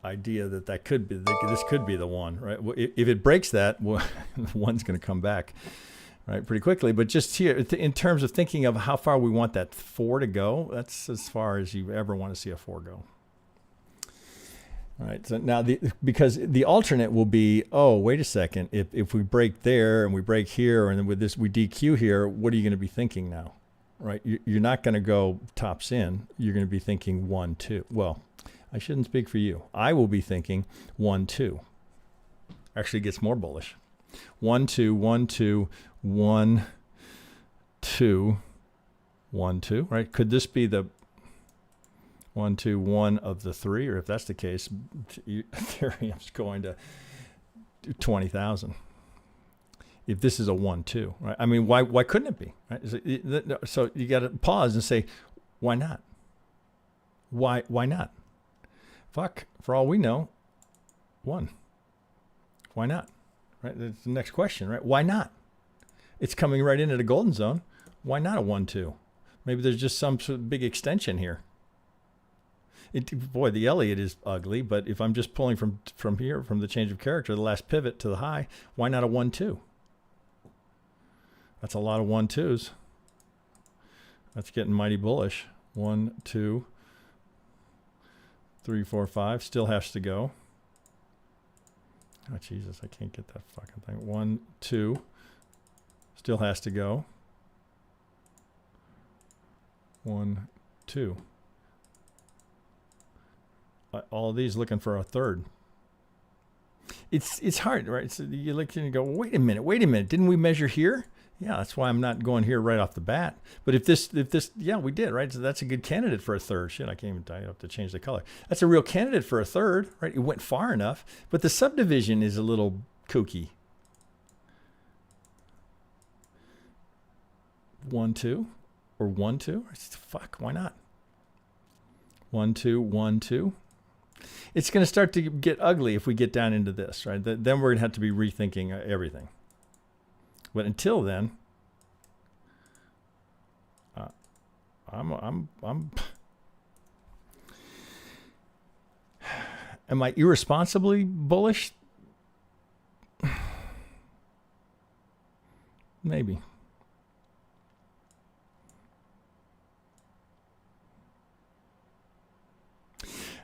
idea that could be, this could be the one, right? If it breaks that, well, the one's going to come back, right, pretty quickly. But just here, in terms of thinking of how far we want that 4 to go, that's as far as you ever want to see a 4 go. All right, so now because the alternate will be, oh, wait a second, if we break there and we break here and then with this we DQ here, what are you going to be thinking now, right? You're not going to go tops in. You're going to be thinking 1, 2. Well, I shouldn't speak for you. I will be thinking 1, 2. Actually, it gets more bullish. 1, 2, 1, 2, 1, 2, 1, 2. Right? Could this be the 1, 2, 1 of the 3? Or if that's the case, Ethereum's going to 20,000. If this is a 1, 2, right? I mean, why couldn't it be? Right? So you got to pause and say, why not? Why not? Fuck, for all we know, 1. Why not? Right? That's the next question, right? Why not? It's coming right into the golden zone. Why not a 1, 2? Maybe there's just some sort of big extension here. Boy, the Elliott is ugly, but if I'm just pulling from here, from the change of character, the last pivot to the high, why not a 1, 2? That's a lot of 1, 2s. That's getting mighty bullish. 1, 2, 3, 4, 5. Still has to go. Oh, Jesus, I can't get that fucking thing. 1, 2. Still has to go. 1, 2. All of these looking for a third. It's hard, right? So you look and you go, wait a minute. Didn't we measure here? Yeah, that's why I'm not going here right off the bat. But if this, yeah, we did, right? So that's a good candidate for a third. Shit, I can't even tell you, I have to change the color. That's a real candidate for a third, right? It went far enough, but the subdivision is a little kooky. 1, 2, or 1, 2. Fuck, why not? 1, 2, 1, 2. It's going to start to get ugly if we get down into this, right? Then we're going to have to be rethinking everything. But until then, am I irresponsibly bullish? Maybe.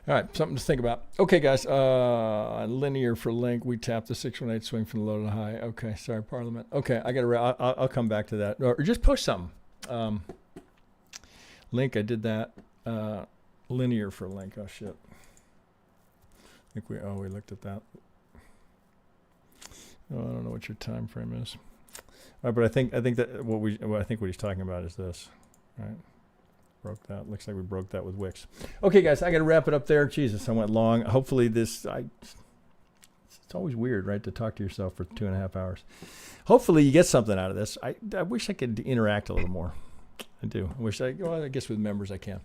All right, something to think about. Okay, guys, linear for link. We tap the 618 swing from the low to the high. Okay, sorry, Parliament. Okay, I'll come back to that. Or just post something. Link, I did that. Linear for link. Oh, shit. I think we looked at that. Oh, I don't know what your time frame is. All right, but I think that what he's talking about is this. All right. Broke that. Looks like we broke that with Wix. Okay, guys, I got to wrap it up there. Jesus, I went long. Hopefully it's always weird, right, to talk to yourself for 2.5 hours. Hopefully you get something out of this. I wish I could interact a little more. I do. I guess with members I can.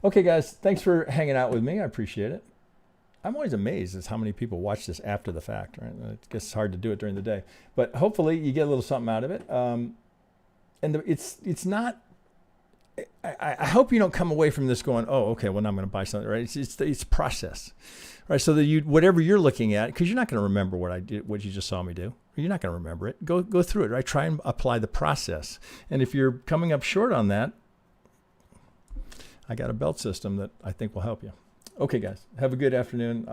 Okay, guys, thanks for hanging out with me. I appreciate it. I'm always amazed at how many people watch this after the fact, right? I guess it's hard to do it during the day. But hopefully you get a little something out of it. It's not... I hope you don't come away from this going, oh, okay, well, now I'm going to buy something, right? It's process, right? So that whatever you're looking at, because you're not going to remember what I did, what you just saw me do. You're not going to remember it. Go through it, right? Try and apply the process. And if you're coming up short on that, I got a belt system that I think will help you. Okay, guys, have a good afternoon.